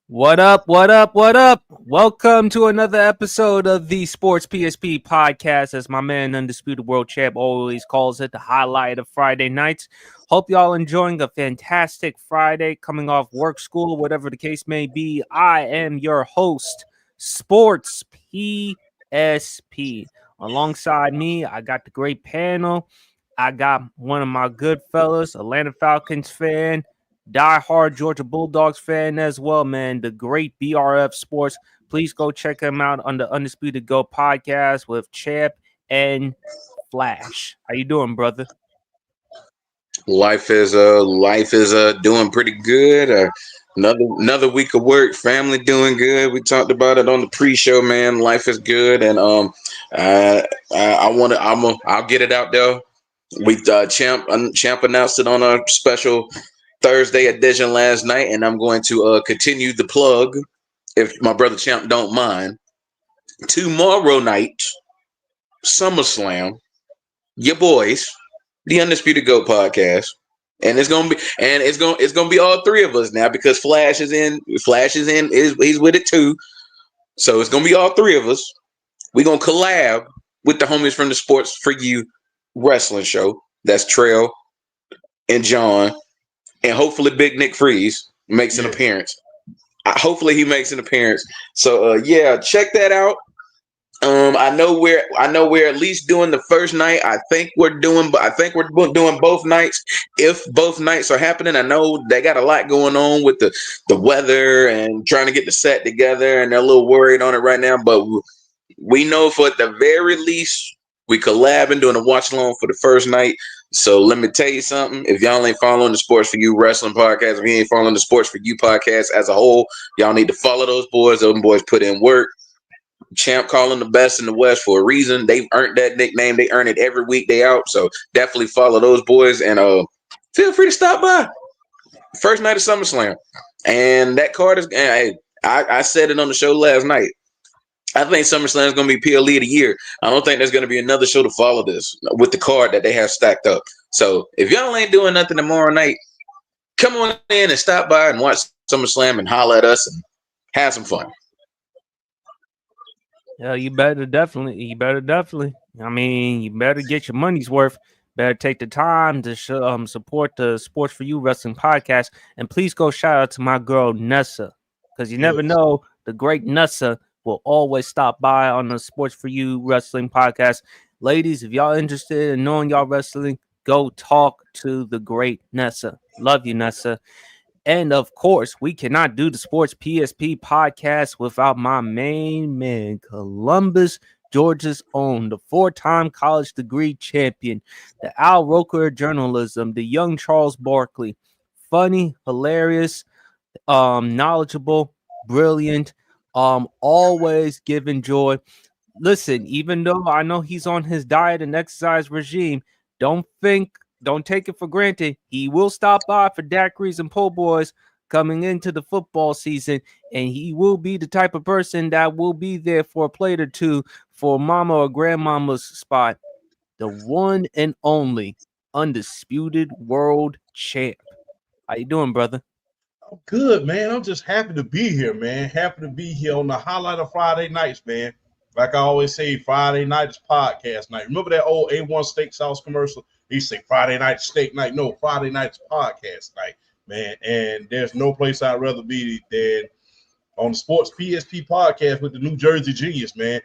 What up? What up? What up? Welcome to another episode of the Sports PSP podcast, as my man Undisputed World Champ always calls it, the highlight of Friday nights. Hope y'all enjoying a fantastic Friday, coming off work, school, whatever the case may be. I am your host, Sports PSP. Alongside me, I got the great panel. I got one of my good fellas, Atlanta Falcons fan, diehard Georgia Bulldogs fan as well, man. The great BRF Sports. Please go check him out on the Undisputed Go podcast with Champ and Flash. How you doing, brother? Life is doing pretty good. Another week of work, family doing good. We talked about it on the pre-show, man. Life is good, and I'll get it out there. We Champ announced it on our special Thursday edition last night, and I'm going to continue the plug if my brother Champ don't mind. Tomorrow night, SummerSlam, your boys, the Undisputed Goat podcast. And it's gonna be all three of us now because Flash is in. He's with it too. So it's gonna be all three of us. We're gonna collab with the homies from the Sports for You wrestling show. That's Trail and John, and hopefully Big Nick Freeze makes an appearance. Hopefully he makes an appearance. So yeah, check that out. I know we're at least doing the first night. I think we're doing both nights. If both nights are happening, I know they got a lot going on with the weather and trying to get the set together, and they're a little worried on it right now. But we know for at the very least we collabing doing a watch along for the first night. So let me tell you something. If y'all ain't following the Sports for You wrestling podcast, if you ain't following the Sports for You podcast as a whole, y'all need to follow those boys. Those boys put in work. Champ calling the best in the West for a reason. They've earned that nickname. They earn it every week they out. So definitely follow those boys and feel free to stop by. First night of SummerSlam. And that card is I said it on the show last night. I think SummerSlam is going to be PLE of the year. I don't think there's going to be another show to follow this with the card that they have stacked up. So if y'all ain't doing nothing tomorrow night, come on in and stop by and watch SummerSlam and holler at us and have some fun. Yeah, you better definitely. I mean, you better get your money's worth. Better take the time to support the Sports for You Wrestling podcast. And please go shout out to my girl Nessa, because you never know, the great Nessa will always stop by on the Sports for You Wrestling podcast. Ladies, if y'all interested in knowing y'all wrestling, go talk to the great Nessa. Love you, Nessa. And of course, we cannot do the Sports PSP podcast without my main man, Columbus, Georgia's own, the four-time college degree champion, the Al Roker of journalism, the young Charles Barkley. Funny, hilarious, knowledgeable, brilliant, always giving joy. Listen, even though I know he's on his diet and exercise regime, don't take it for granted. He will stop by for daiquiris and po' boys coming into the football season, and he will be the type of person that will be there for a plate or two for mama or grandmama's spot. The one and only undisputed world champ. How you doing, brother? I'm good, man. I'm just happy to be here, man. Happy to be here on the highlight of Friday nights, man. Like I always say, Friday night is podcast night. Remember that old A1 Steak Sauce commercial? They say Friday night steak night. No, Friday night's podcast night, man. And there's no place I'd rather be than on the Sports PSP podcast with the New Jersey Genius, man.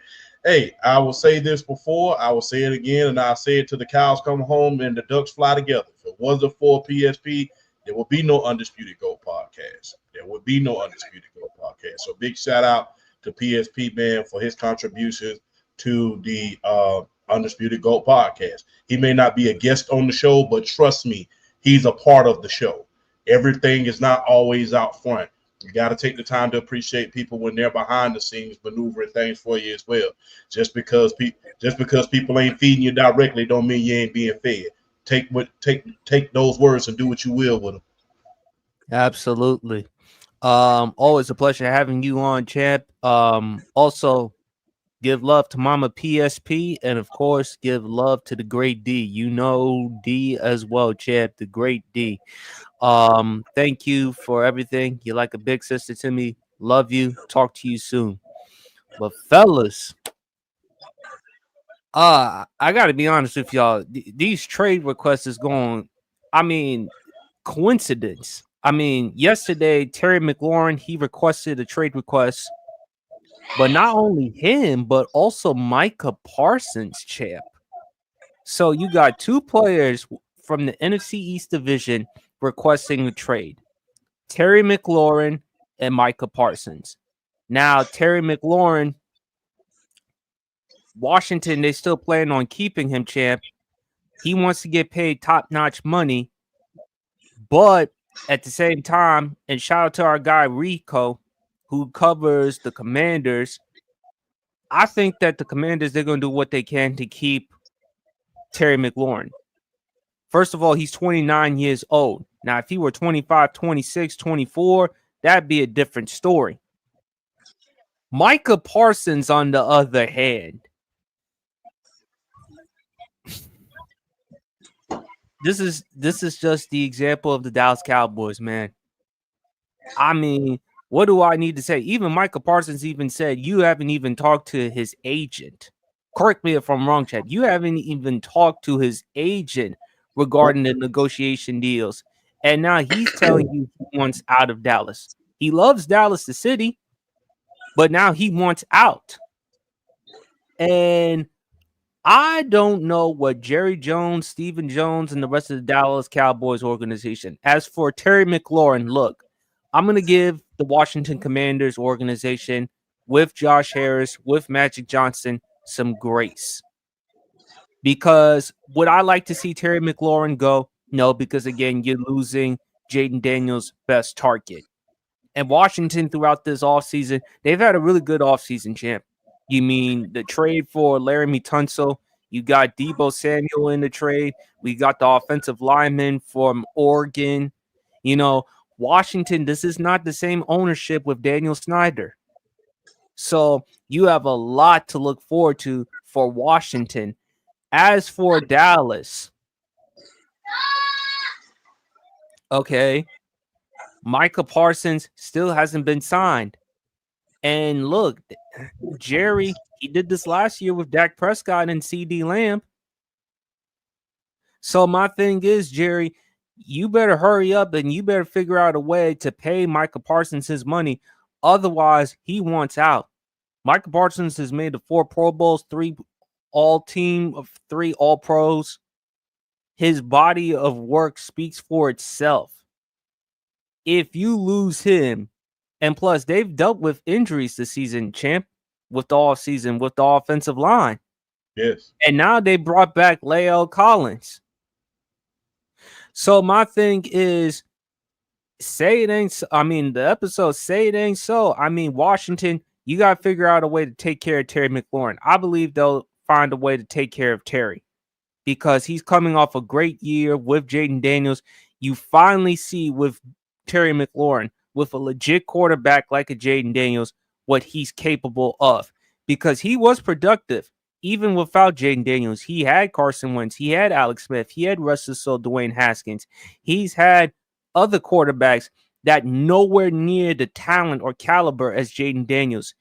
Hey, I will say this before, I will say it again, and I'll say it till the cows come home and the ducks fly together. If it wasn't for PSP, there will be no Undisputed Gold podcast. There will be no Undisputed Gold podcast. So big shout out to PSP, man, for his contributions to the Undisputed Gold podcast. He may not be a guest on the show, but trust me, he's a part of the show. Everything is not always out front. You got to take the time to appreciate people when they're behind the scenes maneuvering things for you as well. Just because people ain't feeding you directly don't mean you ain't being fed. Take those words and do what you will with them. Absolutely. Always a pleasure having you on, champ. Also give love to Mama PSP, and of course, give love to the great D. You know D as well, champ, the great D. Thank you for everything. You're like a big sister to me. Love you. Talk to you soon. But fellas, I gotta be honest with y'all. These trade requests is going. I mean, coincidence. I mean, yesterday Terry McLaurin he requested a trade request, but not only him, but also Micah Parsons, champ. So you got two players from the NFC East division requesting a trade: Terry McLaurin and Micah Parsons. Now, Terry McLaurin, Washington, they still plan on keeping him, champ. He wants to get paid top-notch money, but at the same time, and shout out to our guy Rico, who covers the Commanders. I think that the Commanders, they're going to do what they can to keep Terry McLaurin. First of all, he's 29 years old. Now, if he were 25, 26, 24, that'd be a different story. Micah Parsons, on the other hand, this is just the example of the Dallas Cowboys, man. I mean, what do I need to say? Even Micah Parsons even said, you haven't even talked to his agent. Correct me if I'm wrong, Chad. You haven't even talked to his agent regarding the negotiation deals. And now he's telling you he wants out of Dallas. He loves Dallas, the city, but now he wants out. And I don't know what Jerry Jones, Stephen Jones, and the rest of the Dallas Cowboys organization. As for Terry McLaurin, look, I'm going to give the Washington Commanders organization with Josh Harris, with Magic Johnson, some grace. Because would I like to see Terry McLaurin go? No, because again, you're losing Jaden Daniels' best target. And Washington throughout this offseason, they've had a really good offseason, champ. You mean the trade for Laramie Tunsil? You got Deebo Samuel in the trade. We got the offensive lineman from Oregon. You know, Washington, this is not the same ownership with Daniel Snyder. So you have a lot to look forward to for Washington. As for Dallas, okay, Micah Parsons still hasn't been signed. And look, Jerry, he did this last year with Dak Prescott and CD Lamb. So my thing is, Jerry, you better hurry up and you better figure out a way to pay Micah Parsons his money. Otherwise, he wants out. Micah Parsons has made the 4 Pro Bowls, 3 all-team, 3 All-Pros. His body of work speaks for itself. If you lose him, and plus they've dealt with injuries this season, champ, with the offseason, with the offensive line. Yes. And now they brought back Lael Collins. So my thing is, say it ain't so. I mean, the episode, say it ain't so. I mean, Washington, you got to figure out a way to take care of Terry McLaurin. I believe they'll find a way to take care of Terry because he's coming off a great year with Jaden Daniels. You finally see with Terry McLaurin, with a legit quarterback like a Jaden Daniels, what he's capable of. Because he was productive, even without Jaden Daniels. He had Carson Wentz, he had Alex Smith, he had Russell Dwayne Haskins. He's had other quarterbacks that nowhere near the talent or caliber as Jaden Daniels.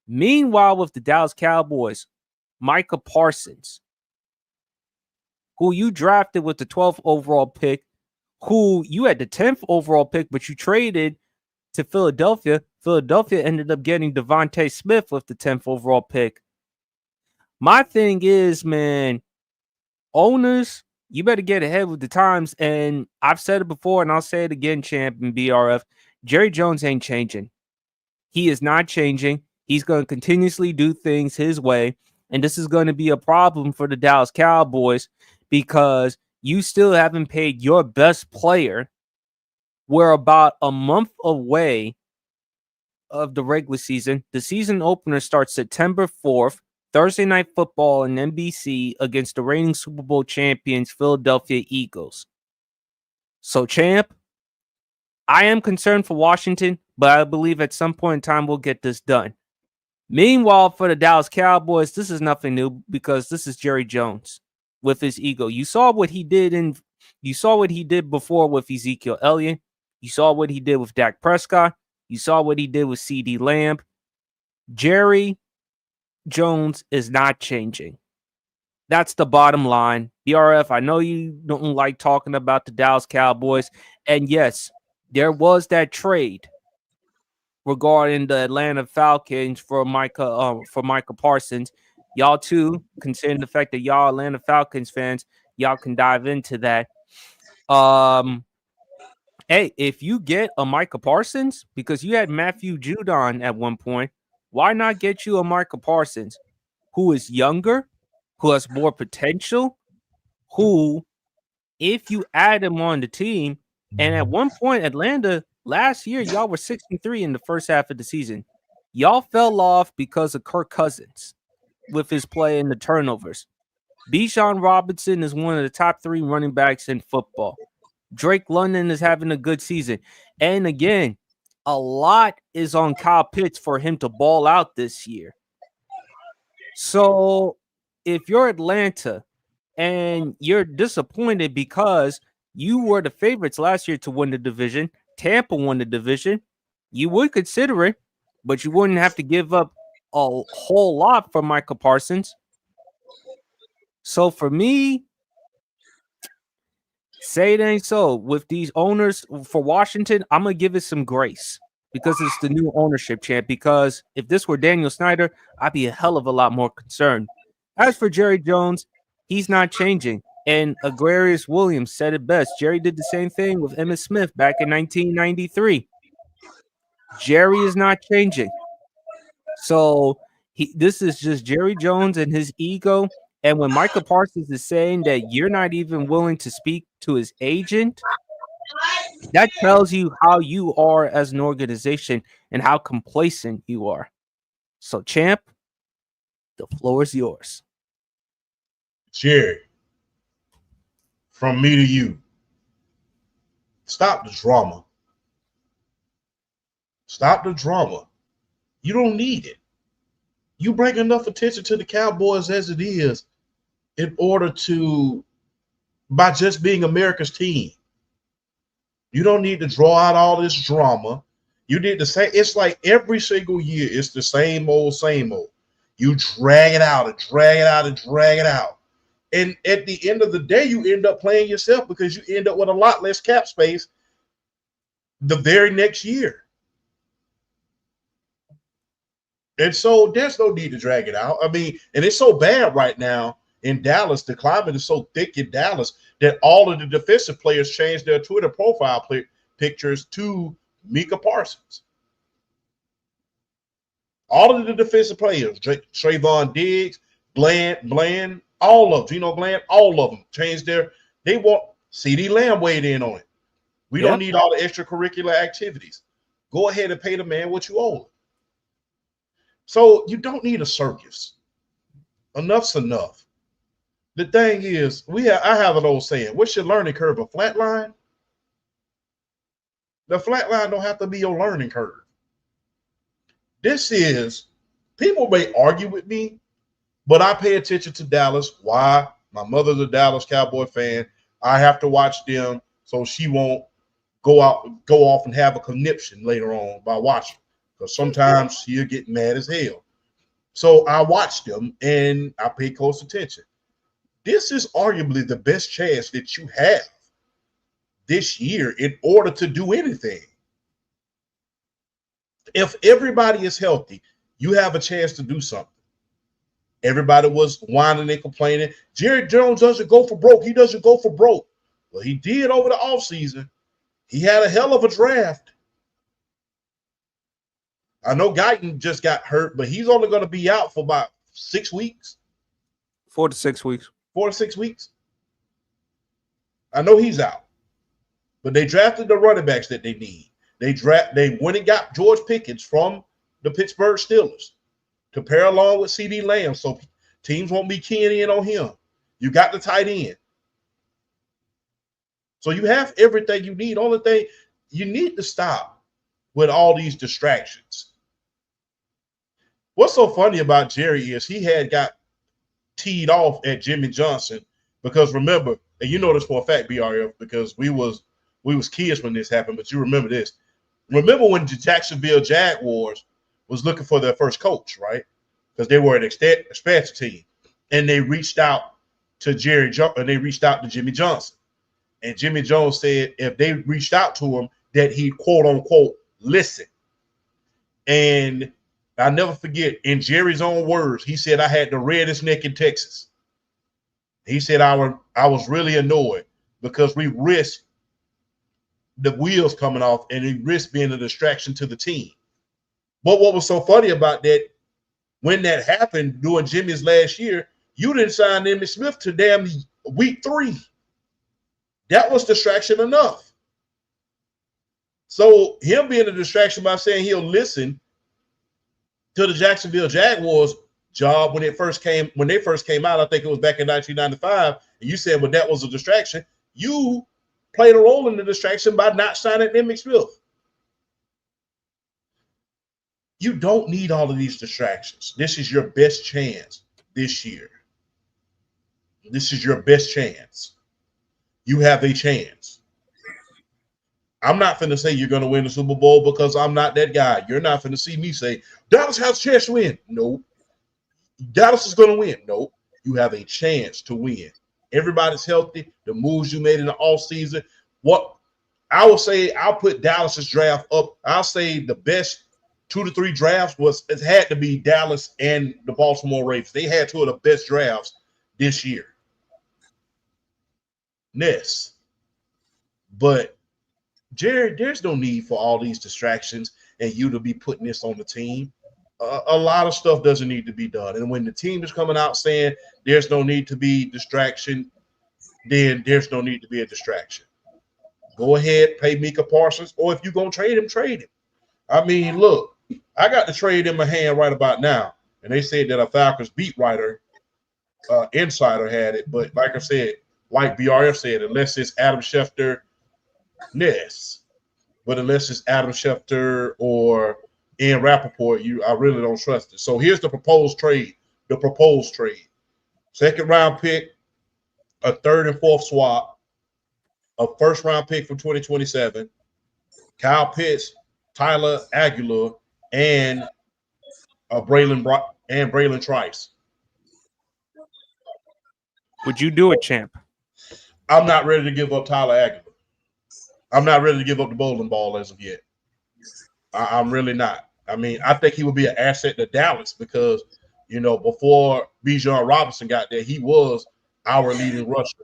Meanwhile, with the Dallas Cowboys, Micah Parsons, who you drafted with the 12th overall pick, who you had the 10th overall pick, but you traded to Philadelphia. Philadelphia ended up getting Devontae Smith with the 10th overall pick. My thing is, man, owners, you better get ahead with the times. And I've said it before, and I'll say it again, champ and BRF. Jerry Jones ain't changing. He is not changing. He's going to continuously do things his way. And this is going to be a problem for the Dallas Cowboys because you still haven't paid your best player. We're about a month away of the regular season. The season opener starts September 4th, Thursday Night Football on NBC against the reigning Super Bowl champions, Philadelphia Eagles. So, champ, I am concerned for Washington, but I believe at some point in time we'll get this done. Meanwhile, for the Dallas Cowboys, this is nothing new because this is Jerry Jones with his ego. You saw what he did before with Ezekiel Elliott. You saw what he did with Dak Prescott. You saw what he did with CD Lamb. Jerry Jones is not changing. That's the bottom line. BRF, I know you don't like talking about the Dallas Cowboys. And yes, there was that trade regarding the Atlanta Falcons for Micah Parsons. Y'all too, considering the fact that y'all Atlanta Falcons fans, y'all can dive into that. Hey, if you get a Micah Parsons, because you had Matthew Judon at one point, why not get you a Micah Parsons who is younger, who has more potential, who, if you add him on the team, and at one point, Atlanta, last year, y'all were 6-3 in the first half of the season. Y'all fell off because of Kirk Cousins with his play and the turnovers. Bijan Robinson is one of the top 3 running backs in football. Drake London is having a good season. And again, a lot is on Kyle Pitts for him to ball out this year. So if you're Atlanta and you're disappointed because you were the favorites last year to win the division, Tampa won the division, you would consider it, but you wouldn't have to give up a whole lot for Micah Parsons. So for me, say it ain't so. With these owners for Washington, I'm going to give it some grace because it's the new ownership, champ. Because if this were Daniel Snyder, I'd be a hell of a lot more concerned. As for Jerry Jones, he's not changing. And Agrarius Williams said it best. Jerry did the same thing with Emmitt Smith back in 1993. Jerry is not changing. So this is just Jerry Jones and his ego. And when Micah Parsons is saying that you're not even willing to speak to his agent, that tells you how you are as an organization and how complacent you are. So, champ, the floor is yours. Jerry, from me to you, stop the drama. Stop the drama. You don't need it. You bring enough attention to the Cowboys as it is in order to, by just being America's team. You don't need to draw out all this drama. You need to say, it's like every single year, it's the same old, same old. You drag it out and drag it out and drag it out. And at the end of the day, you end up playing yourself because you end up with a lot less cap space the very next year. And so there's no need to drag it out. I mean, and it's so bad right now in Dallas. The climate is so thick in Dallas that all of the defensive players changed their Twitter profile pictures to Micah Parsons. All of the defensive players, Trayvon Diggs, Bland, all of them, Geno Bland, all of them changed they want CD Lamb weighed in on it. We don't need all the extracurricular activities. Go ahead and pay the man what you owe him. So you don't need a circus. Enough's enough. The thing is, I have an old saying, what's your learning curve? A flat line? The flat line don't have to be your learning curve. People may argue with me, but I pay attention to Dallas. Why? My mother's a Dallas Cowboy fan. I have to watch them so she won't go off and have a conniption later on by watching. Because sometimes she'll get mad as hell. So I watch them and I pay close attention. This is arguably the best chance that you have this year in order to do anything. If everybody is healthy, you have a chance to do something. Everybody was whining and complaining. Jerry Jones doesn't go for broke. He doesn't go for broke. Well, he did over the offseason. He had a hell of a draft. I know Guyton just got hurt, but he's only going to be out for about 6 weeks. 4 to 6 weeks. 4 to 6 weeks. I know he's out. But they drafted the running backs that they need. They went and got George Pickens from the Pittsburgh Steelers to pair along with CD Lamb, so teams won't be keying in on him. You got the tight end. So you have everything you need. Only thing you need to stop with all these distractions. What's so funny about Jerry is he had got teed off at Jimmy Johnson because remember, and you know this for a fact, BRF, because we was kids when this happened, but you remember this. Remember when the Jacksonville Jaguars was looking for their first coach, right? Because they were an expansion team, and they reached out to they reached out to Jimmy Johnson, and Jimmy Jones said if they reached out to him, that he'd quote unquote listen. And I'll never forget, in Jerry's own words, he said, "I had the reddest neck in Texas." He said, I was really annoyed because we risked the wheels coming off and it risked being a distraction to the team. But what was so funny about that, when that happened during Jimmy's last year, you didn't sign Emmitt Smith to damn week 3. That was distraction enough. So him being a distraction by saying he'll listen to the Jacksonville Jaguars job when they first came out, I think it was back in 1995, and you said, well, that was a distraction. You played a role in the distraction by not signing Emmitt Smith. You don't need all of these distractions. This is your best chance this year. This is your best chance. You have a chance. I'm not finna say you're gonna win the Super Bowl because I'm not that guy. You're not finna see me say Dallas has a chance to win. Nope. Dallas is gonna win. Nope. You have a chance to win. Everybody's healthy. The moves you made in the offseason. What I will say, I'll put Dallas's draft up. I'll say the best 2 to 3 drafts it had to be Dallas and the Baltimore Ravens. They had 2 of the best drafts this year. Yes. But Jared, there's no need for all these distractions and you to be putting this on the team. A lot of stuff doesn't need to be done. And when the team is coming out saying there's no need to be distraction, then there's no need to be a distraction. Go ahead, pay Micah Parsons, or if you're going to trade him, trade him. I mean, look, I got the trade in my hand right about now, and they said that a Falcons beat writer, insider had it, but like I said, like BRF said, unless it's Adam Schefter, yes, but unless it's Adam Schefter or Ian Rappaport, I really don't trust it. So here's the proposed trade. The proposed trade. 2nd round pick, a 3rd and 4th swap, a 1st round pick from 2027, Kyle Pitts, Tyler Aguilar, and Braylon Trice. Would you do it, champ? I'm not ready to give up Tyler Aguilar. I'm not ready to give up the bowling ball as of yet. I'm really not. I mean, I think he would be an asset to Dallas because, before Bijan Robinson got there, he was our leading rusher.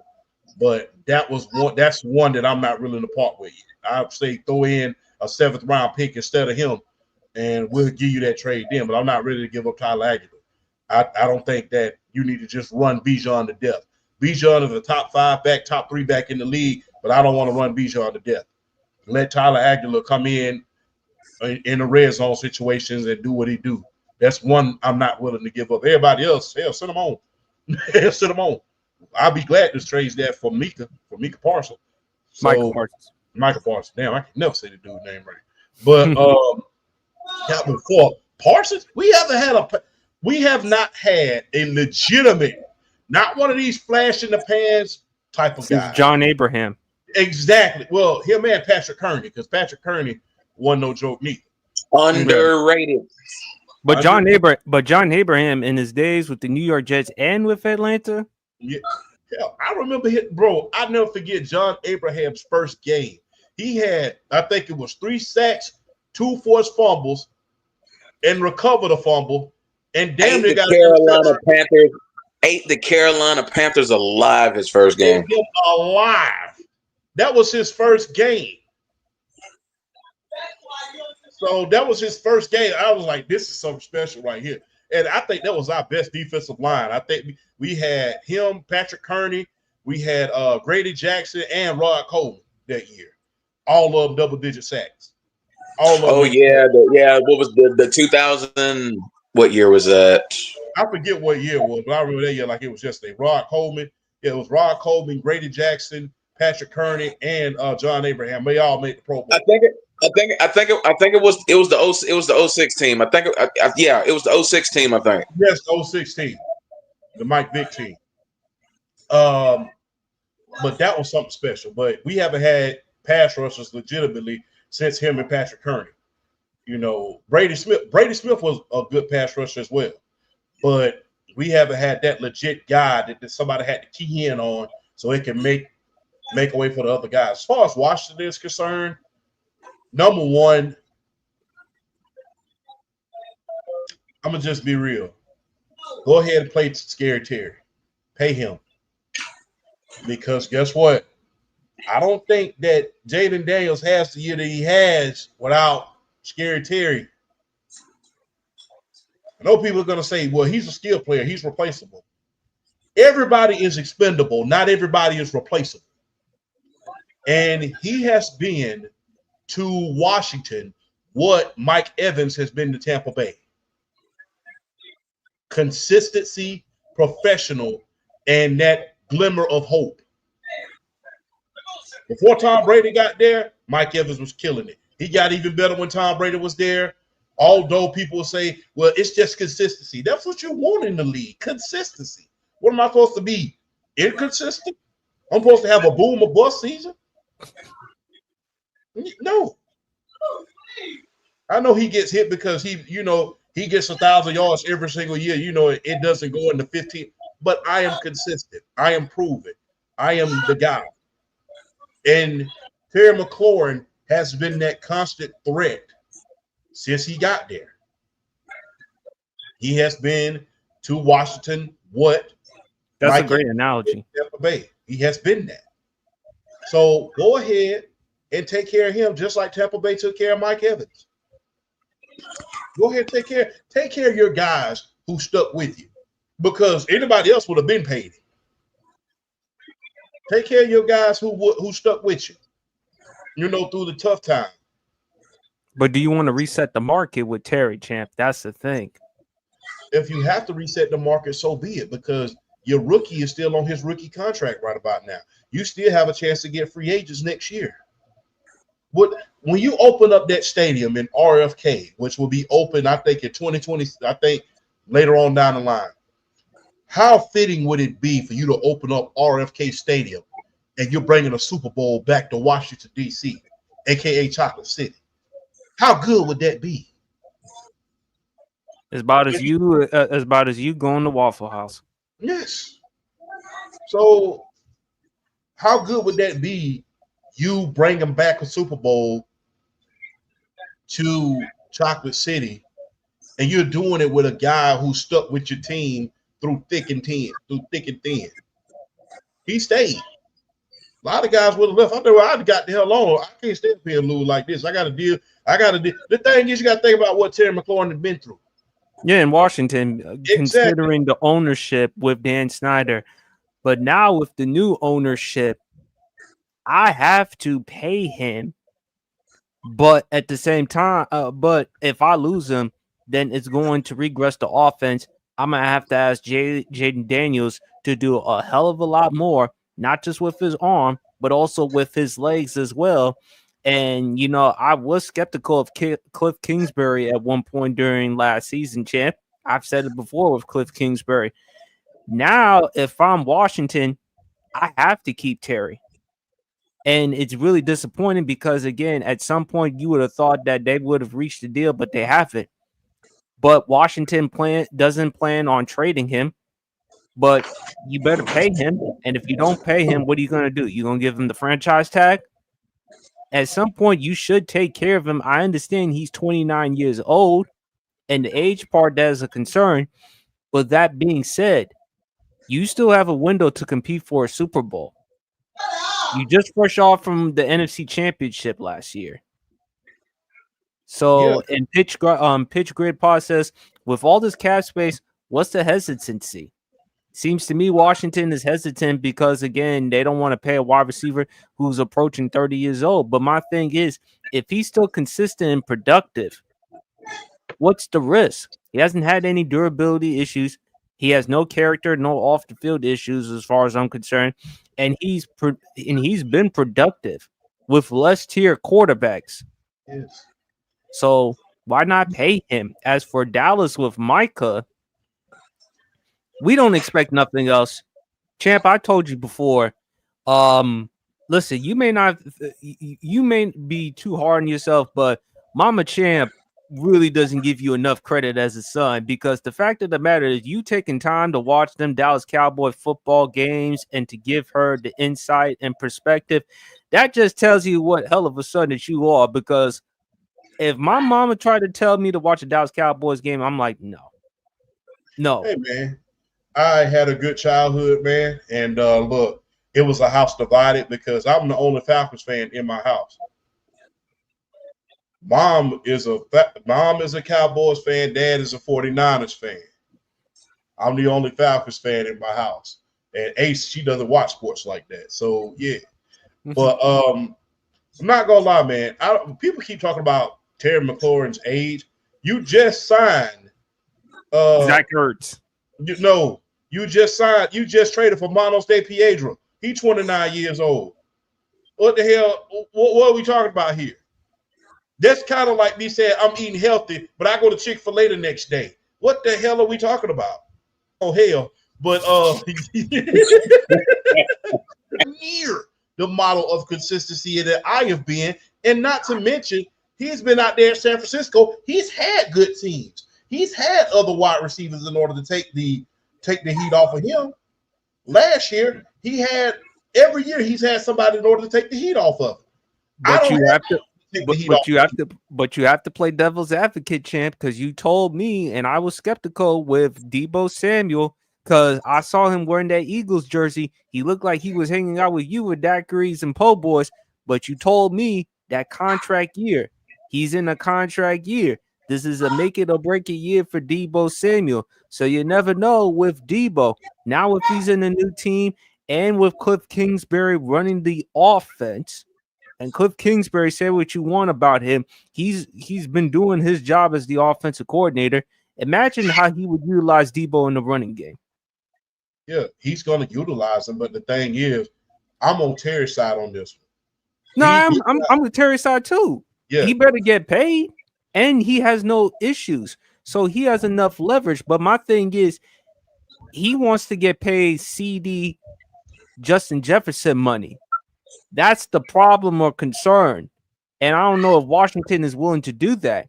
But that's one that I'm not willing to part with. I'd say throw in a 7th round pick instead of him, and we'll give you that trade then. But I'm not ready to give up Tyler Aguilar. I don't think that you need to just run Bijan to death. Bijan is a top 5 back, top 3 back in the league, but I don't want to run Bijan to death. Let Tyler Aguilar come in the red zone situations and do what he do. That's one I'm not willing to give up. Everybody else, hell, send them on. Send them on. I'll be glad this trade's that for Micah Parsons. Michael Parsons. Damn, I can never say the dude's name right. But before Parsons, we have not had a legitimate, not one of these flash in the pans type of guy. John Abraham. Exactly. Well, him and Patrick Kearney, because Patrick Kearney wasn't no joke neither. Underrated. But John Abraham in his days with the New York Jets and with Atlanta. Yeah, I remember I'll never forget John Abraham's first game. He had, I think it was 3 sacks, 2 forced fumbles, and recovered a fumble. And damn near got ate the Carolina Panthers alive his first game. Alive. That was his first game. So that was his first game. I was like, this is something special right here. And I think that was our best defensive line. I think we had him, Patrick Kearney, we had Grady Jackson and Rod Coleman that year. All of them double-digit sacks. What was the 2000? What year was that? I forget what year it was, but I remember that year like it was yesterday. Rod Coleman. Yeah, it was Rod Coleman, Grady Jackson, Patrick Kearney, and John Abraham. They all made the Pro Bowl. I think it was the 06 team. It was the 06 team. I think. Yes, the 06 team, the Mike Vick team. But that was something special. But we haven't had pass rushers legitimately since him and Patrick Kearney. You know, Brady Smith was a good pass rusher as well, but we haven't had that legit guy that somebody had to key in on so it can make a way for the other guys. As far as Washington is concerned, number one, I'm gonna just be real. Go ahead and play Scary Terry. Pay him. Because guess what? I don't think that Jaden Daniels has the year that he has without Scary Terry. I know people are going to say, well, he's a skill player. He's replaceable. Everybody is expendable. Not everybody is replaceable. And he has been to Washington what Mike Evans has been to Tampa Bay. Consistency, professional, and that glimmer of hope. Before Tom Brady got there, Mike Evans was killing it. He got even better when Tom Brady was there. Although people will say, well, it's just consistency. That's what you want in the league, consistency. What am I supposed to be? Inconsistent? I'm supposed to have a boom or bust season? No. I know he gets hit because he gets 1,000 yards every single year. It doesn't go in the 15. But I am consistent. I am proven. I am the guy. And Terry McLaurin has been that constant threat since he got there. He has been to Washington what? That's a great analogy. Tampa Bay. He has been that. So go ahead and take care of him just like Tampa Bay took care of Mike Evans. Go ahead and take care of your guys who stuck with you because anybody else would have been paid. Take care of your guys who stuck with you, through the tough time. But do you want to reset the market with Terry, champ? That's the thing. If you have to reset the market, so be it, because your rookie is still on his rookie contract right about now. You still have a chance to get free agents next year. When you open up that stadium in RFK, which will be open, I think, in 2020, I think later on down the line, how fitting would it be for you to open up RFK Stadium and you're bringing a Super Bowl back to Washington, D.C., a.k.a. Chocolate City? How good would that be? As about as you going to Waffle House. Yes. So how good would that be? You bring them back a Super Bowl to Chocolate City, and you're doing it with a guy who stuck with your team through thick and thin. He stayed. A lot of guys would have left. I know I'd got the hell on. I can't stay up here and lose like this. I got to deal. The thing is, you got to think about what Terry McLaurin has been through. Yeah, in Washington, Exactly. Considering the ownership with Dan Snyder. But now with the new ownership, I have to pay him. But at the same time, but if I lose him, then it's going to regress the offense. I'm going to have to ask Jaden Daniels to do a hell of a lot more, not just with his arm, but also with his legs as well. And, I was skeptical of Cliff Kingsbury at one point during last season, champ. I've said it before with Cliff Kingsbury. Now, if I'm Washington, I have to keep Terry. And it's really disappointing because, again, at some point you would have thought that they would have reached a deal, but they haven't. But Washington doesn't plan on trading him. But you better pay him. And if you don't pay him, what are you going to do? You're going to give him the franchise tag? At some point, you should take care of him. I understand he's 29 years old, and the age part that is a concern. But that being said, you still have a window to compete for a Super Bowl. You just fresh off from the NFC Championship last year. So, in pitch grid process, with all this cap space, what's the hesitancy? Seems to me Washington is hesitant because, again, they don't want to pay a wide receiver who's approaching 30 years old. But my thing is, if he's still consistent and productive, what's the risk? He hasn't had any durability issues. He has no character, no off-the-field issues as far as I'm concerned. And he's been productive with less-tier quarterbacks. Yes. So why not pay him? As for Dallas with Micah, we don't expect nothing else. Champ, I told you before, listen, you may not, you may be too hard on yourself, but Mama Champ really doesn't give you enough credit as a son, because the fact of the matter is you taking time to watch them Dallas Cowboy football games and to give her the insight and perspective, that just tells you what hell of a son that you are. Because if my mama tried to tell me to watch a Dallas Cowboys game, I'm like, no. Hey man, I had a good childhood, man, and look, it was a house divided because I'm the only Falcons fan in my house. Mom is a Cowboys fan. Dad is a 49ers fan. I'm the only Falcons fan in my house. And Ace, she doesn't watch sports like that. So yeah. But I'm not gonna lie, man. People keep talking about Terry McLaurin's age. You just signed Zach Ertz. You just traded for Manos De Piedra. He's 29 years old. What the hell? What are we talking about here? That's kind of like me saying I'm eating healthy, but I go to Chick-fil-A the next day. What the hell are we talking about? Oh hell! But near the model of consistency that I have been, and not to mention he's been out there in San Francisco. He's had good teams. He's had other wide receivers in order to take the heat off of him. Last year, every year he's had somebody in order to take the heat off of him. But you have to play devil's advocate, champ, because you told me, and I was skeptical with Deebo Samuel because I saw him wearing that Eagles jersey. He looked like he was hanging out with you with daiquiris and po' boys, but you told me that contract year. He's in a contract year. This is a make it or break it year for Deebo Samuel. So you never know with Deebo. Now, if he's in a new team and with Cliff Kingsbury running the offense, and Cliff Kingsbury, say what you want about him, he's been doing his job as the offensive coordinator. Imagine how he would utilize Deebo in the running game. Yeah, he's going to utilize him, but the thing is, I'm on Terry's side on this one. No, I'm on Terry's side too. Yeah. He better get paid, and he has no issues, so he has enough leverage. But my thing is, he wants to get paid CD Justin Jefferson money. That's the problem or concern. And I don't know if Washington is willing to do that.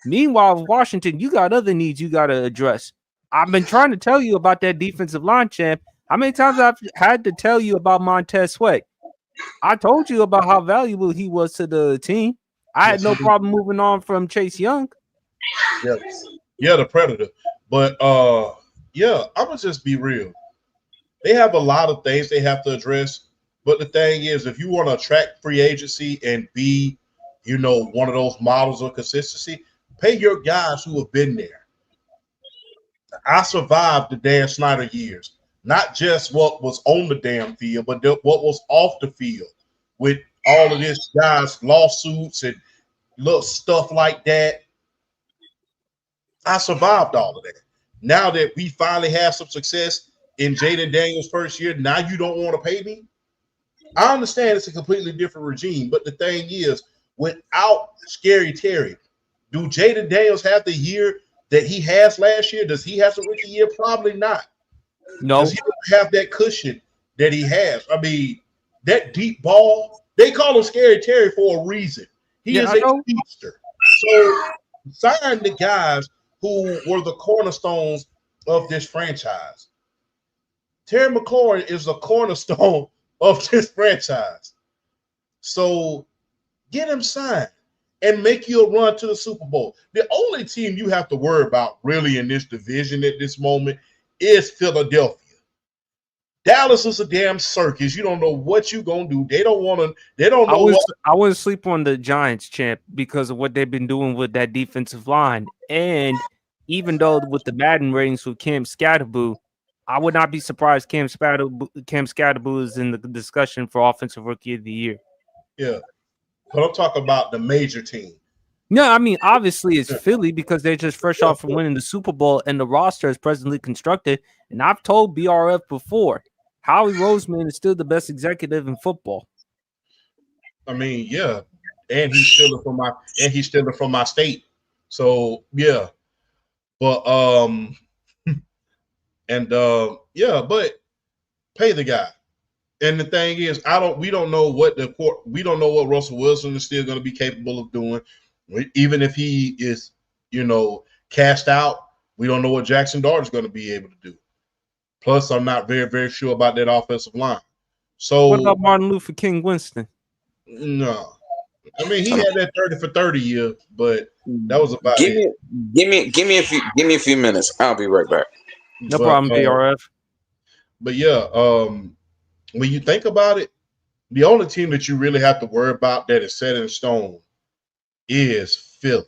Meanwhile, Washington, you got other needs you got to address. I've been trying to tell you about that defensive line, champ. How many times I've had to tell you about Montez Sweat? I told you about how valuable he was to the team. I had no problem moving on from Chase Young. Yeah, the Predator. But, yeah, I'm going to just be real. They have a lot of things they have to address. But the thing is, if you want to attract free agency and be, one of those models of consistency, pay your guys who have been there. I survived the Dan Snyder years, not just what was on the damn field, but what was off the field with all of this guys' lawsuits and little stuff like that. I survived all of that. Now that we finally have some success in Jaden Daniels' first year, now you don't want to pay me? I understand it's a completely different regime, but the thing is, without Scary Terry, do Jaden Daniels have the year that he has last year? Does he have a rookie year? Probably not. No. Does he have that cushion that he has? I mean, that deep ball, they call him Scary Terry for a reason. He is a speedster. So sign the guys who were the cornerstones of this franchise. Terry McLaurin is the cornerstone of this franchise. So get him signed and make you a run to the Super Bowl. The only team you have to worry about really in this division at this moment is Philadelphia. Dallas is a damn circus. You don't know what you're going to do. They don't know. I wouldn't sleep on the Giants, champ, because of what they've been doing with that defensive line. And even though with the Madden ratings with Cam Scatterboo, I would not be surprised Cam Scatterboo is in the discussion for Offensive Rookie of the Year. Yeah. But I'm talking about the major team. No, I mean, obviously it's Philly because they're just fresh off from winning the Super Bowl and the roster is presently constructed. And I've told BRF before, Howie Roseman is still the best executive in football. I mean, yeah. And he's still from my state. So, yeah. But yeah, but pay the guy. And the thing is, we don't know what Russell Wilson is still going to be capable of doing. Even if he is, cast out, we don't know what Jackson Dart is going to be able to do. Plus, I'm not very, very sure about that offensive line. So, what about Martin Luther King Winston? No, I mean he had that 30 for 30 year, but that was about it. Give me a few minutes. I'll be right back. No problem, BRF. But yeah, when you think about it, the only team that you really have to worry about that is set in stone is Philly.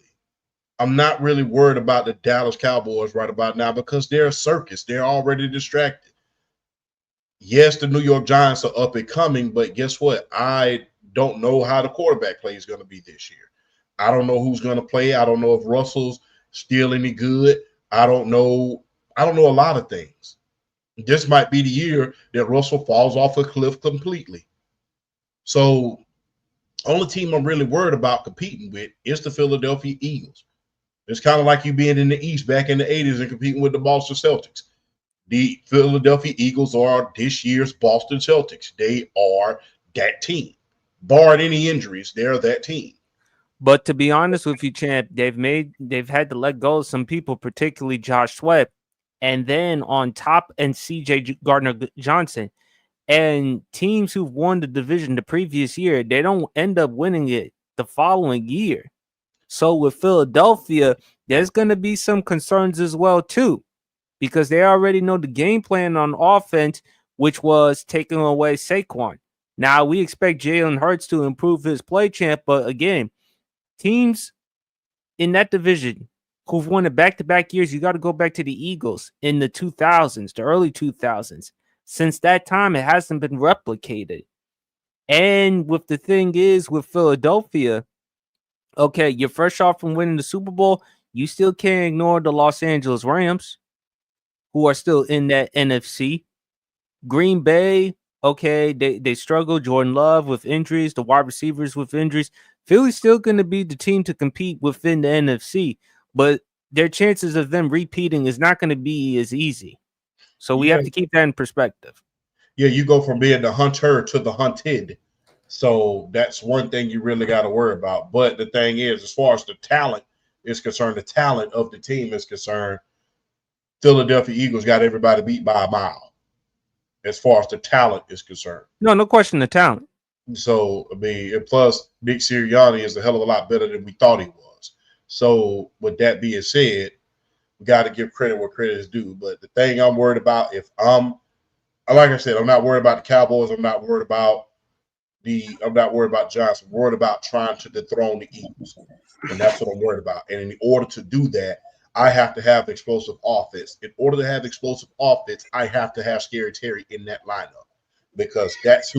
I'm not really worried about the Dallas Cowboys right about now because they're a circus. They're already distracted. Yes, the New York Giants are up and coming, but guess what? I don't know how the quarterback play is going to be this year. I don't know who's going to play. I don't know if Russell's still any good. I don't know a lot of things. This might be the year that Russell falls off a cliff completely. So, only team I'm really worried about competing with is the Philadelphia Eagles. It's kind of like you being in the East back in the 80s and competing with the Boston Celtics. The Philadelphia Eagles are this year's Boston Celtics. They are that team. Barring any injuries, they're that team. But to be honest with you, Champ, they've had to let go of some people, particularly Josh Sweat, and then on top and CJ Gardner-Johnson. And teams who've won the division the previous year, they don't end up winning it the following year. So with Philadelphia, there's going to be some concerns as well, too, because they already know the game plan on offense, which was taking away Saquon. Now, we expect Jalen Hurts to improve his play, Champ, but again, teams in that division who've won it back-to-back years, you got to go back to the Eagles in the 2000s, the early 2000s. Since that time, it hasn't been replicated. And with the thing is, with Philadelphia, okay, you're fresh off from winning the Super Bowl. You still can't ignore the Los Angeles Rams, who are still in that NFC. Green Bay, okay, they struggle. Jordan Love with injuries, the wide receivers with injuries. Philly's still going to be the team to compete within the NFC, but their chances of them repeating is not going to be as easy. So we have to keep that in perspective. Yeah, you go from being the hunter to the hunted. So that's one thing you really got to worry about. But the thing is, as far as the talent is concerned, the talent of the team is concerned, Philadelphia Eagles got everybody beat by a mile as far as the talent is concerned. No question the talent. So, I mean, and plus, Nick Sirianni is a hell of a lot better than we thought he was. So, with that being said, we got to give credit where credit is due. But the thing I'm worried about, like I said, I'm not worried about the Cowboys. I'm not worried about Giants. I'm worried about trying to dethrone the Eagles. And that's what I'm worried about. And in order to do that, I have to have explosive offense. In order to have explosive offense, I have to have Scary Terry in that lineup because that's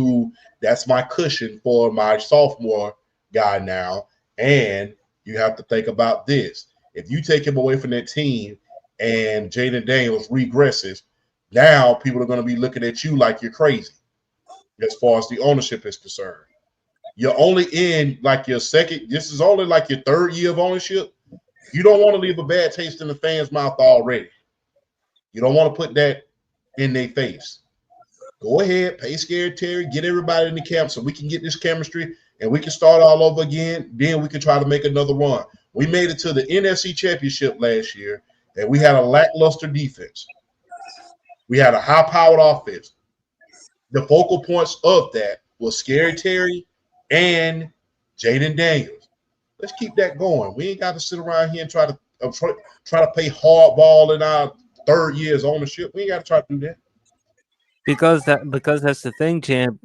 my cushion for my sophomore guy now. And you have to think about this. If you take him away from that team and Jaden Daniels regresses, now people are going to be looking at you like you're crazy as far as the ownership is concerned. You're only in like this is only like your third year of ownership. You don't want to leave a bad taste in the fans' mouth already. You don't want to put that in their face. Go ahead, pay Scary Terry, get everybody in the camp so we can get this chemistry and we can start all over again. Then we can try to make another run. We made it to the NFC Championship last year, and we had a lackluster defense. We had a high-powered offense. The focal points of that was Scary Terry and Jaden Daniels. Let's keep that going. We ain't got to sit around here and try to play hardball in our third year's ownership. We ain't got to try to do that. Because that's the thing, Champ.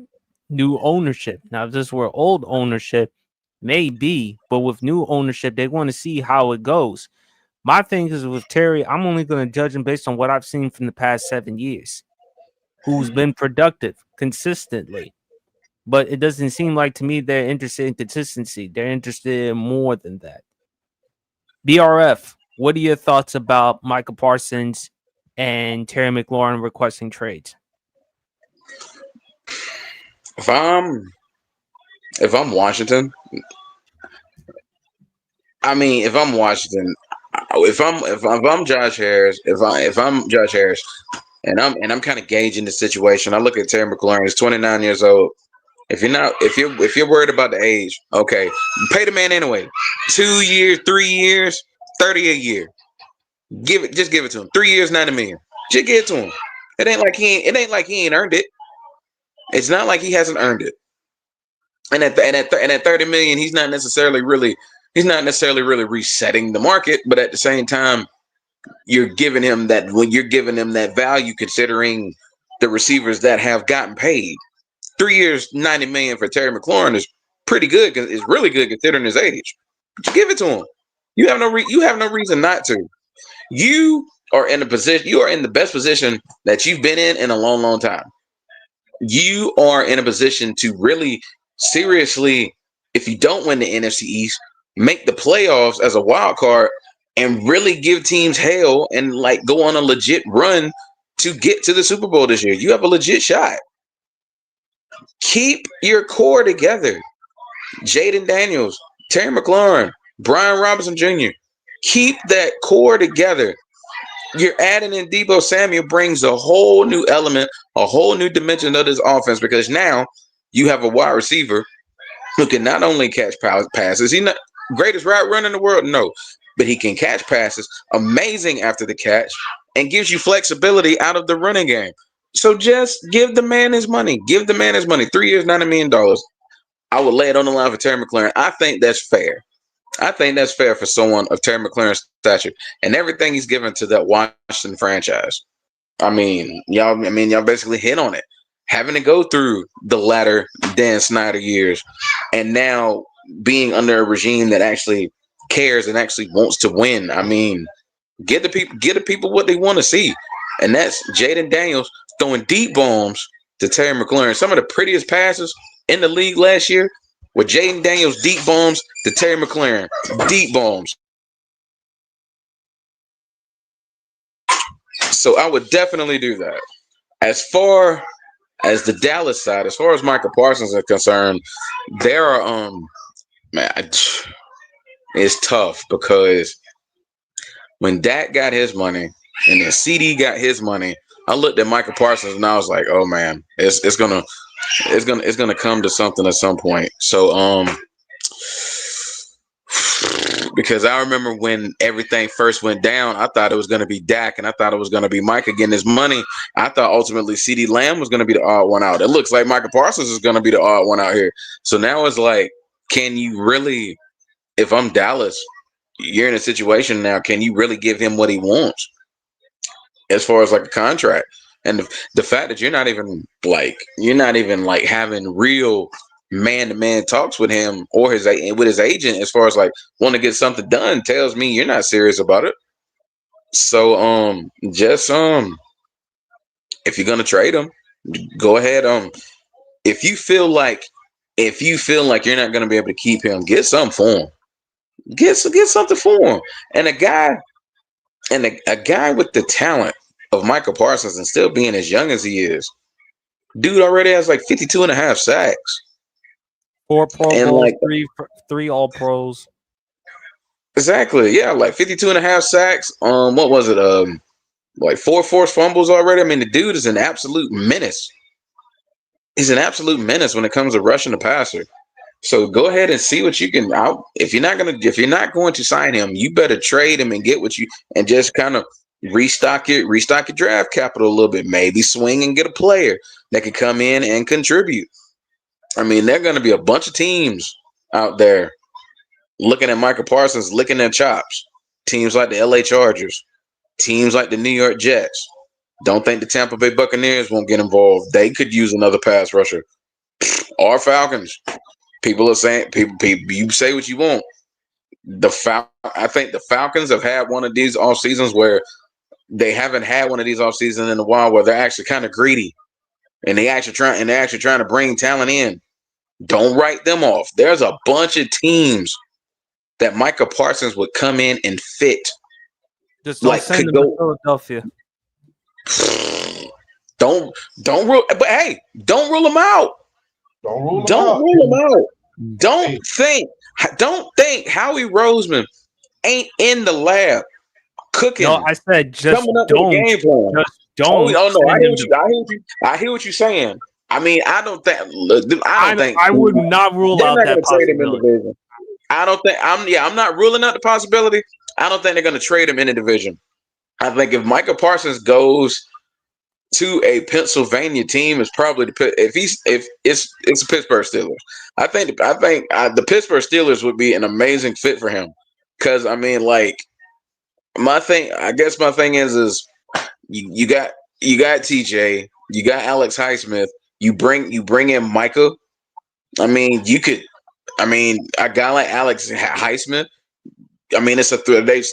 New ownership. Now, if this were old ownership, maybe, but with new ownership, they want to see how it goes. My thing is with Terry, I'm only going to judge him based on what I've seen from the past 7 years, who's been productive consistently. But it doesn't seem like to me they're interested in consistency. They're interested in more than that. BRF, what are your thoughts about Michael Parsons and Terry McLaurin requesting trades? If I'm Washington, if I'm Josh Harris, if I'm Josh Harris, And I'm kind of gauging the situation. I look at Terry McLaurin. He's 29 years old. If you're worried about the age, okay, pay the man anyway. 2 years, 3 years, 30 a year. Just give it to him. 3 years, 90 million. Just give it to him. It ain't like he ain't earned it. It's not like he hasn't earned it. And at 30 million, he's not necessarily really resetting the market, but at the same time, you're giving him that value considering the receivers that have gotten paid. 3 years, 90 million for Terry McLaurin is pretty good. It's really good considering his age. But give it to him. You have no reason not to. You are in the best position that you've been in a long, long time. You are in a position to really seriously, if you don't win the NFC East, make the playoffs as a wild card and really give teams hell and like go on a legit run to get to the Super Bowl this year. You have a legit shot. Keep your core together. Jaden Daniels, Terry McLaurin, Brian Robinson Jr. Keep that core together. You're adding in Deebo Samuel brings a whole new element, a whole new dimension of this offense because now you have a wide receiver who can not only catch passes, he's not greatest route runner in the world, no, but he can catch passes, amazing after the catch, and gives you flexibility out of the running game. So just give the man his money. Give the man his money. 3 years, $90 million. I would lay it on the line for Terry McLaurin. I think that's fair. I think that's fair for someone of Terry McLaurin's stature and everything he's given to that Washington franchise. I mean, y'all basically hit on it. Having to go through the latter Dan Snyder years and now being under a regime that actually cares and actually wants to win. I mean, get the people what they want to see. And that's Jaden Daniels throwing deep bombs to Terry McLaurin. Some of the prettiest passes in the league last year were Jaden Daniels deep bombs to Terry McLaurin. Deep bombs. So I would definitely do that. As far as the Dallas side, as far as Micah Parsons is concerned, there are it's tough because when Dak got his money and then CD got his money, I looked at Micah Parsons and I was like, oh man, it's gonna come to something at some point. So because I remember when everything first went down, I thought it was gonna be Dak and I thought it was gonna be Micah getting his money. I thought ultimately CD Lamb was gonna be the odd one out. It looks like Micah Parsons is gonna be the odd one out here. So now it's like, can you really, if I'm Dallas, you're in a situation now, can you really give him what he wants as far as like a contract? And the fact that you're not even like having real man-to-man talks with him or his agent as far as like want to get something done tells me you're not serious about it. So just if you're gonna trade him, go ahead. If you feel like you're not gonna be able to keep him, get something for him. Get something for him. And a guy with the talent of Michael Parsons and still being as young as he is, dude already has like 52 and a half sacks. 4 Pro Bowls, like, three All Pros. Exactly. Yeah, like 52 and a half sacks. What was it? Like 4 forced fumbles already. I mean, the dude is an absolute menace. He's an absolute menace when it comes to rushing the passer. So go ahead and see what you can. If you're not going to sign him, you better trade him and get what you and just kind of restock your draft capital a little bit. Maybe swing and get a player that can come in and contribute. I mean, there are going to be a bunch of teams out there looking at Michael Parsons, licking their chops. Teams like the LA Chargers, teams like the New York Jets. Don't think the Tampa Bay Buccaneers won't get involved. They could use another pass rusher. Or Falcons. People are saying, people, you say what you want. I think the Falcons have had one of these off seasons where they haven't had one of these off seasons in a while where they're actually kind of greedy. And they're actually trying to bring talent in. Don't write them off. There's a bunch of teams that Micah Parsons would come in and fit. Just don't send them to Philadelphia. Don't rule. But hey, don't rule them out. Don't rule them out. Don't think Howie Roseman ain't in the lab cooking. No, I said just coming up with a game plan. don't no, I send hear him what to. I hear what you're saying. I mean, I don't think I would not rule they're out not that going to trade him in possibility. division. I don't think I'm not ruling out the possibility. I don't think they're going to trade him in the division. I think if Micah Parsons goes to a Pennsylvania team, is probably if it's the Pittsburgh Steelers. I think the Pittsburgh Steelers would be an amazing fit for him because I mean, like my thing is you got TJ, you got Alex Highsmith, you bring in Micah. I mean, a guy like Alex Highsmith. I mean, it's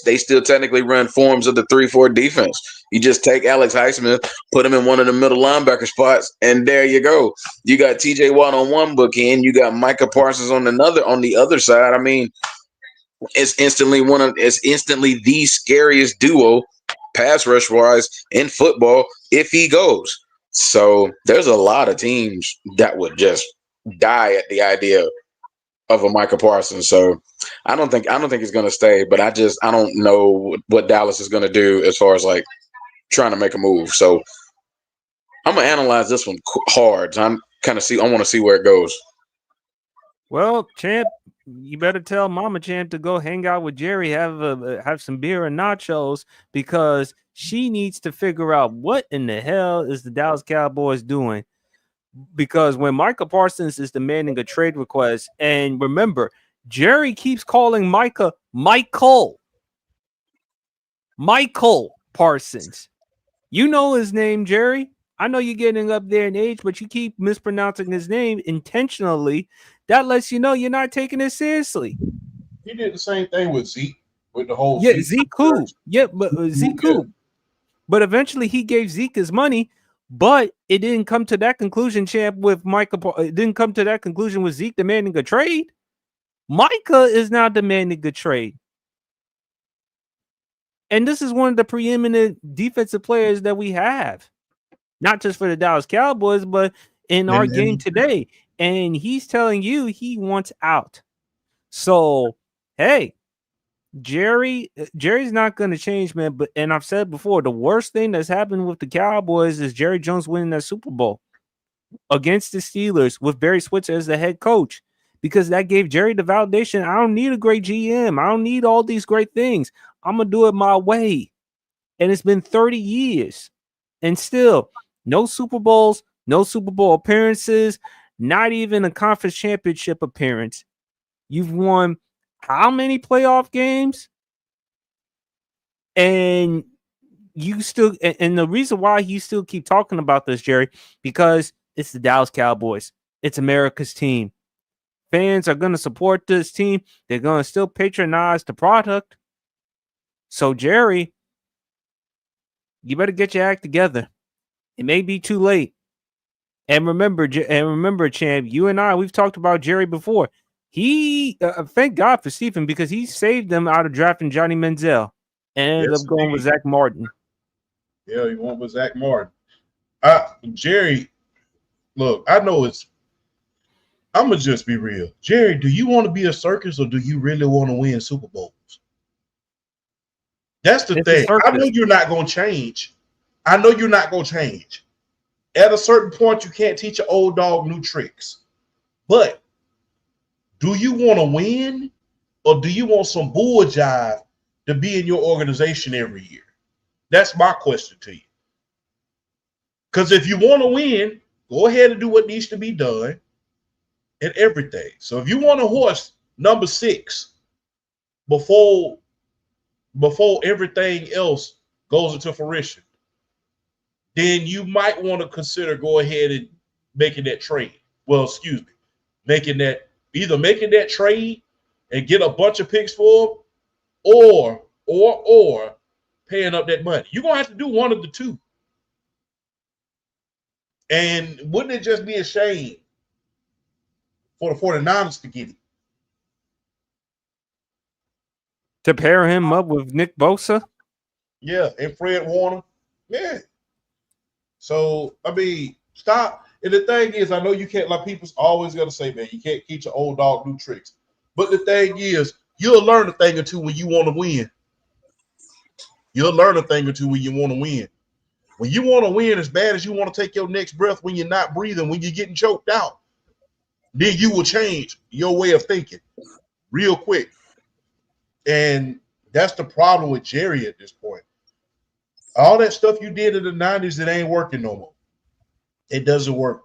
they still technically run forms of the 3-4 defense. You just take Alex Highsmith, put him in one of the middle linebacker spots, and there you go. You got TJ Watt on one bookend, you got Micah Parsons on the other side. I mean, it's instantly the scariest duo pass rush wise in football if he goes. So there's a lot of teams that would just die at the idea of a Micah Parsons. So I don't think he's going to stay, but I don't know what Dallas is going to do as far as like trying to make a move. So I'm going to analyze this one hard. I want to see where it goes. Well, Champ, you better tell Mama Champ to go hang out with Jerry, have some beer and nachos, because she needs to figure out what in the hell is the Dallas Cowboys doing. Because when Micah Parsons is demanding a trade request, and remember, Jerry keeps calling Micah Michael Parsons. You know his name, Jerry. I know you're getting up there in age, but you keep mispronouncing his name intentionally. That lets you know you're not taking it seriously. He did the same thing with Zeke, with the whole Zeke who? Yeah, but Zeke who? But eventually he gave Zeke his money, but it didn't come to that conclusion, Champ, with Micah. It didn't come to that conclusion with Zeke demanding a trade. Micah is now demanding a trade. And this is one of the preeminent defensive players that we have. Not just for the Dallas Cowboys, but in our game today. And he's telling you he wants out. So, hey, Jerry's not going to change, man. And I've said before, the worst thing that's happened with the Cowboys is Jerry Jones winning that Super Bowl against the Steelers with Barry Switzer as the head coach, because that gave Jerry the validation. I don't need a great GM. I don't need all these great things. I'm going to do it my way. And it's been 30 years. And still, no Super Bowls, no Super Bowl appearances, not even a conference championship appearance. You've won how many playoff games? And you still, and the reason why you still keep talking about this, Jerry, because it's the Dallas Cowboys. It's America's team. Fans are going to support this team. They're going to still patronize the product. So, Jerry, you better get your act together. It may be too late. And remember, Champ, you and I, we've talked about Jerry before. He, thank God for Stephen, because he saved them out of drafting Johnny Manziel and ended up going with Zach Martin. Yeah, he went with Zach Martin. Jerry, look, I know I'm going to just be real. Jerry, do you want to be a circus, or do you really want to win Super Bowls? That's the thing. I know you're not going to change. At a certain point, you can't teach an old dog new tricks. But do you want to win, or do you want some bull jive to be in your organization every year? That's my question to you. Because if you want to win, go ahead and do what needs to be done and everything. So if you want a horse number 6 before everything else goes into fruition, then you might want to consider go ahead and making that trade. Well, excuse me, making that trade and get a bunch of picks for them, or paying up that money. You're gonna have to do one of the two. And wouldn't it just be a shame for the 49ers to get it? To pair him up with Nick Bosa? Yeah, and Fred Warner. Yeah. So, I mean, stop. And the thing is, I know you can't, like people's always going to say, man, you can't teach an old dog new tricks. But the thing is, you'll learn a thing or two when you want to win. When you want to win as bad as you want to take your next breath when you're not breathing, when you're getting choked out, then you will change your way of thinking real quick. And that's the problem with Jerry at this point. All that stuff you did in the 90s, it ain't working no more. It doesn't work.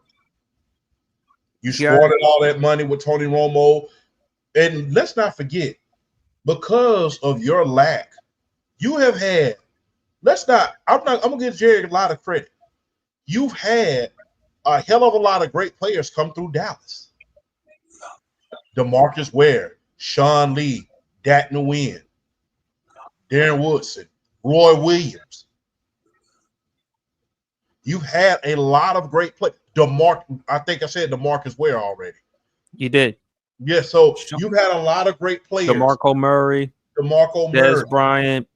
You squandered all that money with Tony Romo. And let's not forget, because of your lack, you have had, I'm gonna give Jerry a lot of credit. You've had a hell of a lot of great players come through Dallas. DeMarcus Ware, Sean Lee, Dak Nguyen, Darren Woodson, Roy Williams. You've had a lot of great players. I think I said DeMarcus Ware already. You did. Yeah, so you've had a lot of great players. DeMarco Murray. Dez Bryant.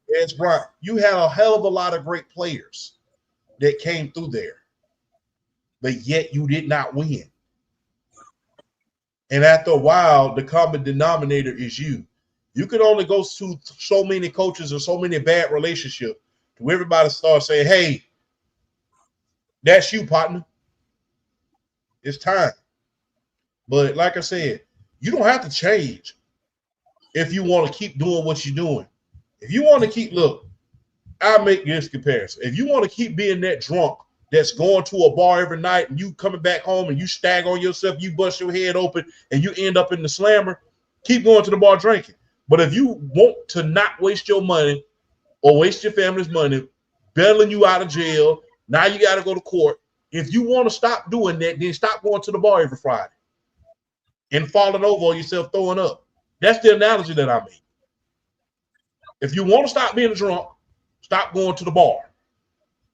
You had a hell of a lot of great players that came through there. But yet you did not win. And after a while, the common denominator is you. You can only go through so many coaches and so many bad relationships to everybody start saying, hey, that's you, partner. It's time. But like I said, you don't have to change if you want to keep doing what you're doing. If you want to keep, look, I'll make this comparison. If you want to keep being that drunk that's going to a bar every night and you coming back home and you stagger on yourself, you bust your head open and you end up in the slammer, keep going to the bar drinking. But if you want to not waste your money or waste your family's money, bailing you out of jail, now you got to go to court. If you want to stop doing that, then stop going to the bar every Friday and falling over on yourself, throwing up. That's the analogy that I make. If you want to stop being a drunk, stop going to the bar.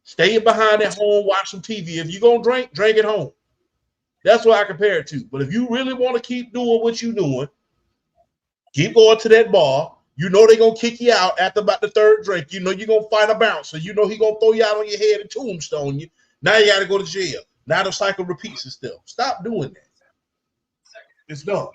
Stay behind at home, watch some TV. If you're going to drink at home. That's what I compare it to. But if you really want to keep doing what you're doing, keep going to that bar. You know they're going to kick you out after about the third drink. You know you're going to fight a bouncer. You know he's going to throw you out on your head and tombstone you. Now you got to go to jail. Now the cycle repeats itself. Stop doing that. It's done.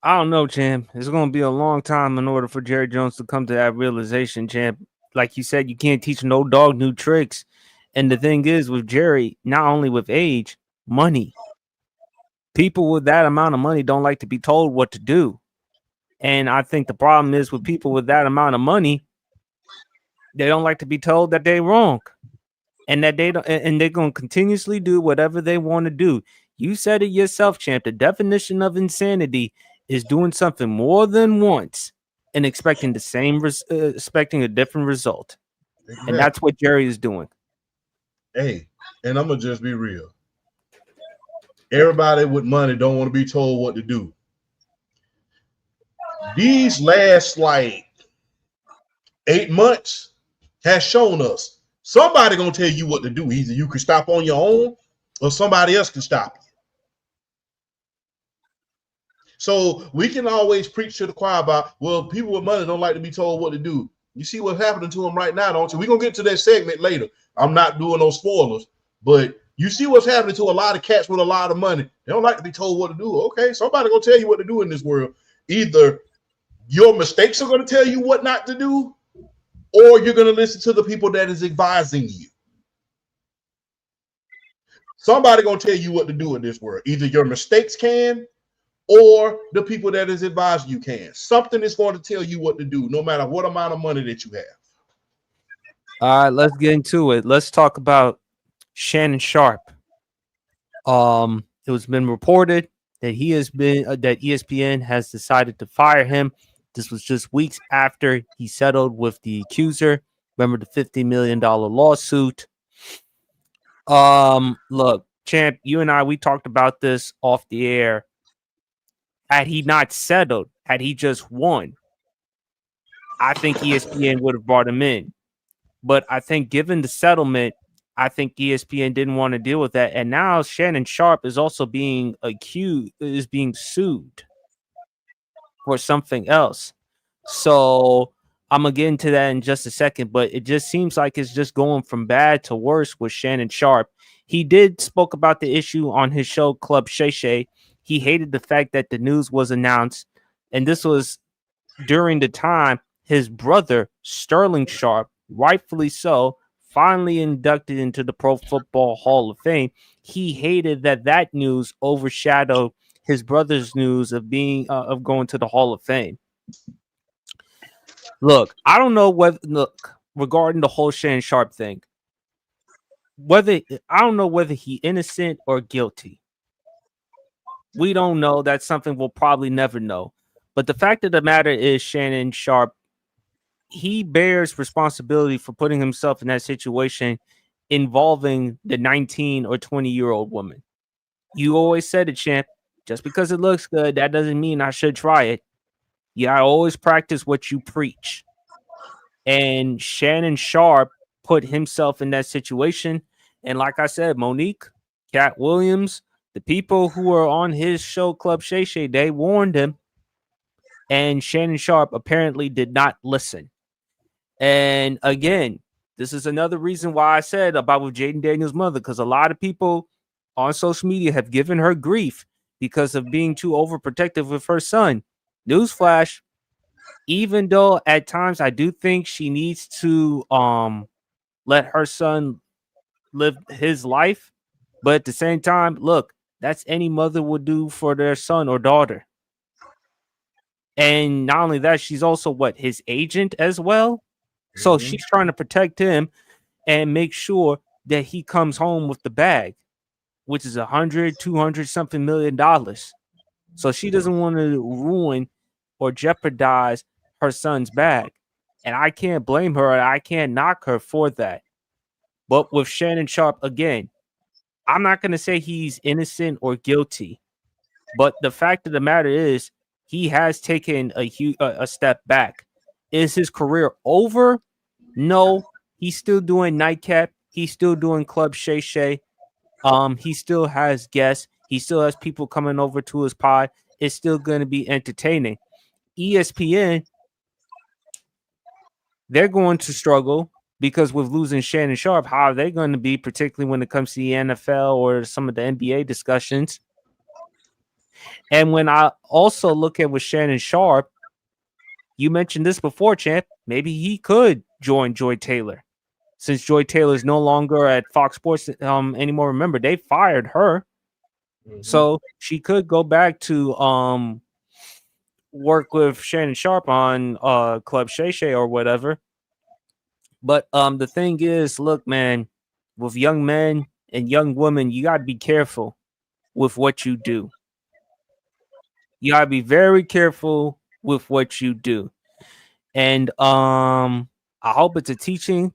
I don't know, champ. It's going to be a long time in order for Jerry Jones to come to that realization, champ. Like you said, you can't teach no dog new tricks. And the thing is with Jerry, not only with age, money. People with that amount of money don't like to be told what to do. And I think the problem is with people with that amount of money, they don't like to be told that they're wrong. And that they don't, and they're going to continuously do whatever they want to do. You said it yourself, champ. The definition of insanity is doing something more than once and expecting expecting a different result. Exactly. And that's what Jerry is doing. Hey, and I'm gonna just be real. Everybody with money don't want to be told what to do. These last 8 months has shown us somebody gonna tell you what to do. Either you can stop on your own or somebody else can stop you. So we can always preach to the choir about, well, people with money don't like to be told what to do. You see what's happening to them right now, don't you? We're going to get to that segment later. I'm not doing no spoilers, but you see what's happening to a lot of cats with a lot of money. They don't like to be told what to do. Okay, somebody going to tell you what to do in this world. Either your mistakes are going to tell you what not to do, or you're going to listen to the people that is advising you. Somebody going to tell you what to do in this world. Either your mistakes can, or the people that is advising you can. Something is going to tell you what to do, no matter what amount of money that you have. All right, let's get into it. Let's talk about Shannon Sharpe. It was been reported that he has been that ESPN has decided to fire him. This was just weeks after he settled with the accuser. Remember the $50 million lawsuit. Look, champ, you and I, we talked about this off the air. Had he not settled, had he just won, I think ESPN would have brought him in. But I think given the settlement, I think ESPN didn't want to deal with that. And now Shannon Sharpe is also being sued for something else. So I'm going to get into that in just a second. But it just seems like it's just going from bad to worse with Shannon Sharpe. He did spoke about the issue on his show, Club Shay Shay. He hated the fact that the news was announced, and this was during the time his brother, Sterling Sharpe, rightfully so, finally inducted into the Pro Football Hall of Fame, he hated that news overshadowed his brother's news of being of going to the Hall of Fame. Look, I don't know regarding the whole Shannon Sharpe thing, I don't know whether he innocent or guilty. We don't know. That's something we'll probably never know. But the fact of the matter is, Shannon Sharpe, he bears responsibility for putting himself in that situation involving the 19 or 20-year-old woman. You always said it, champ. Just because it looks good, that doesn't mean I should try it. Yeah, I always practice what you preach. And Shannon Sharpe put himself in that situation. And like I said, Monique, Cat Williams, the people who were on his show, Club Shay Shay, they warned him. And Shannon Sharpe apparently did not listen. And again, this is another reason why I said about with Jaden Daniels' mother, because a lot of people on social media have given her grief because of being too overprotective with her son. Newsflash, even though at times I do think she needs to let her son live his life, but at the same time, look, that's any mother would do for their son or daughter. And not only that, she's also his agent as well. So she's trying to protect him and make sure that he comes home with the bag, which is $100, something million. So she doesn't want to ruin or jeopardize her son's bag. And I can't blame her. I can't knock her for that. But with Shannon Sharpe, again, I'm not going to say he's innocent or guilty. But the fact of the matter is, he has taken a step back. Is his career over? No. He's still doing Nightcap. He's still doing Club Shay Shay. He still has guests. He still has people coming over to his pod. It's still going to be entertaining. ESPN, they're going to struggle because with losing Shannon Sharpe, how are they going to be, particularly when it comes to the NFL or some of the NBA discussions? And when I also look at with Shannon Sharpe, you mentioned this before, champ. Maybe he could join Joy Taylor, since Joy Taylor is no longer at Fox Sports anymore. Remember, they fired her, so she could go back to work with Shannon Sharpe on Club Shay Shay or whatever. But the thing is, look, man, with young men and young women, you gotta be careful with what you do. You gotta be very careful with what you do. And I hope it's a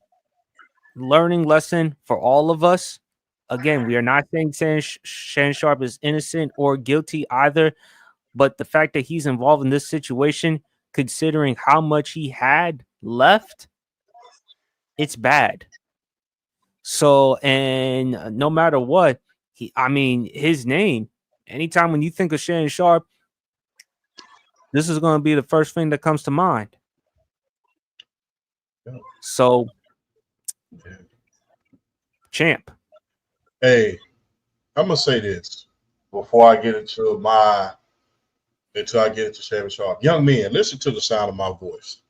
learning lesson for all of us. Again, we are not saying Shannon Sharpe is innocent or guilty either, but the fact that he's involved in this situation, considering how much he had left, it's bad. So, and no matter what, his name, anytime when you think of Shannon Sharpe, this is going to be the first thing that comes to mind. So, champ. Hey, I'm gonna say this before I get into Shannon Sharpe. Young men, listen to the sound of my voice.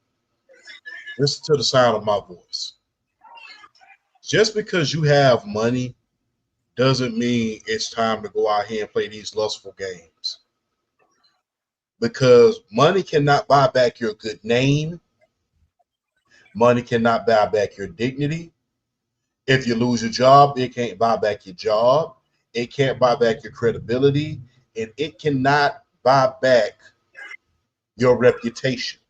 Listen to the sound of my voice. Just because you have money doesn't mean it's time to go out here and play these lustful games. Because money cannot buy back your good name. Money cannot buy back your dignity. If you lose your job, it can't buy back your job. It can't buy back your credibility. And it cannot buy back your reputation.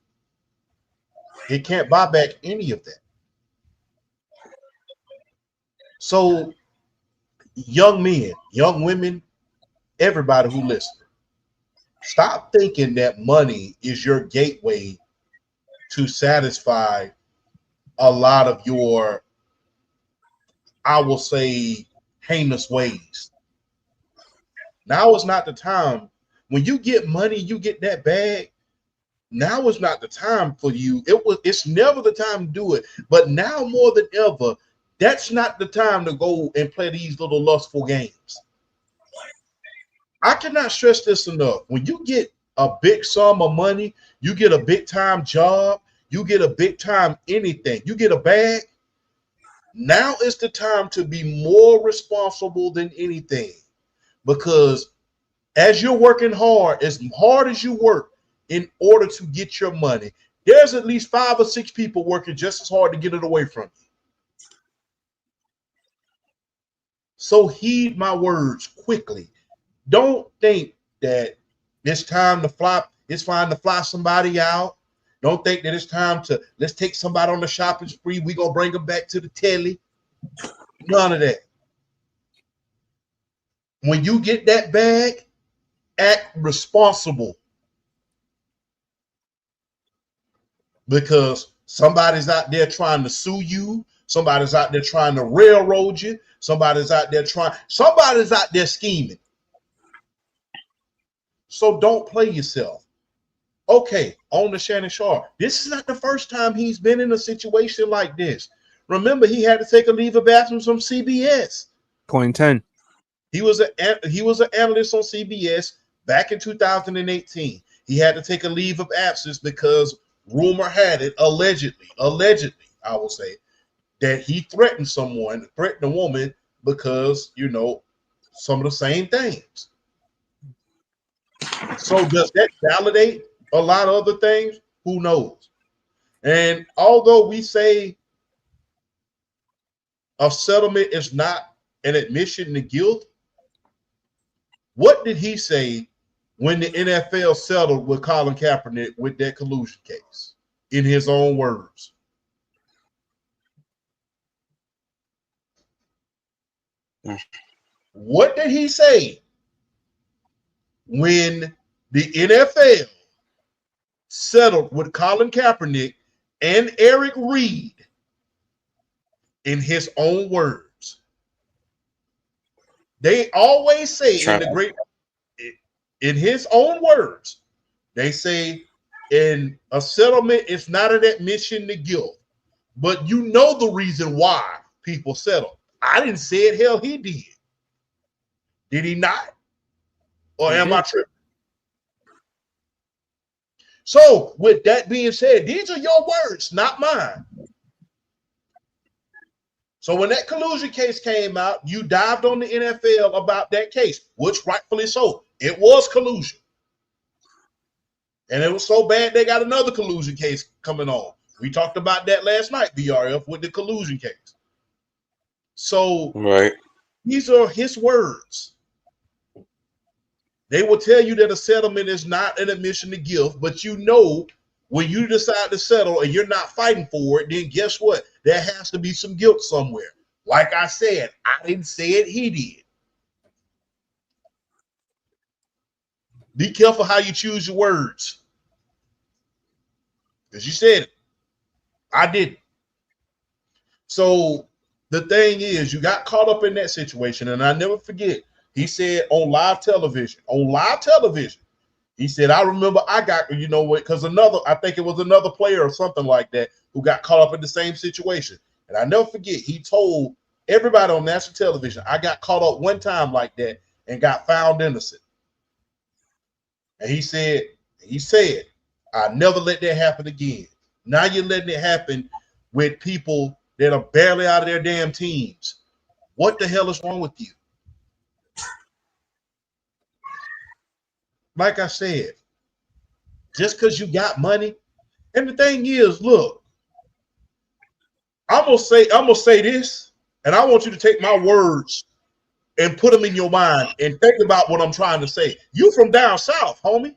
It can't buy back any of that. So, young men, young women, everybody who listens, stop thinking that money is your gateway to satisfy a lot of your, I will say, heinous ways. Now is not the time. When you get money, you get that bag. Now is not the time for you. It's never the time to do it. But now more than ever, that's not the time to go and play these little lustful games. I cannot stress this enough. When you get a big sum of money, you get a big time job, you get a big time anything, you get a bag. Now is the time to be more responsible than anything, because as you're working hard as you work in order to get your money, there's at least 5 or 6 people working just as hard to get it away from you. So heed my words quickly. Don't think that it's time to fly. It's fine to fly somebody out. Don't think that it's time to let's take somebody on the shopping spree. We gonna bring them back to the telly. None of that. When you get that bag, act responsible, because somebody's out there trying to sue you. Somebody's out there trying to railroad you. Somebody's out there scheming. So don't play yourself. Okay, on to Shannon Sharpe. This is not the first time he's been in a situation like this. Remember, he had to take a leave of absence from CBS. Point 10. He was an analyst on CBS back in 2018. He had to take a leave of absence because rumor had it, allegedly, I will say, that he threatened a woman because, some of the same things. So does that validate a lot of other things? Who knows? And although we say a settlement is not an admission to guilt, what did he say when the NFL settled with Colin Kaepernick with that collusion case? In his own words. What did he say when the NFL settled with Colin Kaepernick and Eric Reed? In his own words. They always say in his own words, they say in a settlement, it's not an admission to guilt, but you know the reason why people settle. I didn't say it. Hell, he did. Did he not? Or am I tripping? So, with that being said, these are your words, not mine. So when that collusion case came out, you dived on the NFL about that case, which rightfully so. It was collusion. And it was so bad they got another collusion case coming on. We talked about that last night, BRF, with the collusion case. So These are his words. They will tell you that a settlement is not an admission to guilt, but when you decide to settle and you're not fighting for it, then guess what? There has to be some guilt somewhere. Like I said, I didn't say it, he did. Be careful how you choose your words. Because you said it. I didn't. So the thing is, you got caught up in that situation, and I never forget, he said on live television, he said, I remember I got, because I think it was another player or something like that who got caught up in the same situation. And I never forget, he told everybody on national television, I got caught up one time like that and got found innocent. And he said, I never let that happen again. Now you're letting it happen with people that are barely out of their damn teams. What the hell is wrong with you? Like I said, just because you got money, and the thing is, look, I'm gonna say this, and I want you to take my words and put them in your mind and think about what I'm trying to say. You from down south, homie.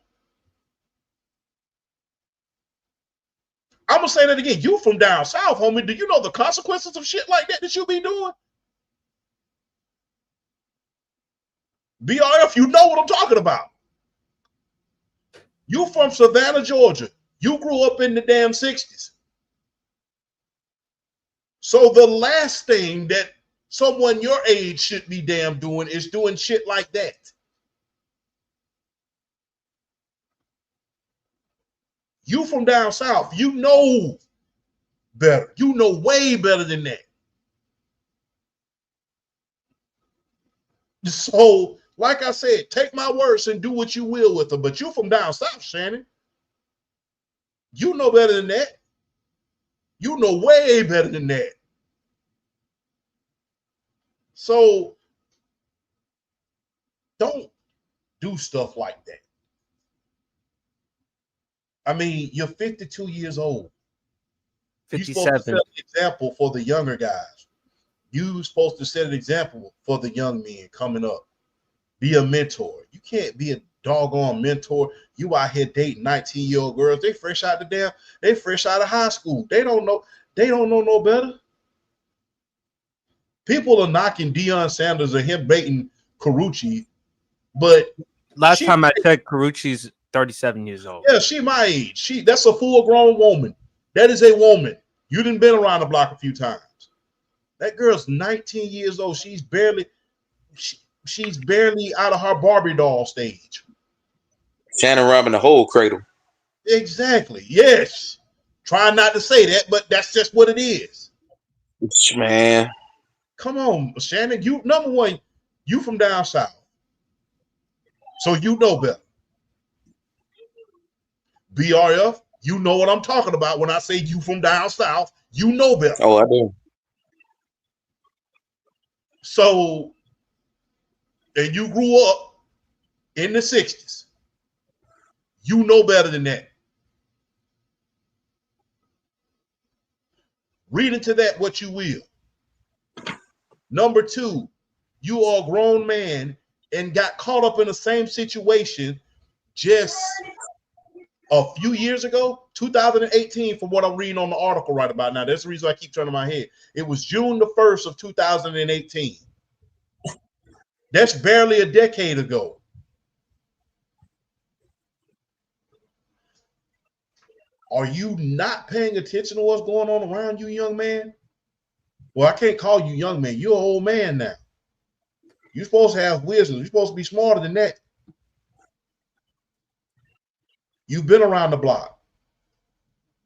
I'm gonna say that again. You from down south, homie. Do you know the consequences of shit like that you be doing? BRF, you know what I'm talking about. You from Savannah, Georgia. You grew up in the damn 60s. So the last thing that someone your age should be damn doing is doing shit like that. You from down south, you know better. You know way better than that. So, like I said, take my words and do what you will with them. But you from down south, Shannon. You know better than that. You know way better than that. So don't do stuff like that. I mean, you're 52 years old. You're supposed to set 57. an example for the younger guys. You're supposed to set an example for the young men coming up. Be a mentor. You can't be a doggone mentor. You out here dating 19-year-old girls. They fresh out of high school. They don't know no better. People are knocking Deion Sanders and him baiting Carucci, but Last time I checked, Carucci's 37 years old. Yeah, she my age. That's a full-grown woman. That is a woman. You done been around the block a few times. That girl's 19 years old. She's barely out of her Barbie doll stage. Shannon robbing the whole cradle. Exactly. Yes. Trying not to say that, but that's just what it is. Man. Come on, Shannon. You number one, you from down south. So you know better. BRF, you know what I'm talking about when I say you from down south. You know better. Oh, I do. So, and you grew up in the 60s. You know better than that. Read into that what you will. Number two, you are a grown man and got caught up in the same situation just a few years ago, 2018, from what I'm reading on the article right about now. That's the reason I keep turning my head. It was June the 1st of 2018. That's barely a decade ago. Are you not paying attention to what's going on around you, young man? Well, I can't call you young man. You're an old man now. You're supposed to have wisdom. You're supposed to be smarter than that. You've been around the block.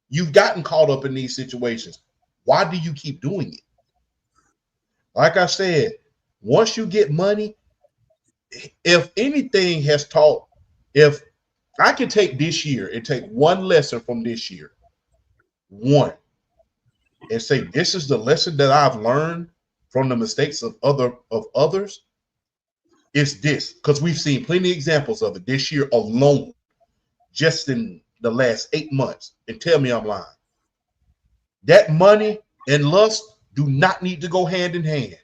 You've gotten caught up in these situations. Why do you keep doing it? Like I said, once you get money, if anything has taught, if I can take this year and take one lesson from this year, one, and say this is the lesson that I've learned from the mistakes of others, it's this, because we've seen plenty of examples of it this year alone, just in the last 8 months. And tell me I'm lying. That money and lust do not need to go hand in hand.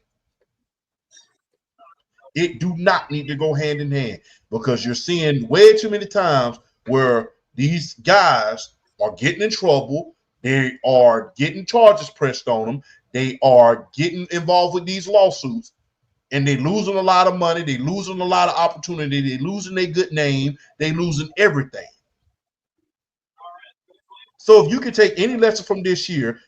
It do not need to go hand in hand, because you're seeing way too many times where these guys are getting in trouble. They are getting charges pressed on them. They are getting involved with these lawsuits, and they're losing a lot of money. They're losing a lot of opportunity. They're losing their good name. They're losing everything. So if you can take any lesson from this year,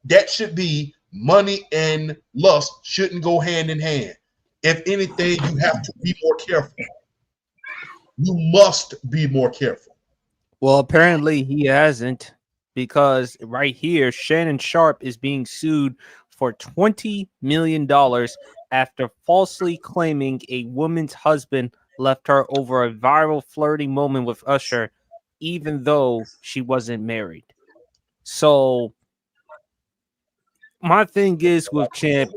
that should be money and lust shouldn't go hand in hand. If anything, you have to be more careful. You must be more careful. Well, apparently he hasn't, because right here, Shannon Sharpe is being sued for $20 million after falsely claiming a woman's husband left her over a viral flirting moment with Usher, even though she wasn't married. So my thing is with Champ,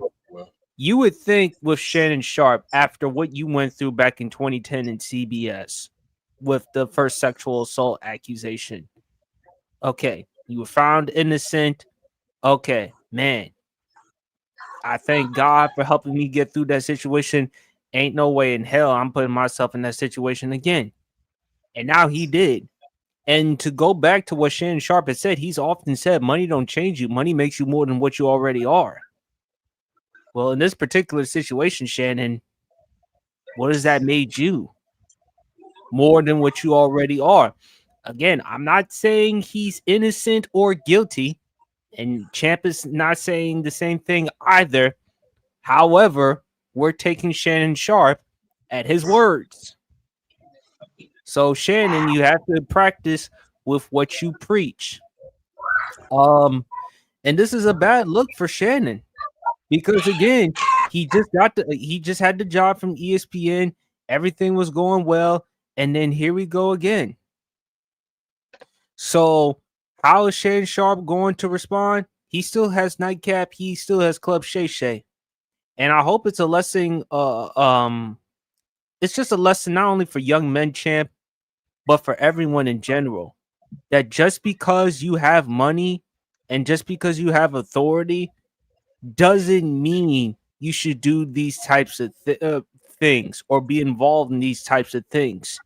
you would think with Shannon Sharpe, after what you went through back in 2010 in CBS with the first sexual assault accusation, okay, you were found innocent. Okay, man, I thank God for helping me get through that situation. Ain't no way in hell I'm putting myself in that situation again. And now he did. And to go back to what Shannon Sharpe had said, he's often said money don't change you. Money makes you more than what you already are. Well, in this particular situation, Shannon, what has that made you? More than what you already are. Again, I'm not saying he's innocent or guilty, and Champ is not saying the same thing either. However, we're taking Shannon Sharpe at his words. So, Shannon, you have to practice with what you preach. And this is a bad look for Shannon, because again, he just had the job from ESPN. Everything was going well, and then here we go again. So, how is Shannon Sharpe going to respond? He still has Nightcap. He still has Club Shay Shay. And I hope it's a lesson. It's just a lesson not only for young men, champ, but for everyone in general. That just because you have money and just because you have authority doesn't mean you should do these types of things or be involved in these types of things,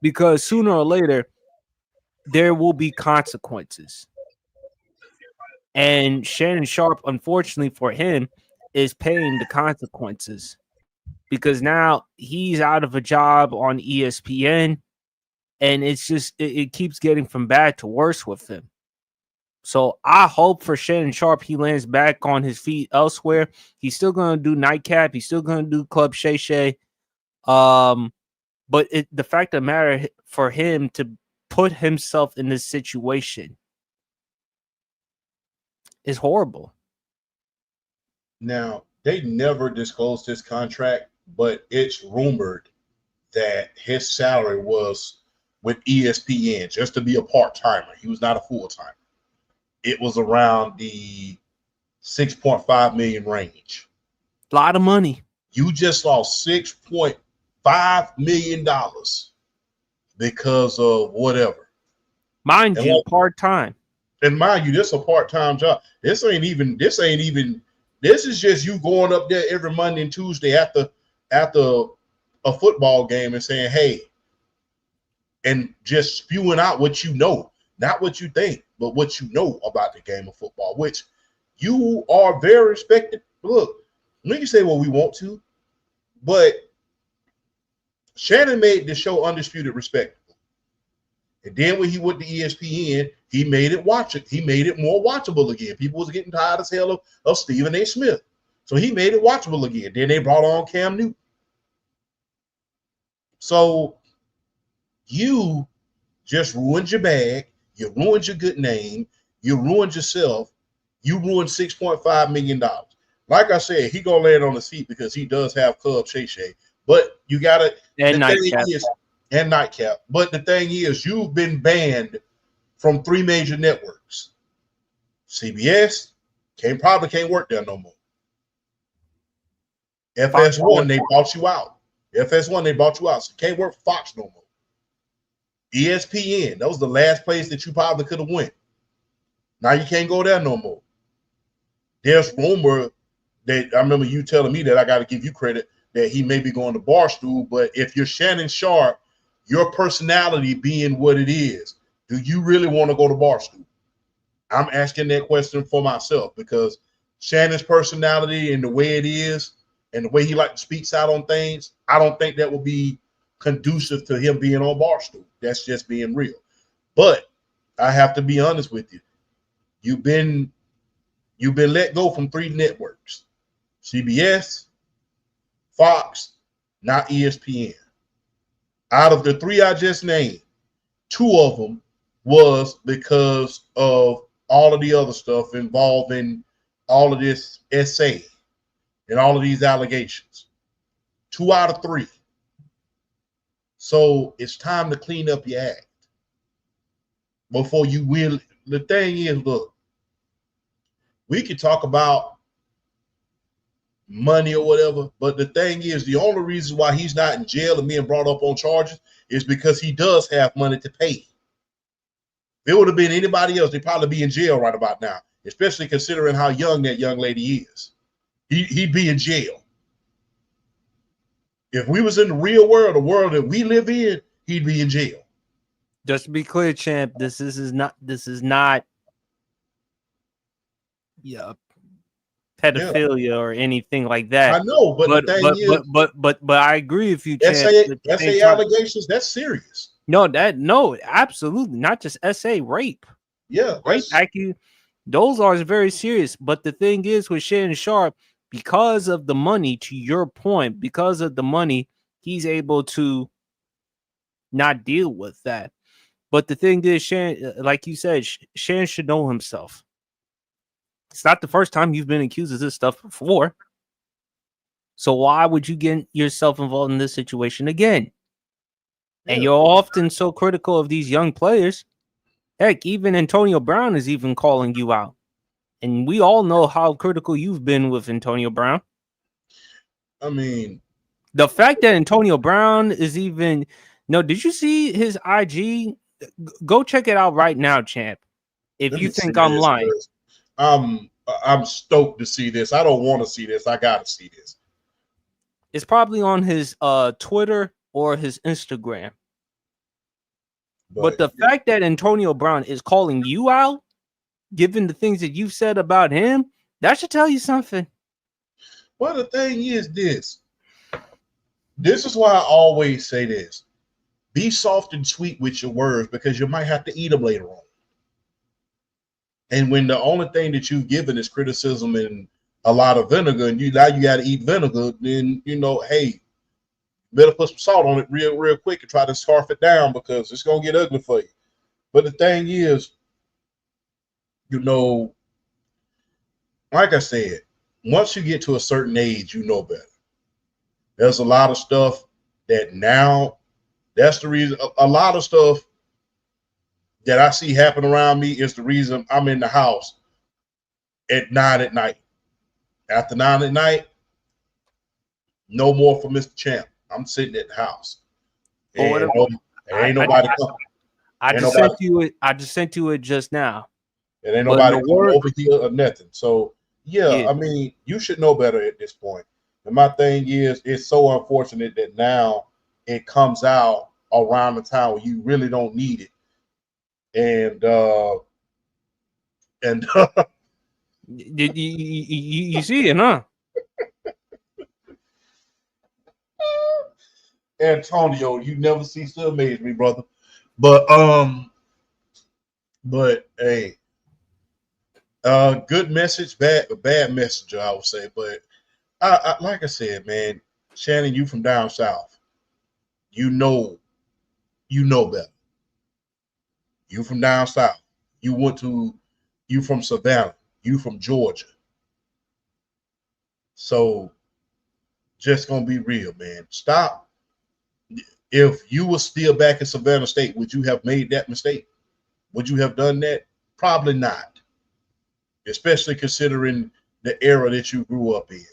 because sooner or later there will be consequences. And Shannon Sharpe, unfortunately for him, is paying the consequences because now he's out of a job on ESPN, and it's just it keeps getting from bad to worse with him. So I hope for Shannon Sharpe he lands back on his feet elsewhere. He's still gonna do Nightcap. He's still gonna do Club Shay Shay. But the fact of the matter for him to put himself in this situation is horrible. Now, they never disclosed his contract, but it's rumored that his salary was with ESPN just to be a part-timer. He was not a full-timer. It was around the 6.5 million range. A lot of money. You just lost $6.5 million because of whatever. Mind you, part-time. And mind you, this is a part-time job. This is just you going up there every Monday and Tuesday after a football game and saying, hey, and just spewing out what you know, not what you think, but what you know about the game of football, which you are very respected. Look, we can say what we want to, but Shannon made the show Undisputed respectable. And then when he went to ESPN, he made it He made it more watchable again. People was getting tired as hell of Stephen A. Smith. So he made it watchable again. Then they brought on Cam Newton. So you just ruined your bag. You ruined your good name. You ruined yourself. You ruined $6.5 million. Like I said, he going to land on the seat because he does have Club Shay Shay. But you got to – and Nightcap. And Nightcap. But the thing is, you've been banned from 3 major networks. CBS probably can't work there no more. FS1, they bought you out. FS1, they bought you out. So you can't work for Fox no more. ESPN, that was the last place that you probably could have went. Now you can't go there no more. There's rumor that I remember you telling me that I got to give you credit that he may be going to Barstool, but if you're Shannon Sharpe, your personality being what it is, do you really want to go to Barstool? I'm asking that question for myself because Shannon's personality and the way it is and the way he like to speaks out on things, I don't think that will be conducive to him being on Barstool. That's just being real. But I have to be honest with you. You've been let go from 3 networks. CBS, Fox, not ESPN. Out of the 3 I just named, 2 of them was because of all of the other stuff involving all of this essay and all of these allegations. 2 out of 3. So it's time to clean up your act before you will. The thing is, look, we could talk about money or whatever, but the thing is, the only reason why he's not in jail and being brought up on charges is because he does have money to pay. If it would have been anybody else, they'd probably be in jail right about now, especially considering how young that young lady is. He'd be in jail. If we was in the real world, the world that we live in, he'd be in jail. Just to be clear, champ, this is not pedophilia or anything like that. I know, but the thing is, but I agree with you, champ. SA allegations, that's serious. No, absolutely not just SA rape. Yeah, rape accusation. Those are very serious. But the thing is with Shannon Sharpe, because of the money, to your point, because of the money, he's able to not deal with that. But the thing is, Shannon, like you said, Shannon should know himself. It's not the first time you've been accused of this stuff before. So why would you get yourself involved in this situation again? Yeah. And you're often so critical of these young players. Heck, even Antonio Brown is even calling you out. And we all know how critical you've been with Antonio Brown. I mean, the fact that Antonio Brown is even no, did you see his IG? Go check it out right now, champ. If let you me see think I'm this, lying, 'cause I'm stoked to see this. I don't want to see this. I gotta see this. it's probably on his Twitter or his Instagram. But But the fact that Antonio Brown is calling you out, given the things that you've said about him, that should tell you something. well, the thing is this. This is why I always say this. Be soft and sweet with your words because you might have to eat them later on. And when the only thing that you've given is criticism and a lot of vinegar, and you got to eat vinegar, then hey, better put some salt on it real quick and try to scarf it down because it's gonna get ugly for you. But the thing is, like I said, once you get to a certain age, you know better. There's a lot of stuff that now, that's the reason, a lot of stuff that I see happen around me is the reason I'm in the house at 9 at night. After 9 at night, no more for Mr. Champ. I'm sitting at the house. And ain't nobody coming. I just sent you it. I just sent you it just now. And ain't nobody coming over here or nothing. So yeah, I mean, you should know better at this point. And my thing is, it's so unfortunate that now it comes out around the time where you really don't need it. And you see it, huh? Antonio, you never cease to amaze me, brother. But hey, good message, bad messenger, I would say. But I like I said, man, Shannon, you from down south, you know better. You from down south, you from Savannah, you from Georgia. So just gonna be real, man. Stop. If you were still back in Savannah State, would you have made that mistake? Would you have done that? Probably not. Especially considering the era that you grew up in.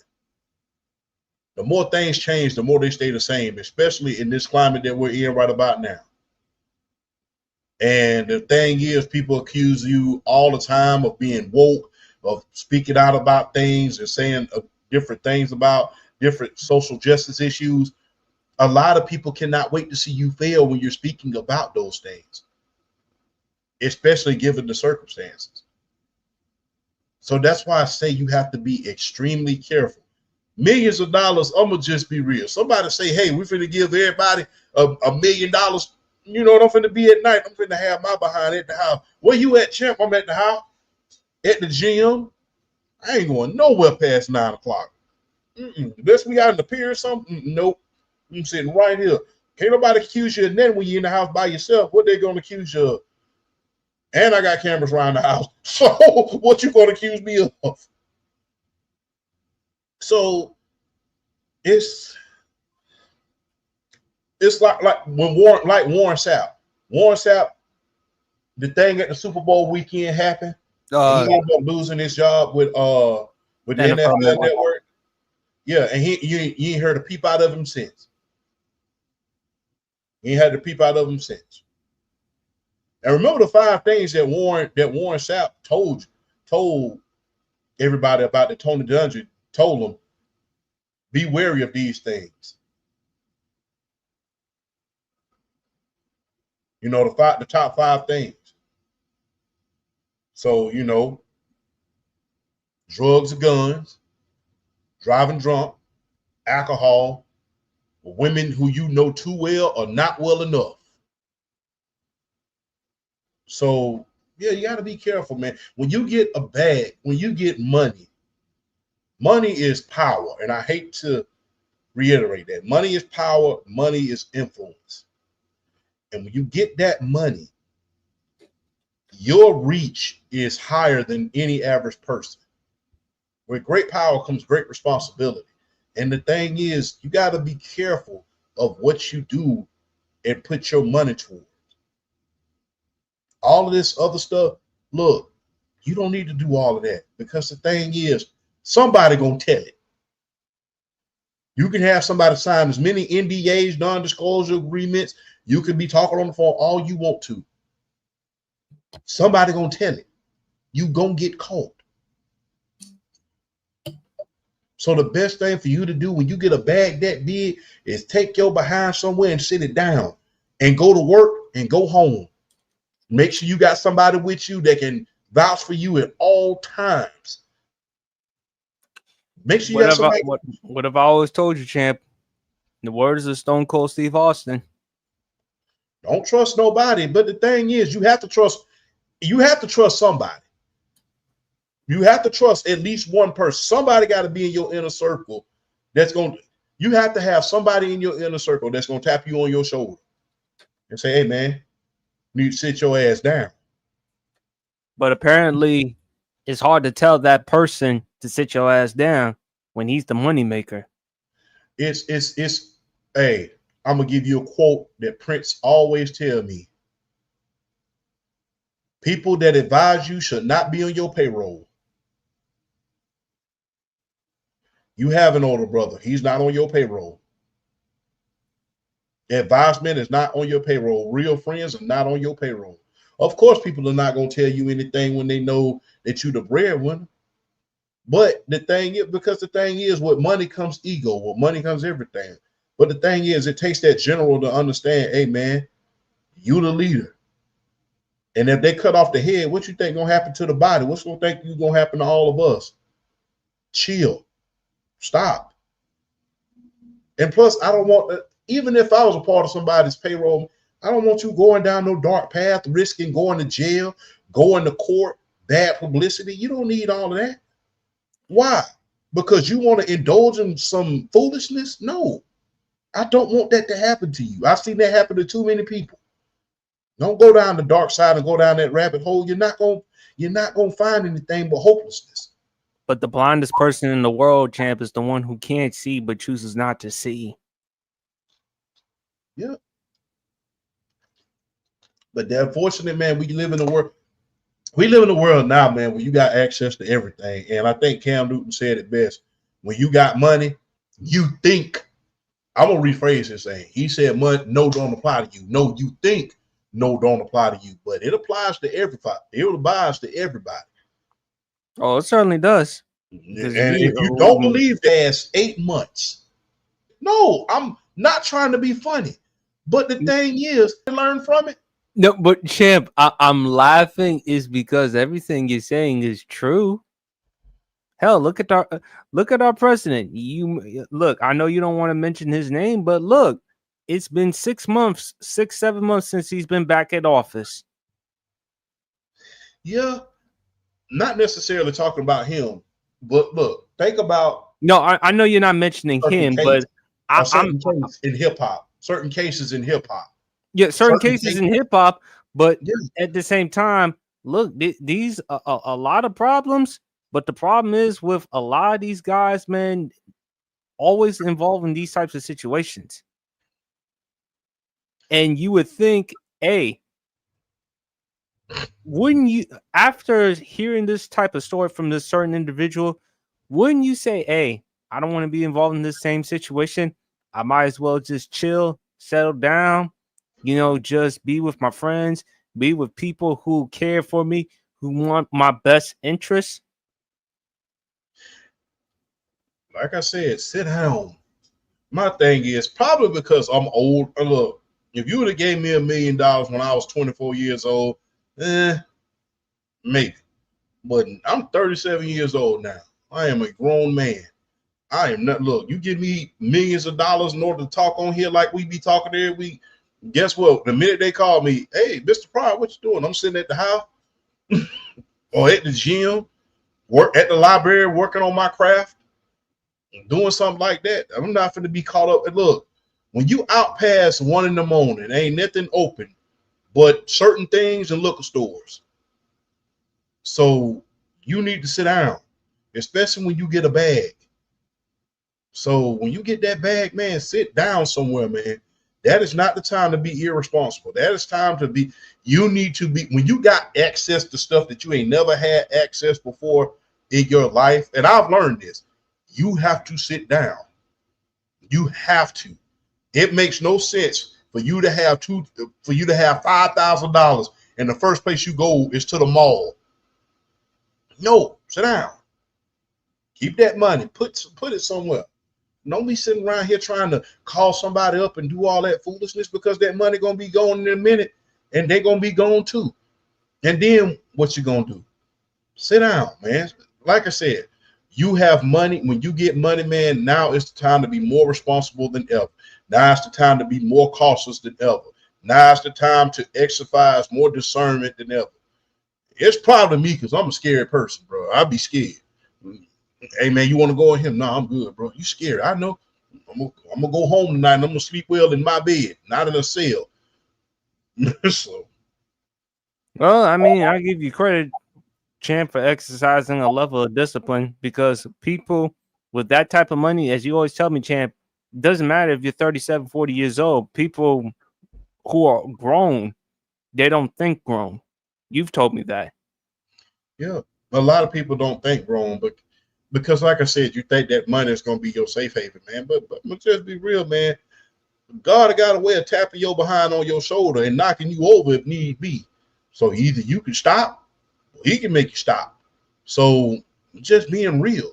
The more things change, the more they stay the same, especially in this climate that we're in right about now. And the thing is, people accuse you all the time of being woke, of speaking out about things and saying different things about different social justice issues. A lot of people cannot wait to see you fail when you're speaking about those things, especially given the circumstances. So that's why I say you have to be extremely careful. Millions of dollars, I'm going to just be real. Somebody say, hey, we're finna give everybody $1 million. You know what I'm finna be at night? I'm finna have my behind at the house. Where you at, champ? I'm at the house, at the gym. I ain't going nowhere past 9 o'clock. Unless we out in the pier or something. Nope. I'm sitting right here. Can't nobody accuse you of nothing when you're in the house by yourself. What they gonna accuse you of? And I got cameras around the house. So what you gonna accuse me of? So it's like when Warren Sapp. Warren Sapp, the thing at the Super Bowl weekend happened. He ended up losing his job with the NFL Network. Yeah, and you ain't heard a peep out of him since. He ain't had to peep out of him since. And remember the 5 things that Warren Sapp told everybody about, that Tony Dungy told them. Be wary of these things. The top 5 things. So, drugs or guns, driving drunk, alcohol, women who you know too well or not well enough. So, yeah, you got to be careful, man. When you get a bag, when you get money is power. And I hate to reiterate that. Money is power. Money is influence. And when you get that money, your reach is higher than any average person. With great power comes great responsibility. And the thing is, you got to be careful of what you do and put your money towards. All of this other stuff, look, you don't need to do all of that, because the thing is, somebody gonna tell it. You can have somebody sign as many NDAs, non-disclosure agreements. You can be talking on the phone all you want to. Somebody gonna tell it. You gonna get caught. So the best thing for you to do when you get a bag that big is take your behind somewhere and sit it down and go to work and go home. Make sure you got somebody with you that can vouch for you at all times. Make sure you got somebody. What have I always told you, champ? The words of Stone Cold Steve Austin. Don't trust nobody. But the thing is, you have to trust somebody. You have to trust at least one person. Somebody got to be in your inner circle you have to have somebody in your inner circle that's going to tap you on your shoulder and say, hey, man, you need to sit your ass down. But apparently, it's hard to tell that person to sit your ass down when he's the moneymaker. Hey, I'm going to give you a quote that Prince always tell me. People that advise you should not be on your payroll. You have an older brother. He's not on your payroll. Advisement is not on your payroll. Real friends are not on your payroll. Of course, people are not going to tell you anything when they know that you're the breadwinner. But the thing is, with money comes ego. With money comes everything. But the thing is, it takes that general to understand, hey, man, you the leader. And if they cut off the head, what you think going to happen to the body? What's going to think you going to happen to all of us? Chill. Stop. And plus, I don't want, even if I was a part of somebody's payroll, I don't want you going down no dark path, risking going to jail, going to court, bad publicity. You don't need all of that. Why? Because you want to indulge in some foolishness? No, I don't want that to happen to you. I've seen that happen to too many people. Don't go down the dark side and go down that rabbit hole. You're not gonna find anything but hopelessness. But the blindest person in the world, champ, is the one who can't see but chooses not to see. Yeah. But the unfortunate, man, we live in a world now, man, where you got access to everything. And I think Cam Newton said it best. When you got money, you think. I'm gonna rephrase his saying. He said, "Money, no, don't apply to you. No, you think no, don't apply to you, but it applies to everybody. It applies to everybody." Oh, it certainly does. And if you don't believe that's 8 months. No, I'm not trying to be funny. But the thing is, learn from it. No, but champ, I'm laughing is because everything you're saying is true. Hell, look at our president. You look, I know you don't want to mention his name, but look, it's been 7 months since he's been back at office. Yeah. Not necessarily talking about him, but look, think about. No, I know you're not mentioning him, but I'm in hip hop. Certain cases in hip hop. Yeah, certain cases in hip hop, but at the same time, look, these a lot of problems. But the problem is with a lot of these guys, man, always involved in these types of situations. And you would think, hey, wouldn't you, after hearing this type of story from this certain individual, wouldn't you say, hey, I don't want to be involved in this same situation. I might as well just chill, settle down, just be with my friends, be with people who care for me, who want my best interests. Like I said, sit down. My thing is probably because I'm old. Look, if you would have gave me $1 million when I was 24 years old, maybe. But I'm 37 years old now. I am a grown man. I am not. Look, you give me millions of dollars in order to talk on here like we be talking every week. Guess what? The minute they call me, hey, Mr. Pryor, what you doing? I'm sitting at the house or at the gym, work at the library, working on my craft, doing something like that. I'm not going to be caught up. And look, when you out past 1 a.m, ain't nothing open but certain things in liquor stores. So you need to sit down, especially when you get a bag. So when you get that bag, man, sit down somewhere, man. That is not the time to be irresponsible. That is time to be, you need to be, when you got access to stuff that you ain't never had access before in your life, and I've learned this, you have to sit down. You have to. It makes no sense for you to have $5,000 and the first place you go is to the mall. No, sit down. Keep that money. Put it somewhere. Don't be sitting around here trying to call somebody up and do all that foolishness, because that money gonna be gone in a minute, and they're gonna be gone too. And then what you gonna do? Sit down, man. Like I said, you have money. When you get money, man, now it's the time to be more responsible than ever. Now it's the time to be more cautious than ever. Now it's the time to exercise more discernment than ever. It's probably me because I'm a scary person, bro. I'd be scared. Hey, man, you want to go with him? No, I'm good, bro. You scared. I know. I'm gonna go home tonight and I'm gonna sleep well in my bed, not in a cell. So, well, I mean, I give you credit, Champ, for exercising a level of discipline, because people with that type of money, as you always tell me, Champ, doesn't matter if you're 37, 40 years old. People who are grown, they don't think grown. You've told me that. yeah, a lot of people don't think grown, but because, like I said, you think that money is going to be your safe haven, man. But let's just be real, man. God got a way of tapping your behind on your shoulder and knocking you over if need be. So either you can stop, or he can make you stop. So just being real.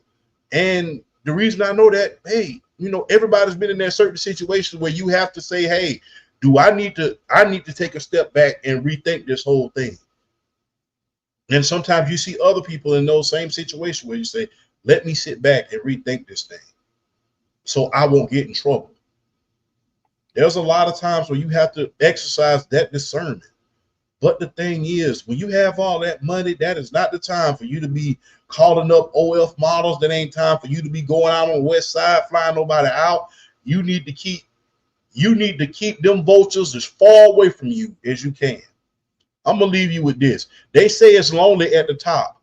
And the reason I know that, hey, you know, everybody's been in that certain situation where you have to say, hey, do I need to take a step back and rethink this whole thing? And sometimes you see other people in those same situations where you say, let me sit back and rethink this thing so I won't get in trouble. There's a lot of times where you have to exercise that discernment. But the thing is, when you have all that money, that is not the time for you to be calling up OF models. That ain't time for you to be going out on the west side, flying nobody out. You need to keep them vultures as far away from you as you can. I'm gonna leave you with this. They say it's lonely at the top.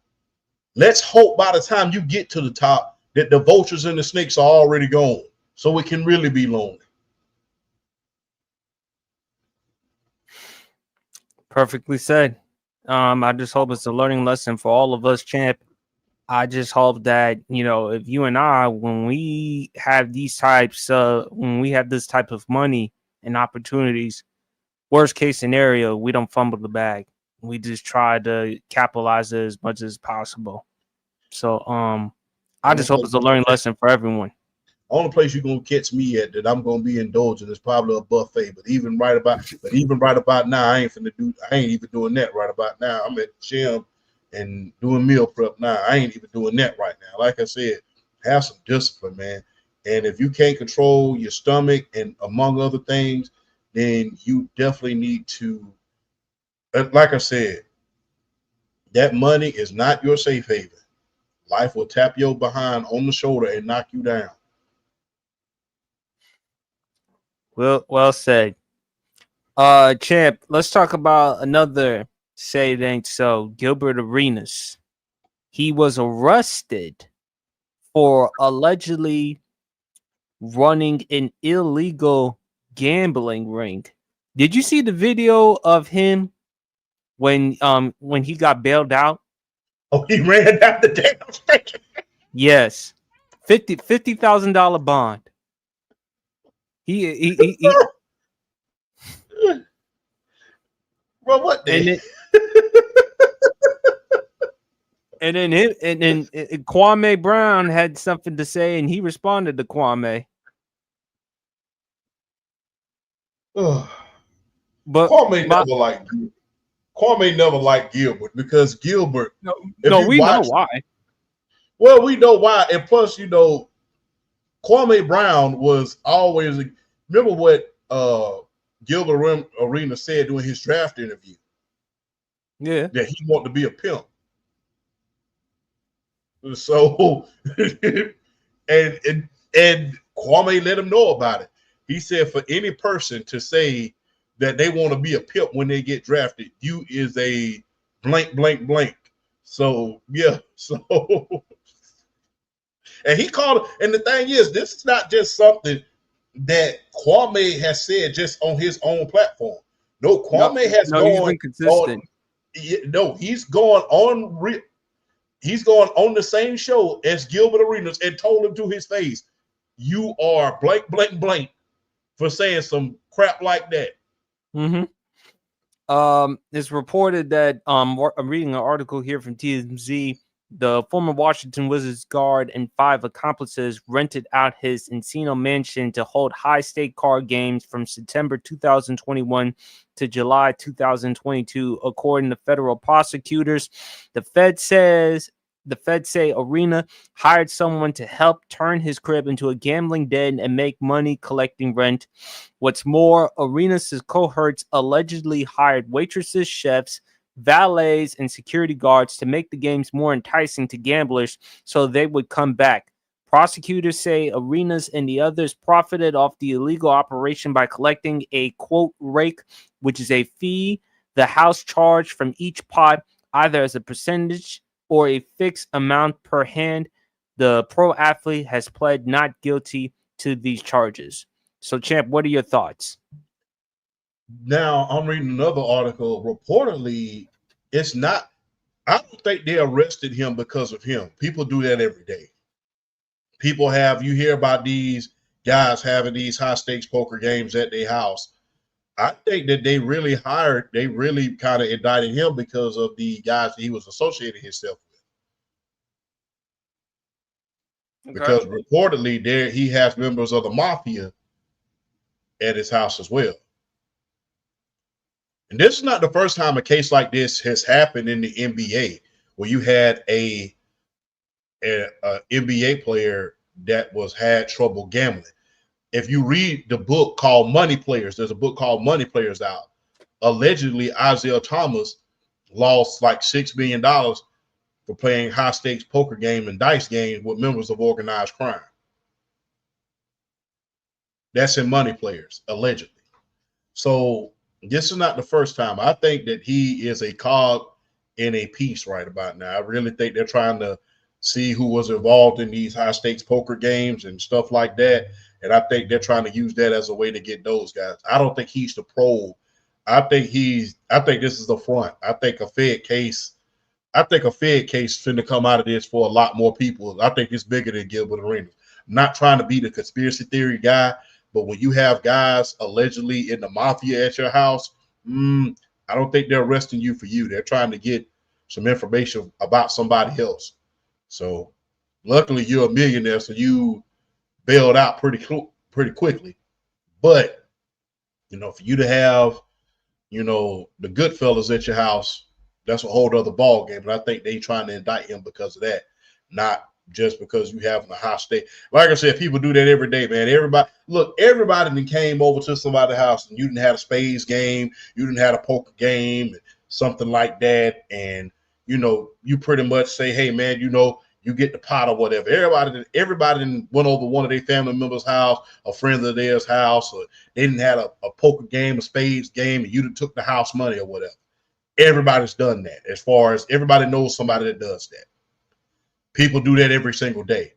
Let's hope by the time you get to the top that the vultures and the snakes are already gone, so it can really be lonely. Perfectly said. I just hope it's a learning lesson for all of us, Champ. I just hope that, you know, if you and I, when we have this type of money and opportunities, worst case scenario, we don't fumble the bag. We just try to capitalize it as much as possible. So, I just hope it's a learning lesson for everyone. Only place you're gonna catch me at that I'm gonna be indulging is probably a buffet. But even right about now, I ain't even doing that right about now. I'm at the gym and doing meal prep now. I ain't even doing that right now. Like I said, have some discipline, man. And if you can't control your stomach and among other things, then you definitely need to, like I said, that money is not your safe haven. Life will tap your behind on the shoulder and knock you down. Well said. Champ, let's talk about another say it ain't so. Gilbert Arenas. He was arrested for allegedly running an illegal gambling ring. Did you see the video of him when he got bailed out? Oh, he ran down the damn street. Yes. $50,000 bond. He Bro, what the? And then Kwame Brown had something to say, and he responded to Kwame. But Kwame never liked Gilbert because Gilbert. No, we know why. Well, we know why, and plus, you know, Kwame Brown was always. Remember what Gilbert Arenas said during his draft interview? Yeah, that he wanted to be a pimp. So, and Kwame let him know about it. He said, for any person to say that they want to be a pimp when they get drafted, you is a blank, blank, blank. So, yeah. So, and he called it. And the thing is, this is not just something that Kwame has said just on his own platform. No, Kwame has gone. He's been consistent. He's gone on. He's gone on the same show as Gilbert Arenas and told him to his face, you are blank, blank, blank for saying some crap like that. Mm-hmm. It's reported that I'm reading an article here from TMZ. The former Washington Wizards guard and 5 accomplices rented out his Encino mansion to hold high-stake card games from September 2021 to July 2022, according to federal prosecutors. The Fed say Arena hired someone to help turn his crib into a gambling den and make money collecting rent. What's more, Arenas' cohorts allegedly hired waitresses, chefs, valets, and security guards to make the games more enticing to gamblers so they would come back. Prosecutors say Arenas and the others profited off the illegal operation by collecting a quote rake, which is a fee the house charged from each pot, either as a percentage or a fixed amount per hand. The pro athlete has pled not guilty to these charges. So, Champ, what are your thoughts? Now, I'm reading another article. Reportedly, it's not, I don't think they arrested him because of him. People do that every day. People have, you hear about these guys having these high stakes poker games at their house. I think that they really kind of indicted him because of the guys that he was associating himself with. Okay. Because reportedly, he has members of the mafia at his house as well. And this is not the first time a case like this has happened in the NBA, where you had a NBA player that had trouble gambling. If you read the book called Money Players, there's a book called Money Players out. Allegedly, Isaiah Thomas lost like $6 million for playing high stakes poker game and dice games with members of organized crime. That's in Money Players, allegedly. So this is not the first time. I think that he is a cog in a piece right about now. I really think they're trying to see who was involved in these high stakes poker games and stuff like that. And I think they're trying to use that as a way to get those guys. I don't think he's the probe. I think this is the front. I think a Fed case finna come out of this for a lot more people. I think it's bigger than Gilbert Arenas. I'm not trying to be the conspiracy theory guy, but when you have guys allegedly in the mafia at your house, I don't think they're arresting you for you. They're trying to get some information about somebody else. So luckily you're a millionaire, so you bailed out pretty quickly. But, for you to have, the good fellas at your house, that's a whole other ball game. But I think they trying to indict him because of that, not just because you have a high stake. Like I said, people do that every day, man. Everybody that came over to somebody's house and you didn't have a spades game, you didn't have a poker game, something like that. And, you pretty much say, hey, man, you get the pot or whatever. Everybody went over one of their family members' house, a friend of theirs' house, or they didn't have a poker game, a spades game, and you took the house money or whatever. Everybody's done that. As far as everybody knows somebody that does that. People do that every single day.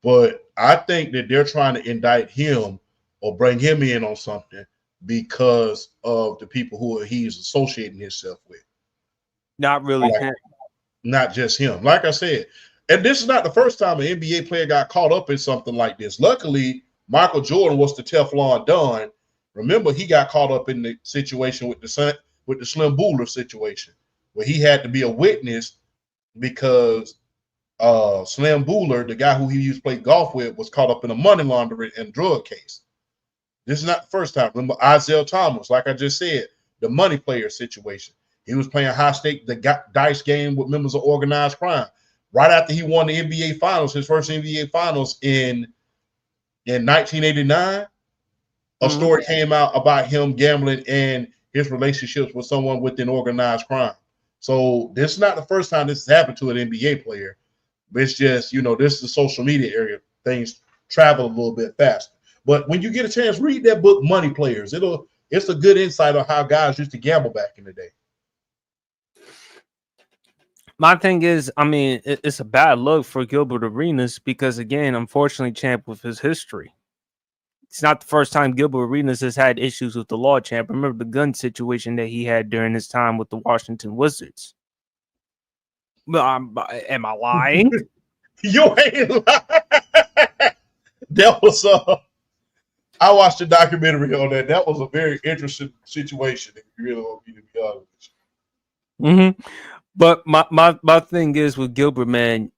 But I think that they're trying to indict him or bring him in on something because of the people who he's associating himself with. Not really him. Not just him. Like I said, and this is not the first time an NBA player got caught up in something like this. Luckily, Michael Jordan was the Teflon Don. Remember, he got caught up in the situation with the Slim Bouler situation, where he had to be a witness because Slim Bouler, the guy who he used to play golf with, was caught up in a money laundering and drug case. This is not the first time. Remember Isaiah Thomas, like I just said, the money player situation. He was playing high stake dice game with members of organized crime. Right after he won the NBA Finals, his first NBA Finals in 1989, a story came out about him gambling and his relationships with someone within organized crime. So this is not the first time this has happened to an NBA player. But it's just, this is the social media area. Things travel a little bit faster. But when you get a chance, read that book, Money Players. It's a good insight on how guys used to gamble back in the day. My thing is, it's a bad look for Gilbert Arenas because, again, unfortunately, Champ, with his history, it's not the first time Gilbert Arenas has had issues with the law, Champ. Remember the gun situation that he had during his time with the Washington Wizards. Am I lying? You ain't lying. That was I watched a documentary on that. That was a very interesting situation. If you really want me to be honest with you. Mm-hmm. But my thing is with Gilbert, man,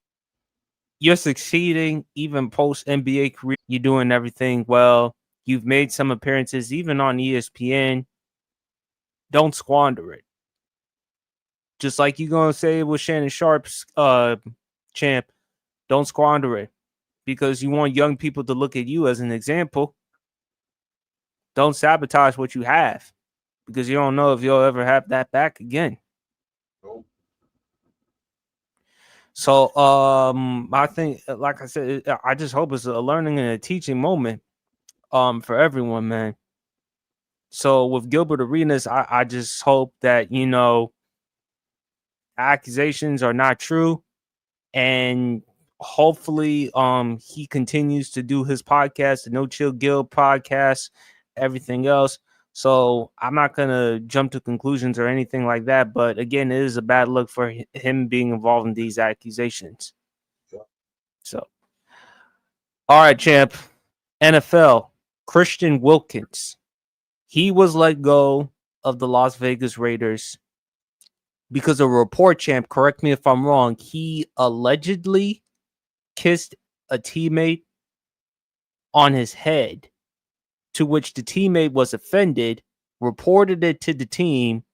you're succeeding even post NBA career. You're doing everything well. You've made some appearances even on ESPN. Don't squander it. Just like you're gonna say with Shannon Sharpe's champ, don't squander it because you want young people to look at you as an example. Don't sabotage what you have because you don't know if you'll ever have that back again. Nope. So I think, like I said, I just hope it's a learning and a teaching moment for everyone, man. So with Gilbert Arenas, I just hope that, you know, accusations are not true, and hopefully he continues to do his podcast, the No Chill Gil podcast, everything else. So I'm not gonna jump to conclusions or anything like that, but again, it is a bad look for him being involved in these accusations. So all right, champ. NFL, Christian Wilkins. He was let go of the Las Vegas Raiders because a report, champ, correct me if I'm wrong, he allegedly kissed a teammate on his head, to which the teammate was offended, reported it to the team,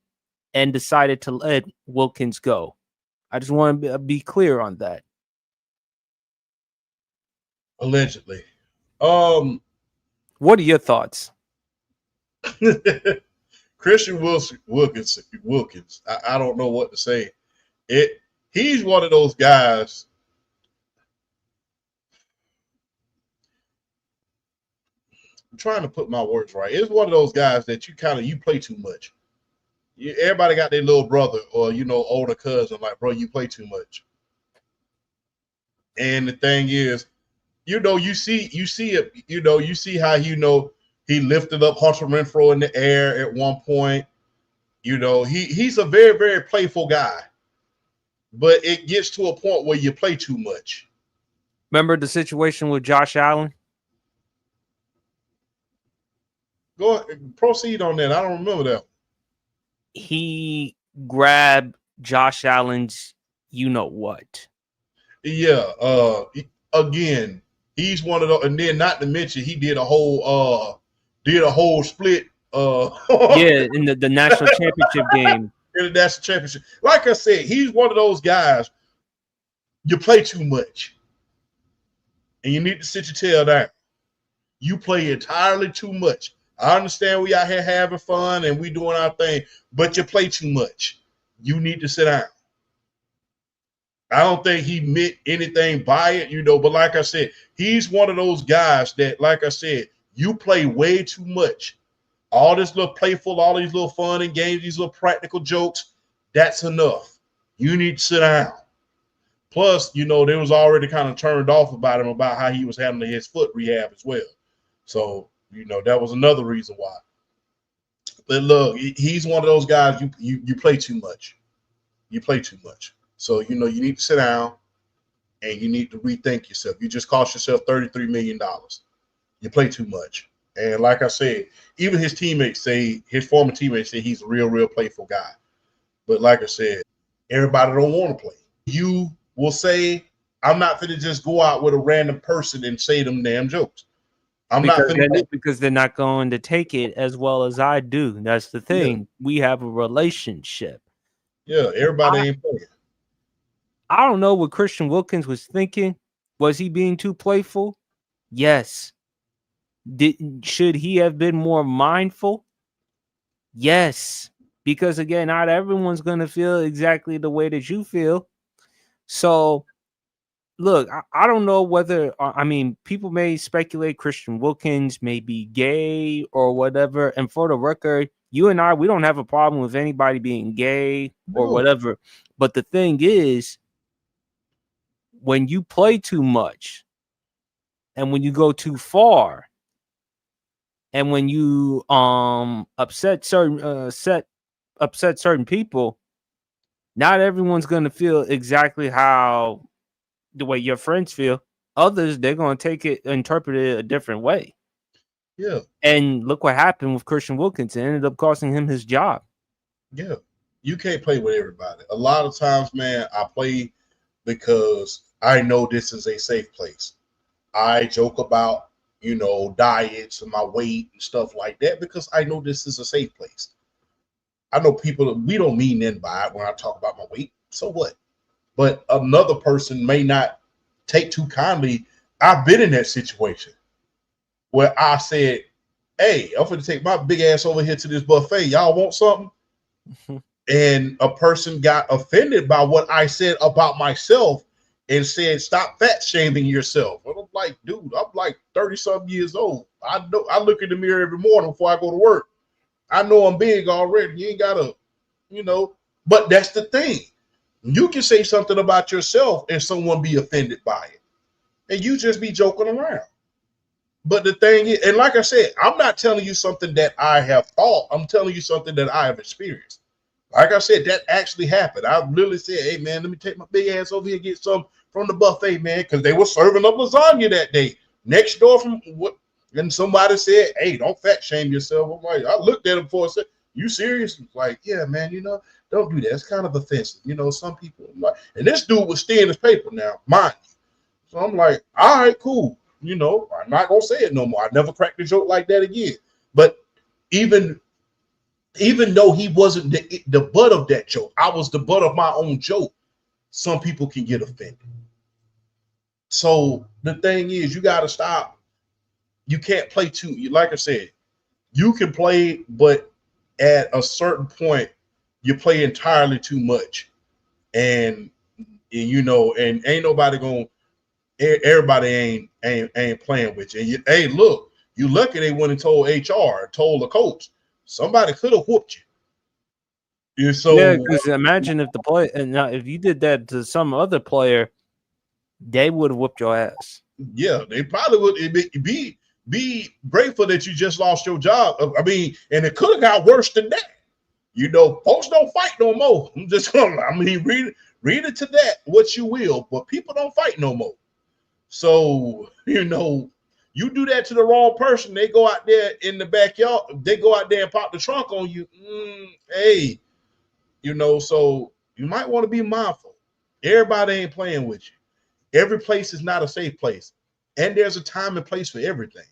and decided to let Wilkins go. I just want to be clear on that. Allegedly. What are your thoughts? Christian Wilkins. I don't know what to say. He's one of those guys. I'm trying to put my words right. It's one of those guys that you play too much. Everybody got their little brother or older cousin like, bro, you play too much. And the thing is, you see it. You see how he lifted up Hunter Renfrow in the air at one point. He's a very, very playful guy, but it gets to a point where you play too much. Remember the situation with Josh Allen? Go proceed on that. I don't remember that. He grabbed Josh Allen's what. Yeah. Again, he's one of those, and then not to mention he did a whole split. Yeah, in the national championship game. In the national championship. Like I said, he's one of those guys. You play too much, and you need to sit your tail down. You play entirely too much. I understand we out here having fun and we doing our thing, but you play too much. You need to sit down. I don't think he meant anything by it, but like I said, he's one of those guys that, like I said, you play way too much. All this little playful, all these little fun and games, these little practical jokes, that's enough. You need to sit down. Plus, they was already kind of turned off about him, about how he was handling his foot rehab as well. So, that was another reason why. But look, he's one of those guys, you play too much. You play too much. So, you need to sit down and you need to rethink yourself. You just cost yourself $33 million. You play too much. And like I said, even his former teammates say he's a real, real playful guy. But like I said, everybody don't want to play. You will say, I'm not going to just go out with a random person and say them damn jokes. Because they're not going to take it as well as I do. That's the thing. Yeah. We have a relationship. Yeah, everybody ain't playing. I don't know what Christian Wilkins was thinking. Was he being too playful? Yes. Should he have been more mindful? Yes. Because again, not everyone's going to feel exactly the way that you feel. So look, I don't know whether, people may speculate Christian Wilkins may be gay or whatever. And for the record, you and I, we don't have a problem with anybody being gay or whatever. But the thing is, when you play too much and when you go too far and when you upset certain people, not everyone's going to feel exactly how the way your friends feel. Others, they're going to interpret it a different way. Yeah. And look what happened with Christian Wilkins. It ended up costing him his job. Yeah. You can't play with everybody. A lot of times, man, I play because I know this is a safe place. I joke about, diets and my weight and stuff like that because I know this is a safe place. I know people, we don't mean nothing by it when I talk about my weight. So what? But another person may not take too kindly. I've been in that situation where I said, hey, I'm going to take my big ass over here to this buffet. Y'all want something? And a person got offended by what I said about myself and said, stop fat shaming yourself. And I'm like, dude, I'm like 30-something years old. I know I look in the mirror every morning before I go to work. I know I'm big already. You ain't gotta, but that's the thing. You can say something about yourself and someone be offended by it. And you just be joking around. But the thing is, and like I said, I'm not telling you something that I have thought. I'm telling you something that I have experienced. Like I said, that actually happened. I literally said, hey, man, let me take my big ass over here and get some from the buffet, man, because they were serving up lasagna that day. Next door from what? And somebody said, hey, don't fat shame yourself. I'm like, I looked at him for a second. You serious? Like, yeah, man, don't do that. It's kind of offensive. Some people like, and this dude was stealing his paper now, mind you. So I'm like, all right, cool. I'm not going to say it no more. I never cracked a joke like that again. But even though he wasn't the butt of that joke, I was the butt of my own joke. Some people can get offended. So the thing is, you got to stop. You can't play too. Like I said, you can play, but at a certain point, you play entirely too much, and and ain't nobody going. Everybody ain't playing with you. And hey, look, you lucky they went and told HR, told the coach. Somebody could have whooped you. Yeah, because imagine if if you did that to some other player, they would have whooped your ass. Yeah, they probably would be grateful that you just lost your job. I mean, and it could have got worse than that. Folks don't fight no more. I'm just gonna, read it to that what you will, but people don't fight no more. So, you do that to the wrong person, they go out there in the backyard, they go out there and pop the trunk on you. Hey, so you might want to be mindful. Everybody ain't playing with you. Every place is not a safe place. And there's a time and place for everything.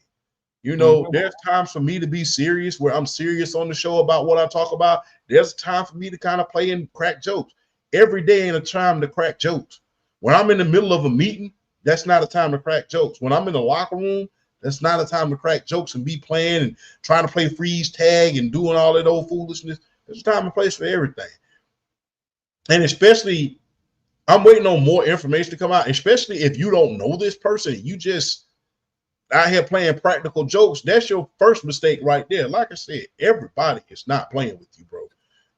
There's times for me to be serious where I'm serious on the show about what I talk about. There's a time for me to kind of play and crack jokes. Every day ain't a time to crack jokes. When I'm in the middle of a meeting, that's not a time to crack jokes. When I'm in the locker room, that's not a time to crack jokes and be playing and trying to play freeze tag and doing all that old foolishness. There's a time and place for everything. And especially, I'm waiting on more information to come out, especially if you don't know this person, you just out here playing practical jokes. That's your first mistake right there. Like I said, everybody is not playing with you, bro.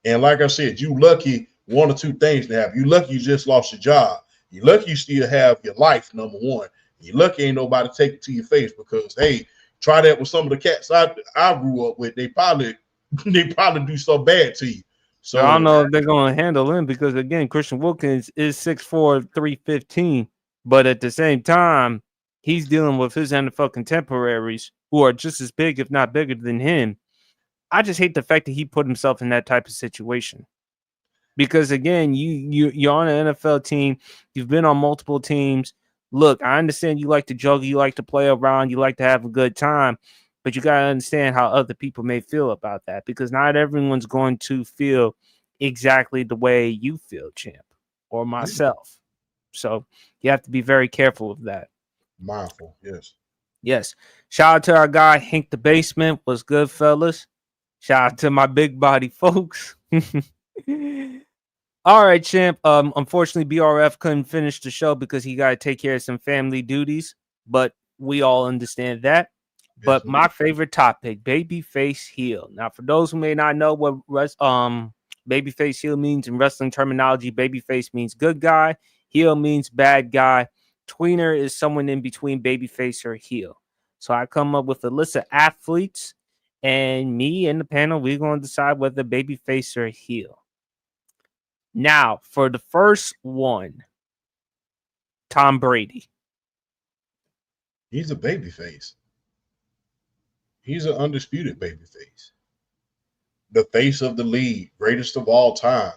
And like I said, you lucky one or two things to have. You lucky you just lost your job. You lucky you still have your life, number one. You lucky ain't nobody take it to your face because, hey, try that with some of the cats I grew up with. They probably do so bad to you. So I don't know if they're going to handle him because, again, Christian Wilkins is 6'4", 315, but at the same time, he's dealing with his NFL contemporaries who are just as big, if not bigger than him. I just hate the fact that he put himself in that type of situation. Because again, you're on an NFL team, you've been on multiple teams. Look, I understand you like to joke, you like to play around, you like to have a good time, but you gotta understand how other people may feel about that because not everyone's going to feel exactly the way you feel, champ, or myself. So you have to be very careful of that. Mindful, yes. Yes. Shout out to our guy Hank the Basement. What's good, fellas? Shout out to my big body folks. All right, champ. Unfortunately, BRF couldn't finish the show because he got to take care of some family duties, but we all understand that. But my favorite topic, babyface heel. Now, for those who may not know what babyface heel means in wrestling terminology, babyface means good guy, heel means bad guy. Tweener is someone in between babyface or heel. So I come up with a list of athletes, and me and the panel, we're going to decide whether babyface or heel. Now, for the first one, Tom Brady. He's a babyface. He's an undisputed babyface. The face of the league, greatest of all time,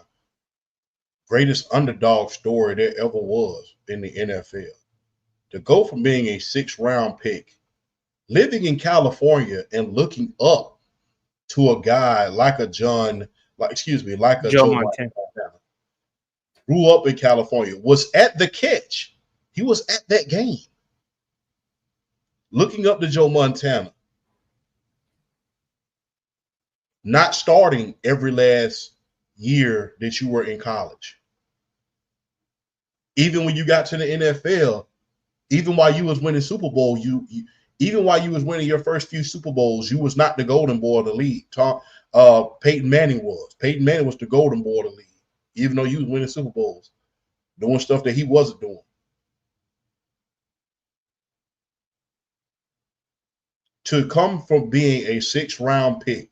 greatest underdog story there ever was in the NFL. To go from being a 6th-round pick, living in California and looking up to a guy like a Joe Montana. Montana, grew up in California, was at the catch. He was at that game. Looking up to Joe Montana, not starting every last year that you were in college. Even when you got to the NFL, even while you was winning Super Bowl, even while you was winning your first few Super Bowls, you was not the golden boy of the league. Peyton Manning was. Peyton Manning was the golden boy of the league, even though you was winning Super Bowls, doing stuff that he wasn't doing. To come from being a 6th-round pick,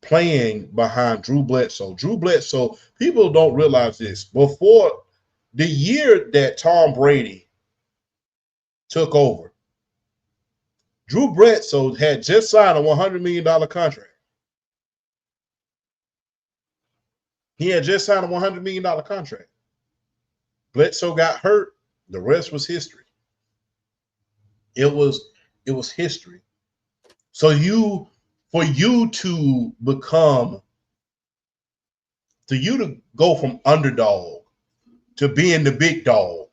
playing behind Drew Bledsoe. Drew Bledsoe, people don't realize this. Before the year that Tom Brady took over, Drew Bledsoe had just signed a $100 million contract. He had just signed a $100 million contract. Bledsoe got hurt. The rest was history. It was history. So for you to go from underdog to being the big dog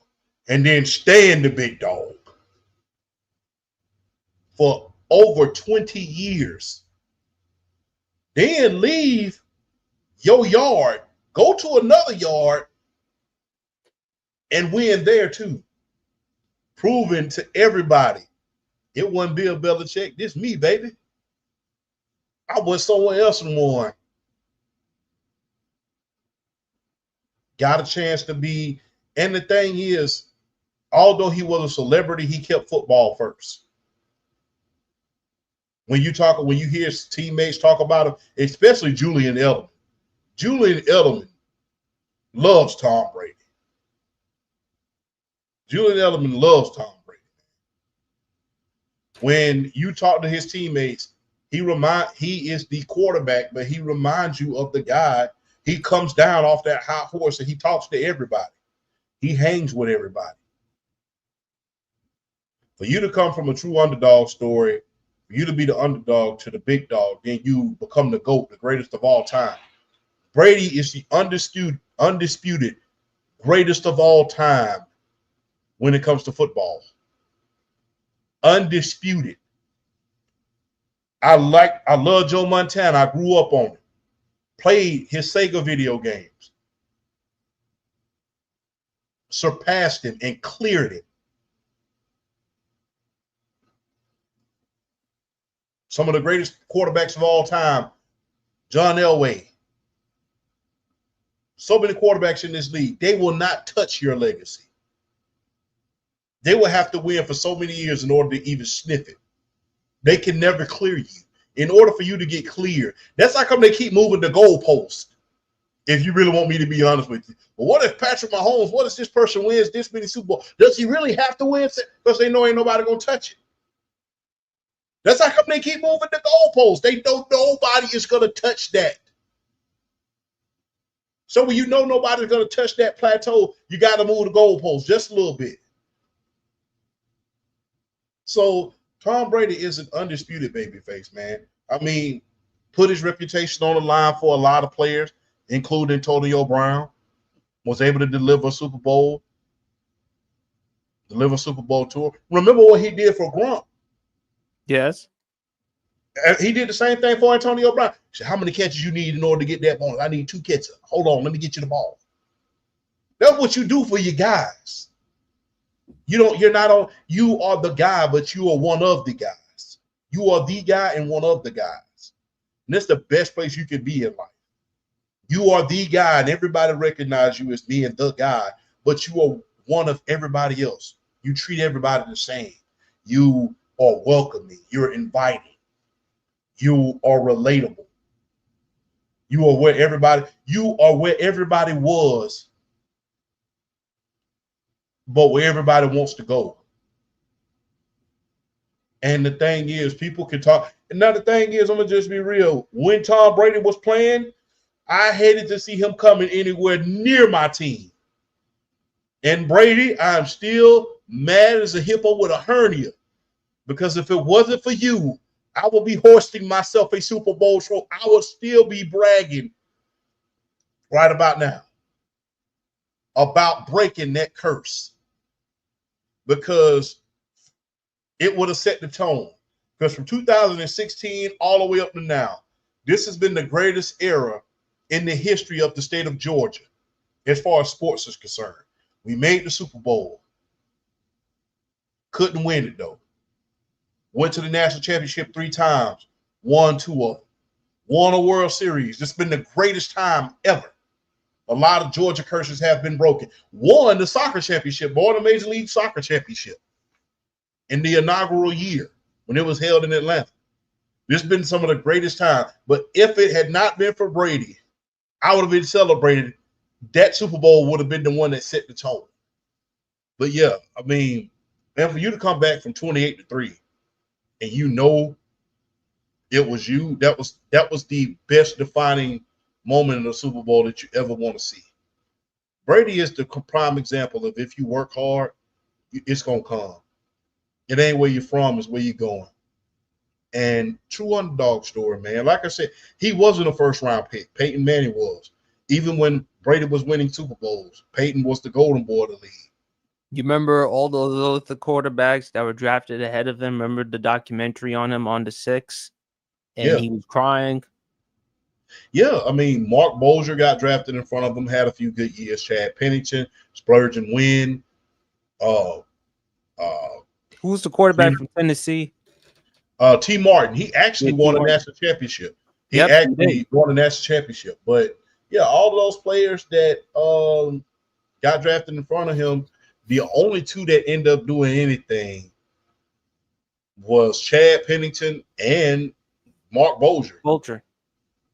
and then staying the big dog for over 20 years, then leave your yard, go to another yard and win there too. Proving to everybody, it wasn't Bill Belichick, this me, baby. I went somewhere else and won. Got a chance to be, and the thing is, although he was a celebrity, he kept football first. When you hear his teammates talk about him, especially Julian Edelman. Julian Edelman loves Tom Brady. Julian Edelman loves Tom Brady. When you talk to his teammates, he is the quarterback, but he reminds you of the guy. He comes down off that high horse and he talks to everybody. He hangs with everybody. For you to come from a true underdog story, for you to be the underdog to the big dog, then you become the GOAT, the greatest of all time. Brady is the undisputed greatest of all time when it comes to football. Undisputed. I love Joe Montana. I grew up on him. Played his Sega video games. Surpassed him and cleared it. Some of the greatest quarterbacks of all time, John Elway. So many quarterbacks in this league, they will not touch your legacy. They will have to win for so many years in order to even sniff it. They can never clear you. In order for you to get clear, that's how come they keep moving the goalpost. If you really want me to be honest with you. But what if Patrick Mahomes, what if this person wins this many Super Bowls? Does he really have to win? Because they know ain't nobody going to touch it. That's how come they keep moving the goalpost. They know nobody is going to touch that. So when you know nobody's going to touch that plateau, you got to move the goalpost just a little bit. So Tom Brady is an undisputed babyface, man. I mean, put his reputation on the line for a lot of players, including Antonio Brown, was able to deliver a Super Bowl tour. Remember what he did for Gronk? Yes. He did the same thing for Antonio Brown. He said, how many catches you need in order to get that bonus? I need 2 catches. Hold on, let me get you the ball. That's what you do for your guys. You are the guy, but you are one of the guys. You are the guy and one of the guys. And that's the best place you can be in life. You are the guy, and everybody recognizes you as being the guy, but you are one of everybody else. You treat everybody the same. You are welcoming. You're inviting. You are relatable. You are where everybody was but where everybody wants to go. And the thing is, people can talk. Another thing is, I'm gonna just be real. When Tom Brady was playing, I hated to see him coming anywhere near my team. And Brady, I'm still mad as a hippo with a hernia. Because if it wasn't for you, I would be hoisting myself a Super Bowl trophy. I would still be bragging right about now about breaking that curse. Because it would have set the tone. Because from 2016 all the way up to now, this has been the greatest era in the history of the state of Georgia as far as sports is concerned. We made the Super Bowl. Couldn't win it, though. Went to the national championship 3 times. Won 2 of them. Won a World Series. It's been the greatest time ever. A lot of Georgia curses have been broken. Won the soccer championship. Won the Major League Soccer championship in the inaugural year when it was held in Atlanta. This has been some of the greatest time. But if it had not been for Brady, I would have been celebrated. That Super Bowl would have been the one that set the tone. But yeah, I mean, and for you to come back from 28-3 and you know it was you, that was the best defining moment in the Super Bowl that you ever want to see. Brady is the prime example of if you work hard, it's going to come. It ain't where you're from, it's where you're going. And true underdog story, man. Like I said, he wasn't a first-round pick. Peyton Manning was. Even when Brady was winning Super Bowls, Peyton was the golden boy of the league. You remember all those other quarterbacks that were drafted ahead of him? Remember the documentary on him on the 6? And he was crying. Yeah, I mean, Mark Bolger got drafted in front of him, had a few good years. Chad Pennington, splurge and win. Who's the quarterback from Tennessee? T. Martin. He actually won a national championship. He actually won a national championship. But yeah, all of those players that got drafted in front of him, the only 2 that end up doing anything was Chad Pennington and Mark Bolger.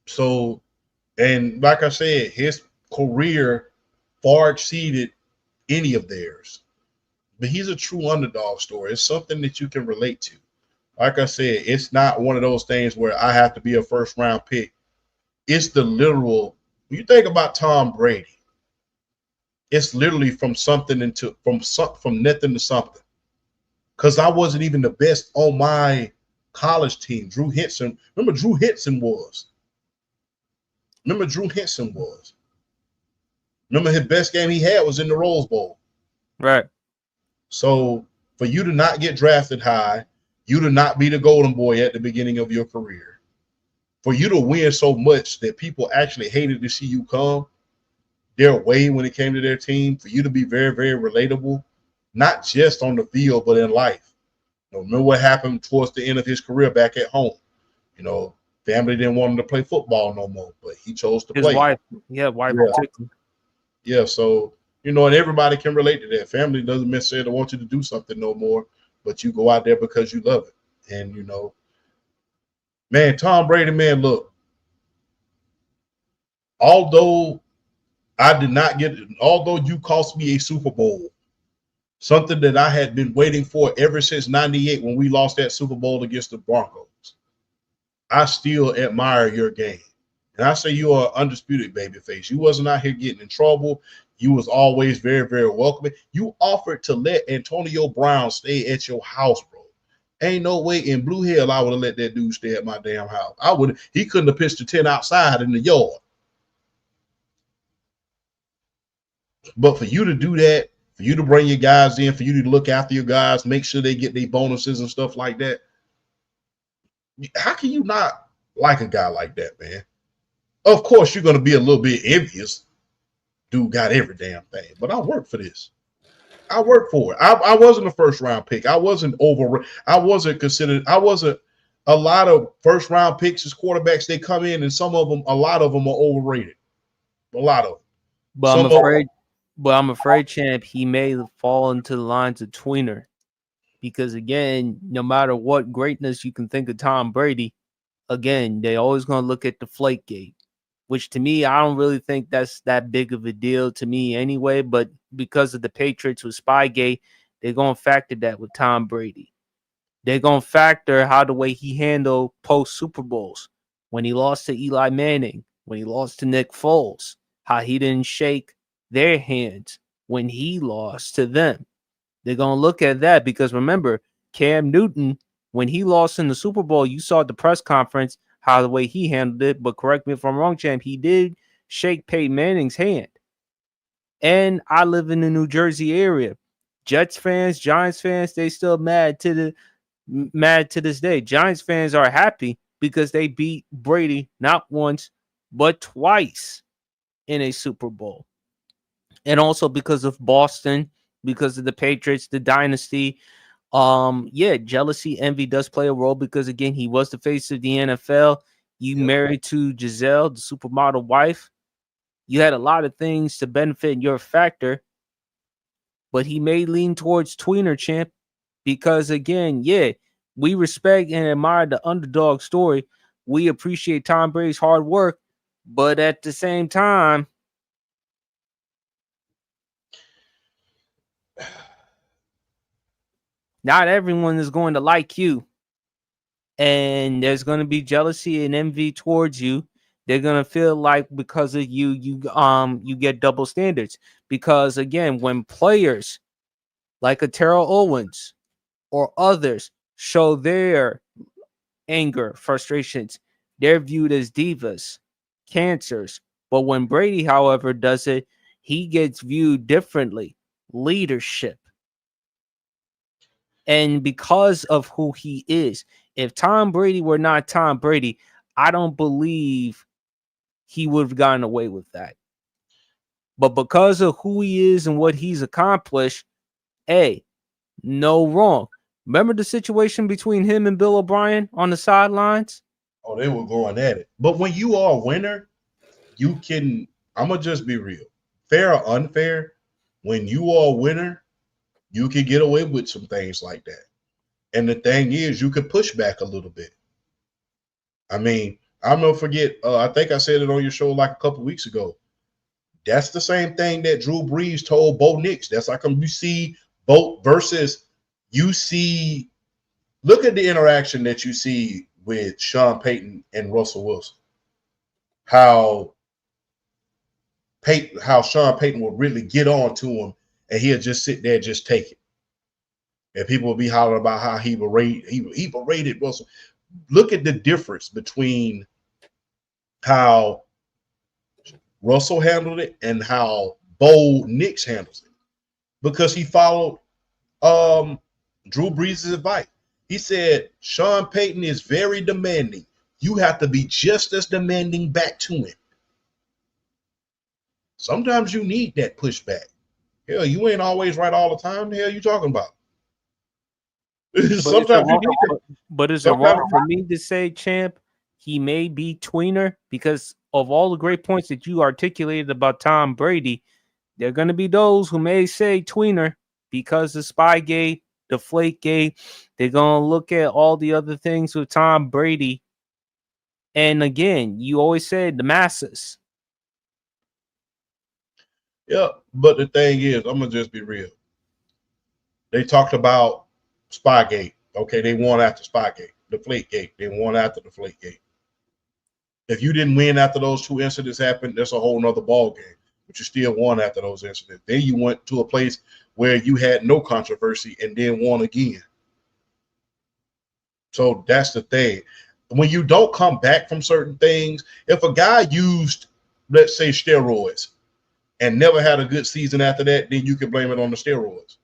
So, and like I said, his career far exceeded any of theirs. But he's a true underdog story. It's something that you can relate to. Like I said, it's not one of those things where I have to be a first-round pick. It's the literal. When you think about Tom Brady, it's literally from nothing to something. Because I wasn't even the best on my college team. Drew Henson. Remember Drew Henson was. Remember his best game he had was in the Rose Bowl. Right. So for you to not get drafted high, you to not be the golden boy at the beginning of your career, for you to win so much that people actually hated to see you come their way when it came to their team, for you to be very, very relatable, not just on the field, but in life. Remember what happened towards the end of his career back at home. Family didn't want him to play football no more, but he chose to play. Wife took him. Yeah, so, and everybody can relate to that. Family doesn't necessarily want you to do something no more, but you go out there because you love it. And, man, Tom Brady, man, look, although you cost me a Super Bowl, something that I had been waiting for ever since 98 when we lost that Super Bowl against the Broncos, I still admire your game. And I say you are undisputed babyface. You wasn't out here getting in trouble. You was always very, very welcoming. You offered to let Antonio Brown stay at your house, bro. Ain't no way in blue hell I would have let that dude stay at my damn house. He couldn't have pitched a tent outside in the yard. But for you to do that, for you to bring your guys in, for you to look after your guys, make sure they get their bonuses and stuff like that, how can you not like a guy like that, man? Of course, you're going to be a little bit envious. Dude got every damn thing. But I worked for this. I worked for it. I wasn't a first-round pick. I wasn't considered. I wasn't a lot of first-round picks as quarterbacks. They come in, and a lot of them are overrated. A lot of them. But I'm afraid, champ, he may fall into the lines of tweener. Because, again, no matter what greatness you can think of Tom Brady, again, they always going to look at the Deflategate. which to me, I don't really think that's that big of a deal to me anyway. But because of the Patriots with Spygate, they're going to factor that with Tom Brady. They're going to factor how the way he handled post Super Bowls when he lost to Eli Manning, when he lost to Nick Foles, how he didn't shake their hands when he lost to them. They're going to look at that because remember, Cam Newton, when he lost in the Super Bowl, you saw at the press conference how the way he handled it. But correct me if I'm wrong, champ, he did shake Peyton Manning's hand. And I live in the New Jersey area. Jets fans, Giants fans, they still mad to this day. Giants fans are happy because they beat Brady not once, but twice in a Super Bowl. And also because of Boston, because of the Patriots, the dynasty. Jealousy, envy does play a role because again, he was the face of the NFL. You married to Giselle, the supermodel wife. You had a lot of things to benefit your factor, but he may lean towards tweener, champ, because again, we respect and admire the underdog story. We appreciate Tom Brady's hard work, but at the same time, not everyone is going to like you. And there's going to be jealousy and envy towards you. They're going to feel like because of you get double standards. Because again, when players like a Terrell Owens or others show their anger, frustrations, they're viewed as divas, cancers. But when Brady, however, does it, he gets viewed differently. Leadership. And because of who he is, if Tom Brady were not Tom Brady, I don't believe he would have gotten away with that. But because of who he is and what he's accomplished, no wrong. Remember the situation between him and Bill O'Brien on the sidelines? Oh, they were going at it. But when you are a winner, you can, I'm going to just be real. Fair or unfair, when you are a winner, you can get away with some things like that. And the thing is, you could push back a little bit. I mean, I'm going to forget, I think I said it on your show like a couple weeks ago. That's the same thing that Drew Brees told Bo Nix. That's like you see Bo versus you see, look at the interaction that you see with Sean Payton and Russell Wilson. How Sean Payton will really get on to him and he'll just sit there and just take it. And people will be hollering about how he berated Russell. Look at the difference between how Russell handled it and how Bo Nix handles it. Because he followed Drew Brees' advice. He said, Sean Payton is very demanding. You have to be just as demanding back to him. Sometimes you need that pushback. Hell, you ain't always right all the time. The hell you talking about? Sometimes you need that. But is it wrong for me to say, champ, he may be tweener? Because of all the great points that you articulated about Tom Brady, there are going to be those who may say tweener because of Spygate, Deflategate. They're going to look at all the other things with Tom Brady. And again, you always said the masses. Yeah, but the thing is, I'm going to just be real. They talked about Spygate. Okay, they won after Spygate. Deflategate. They won after Deflategate. If you didn't win after those two incidents happened, that's a whole nother ball game. But you still won after those incidents. Then you went to a place where you had no controversy and then won again. So that's the thing. When you don't come back from certain things, if a guy used, let's say, steroids and never had a good season after that, then you can blame it on the steroids.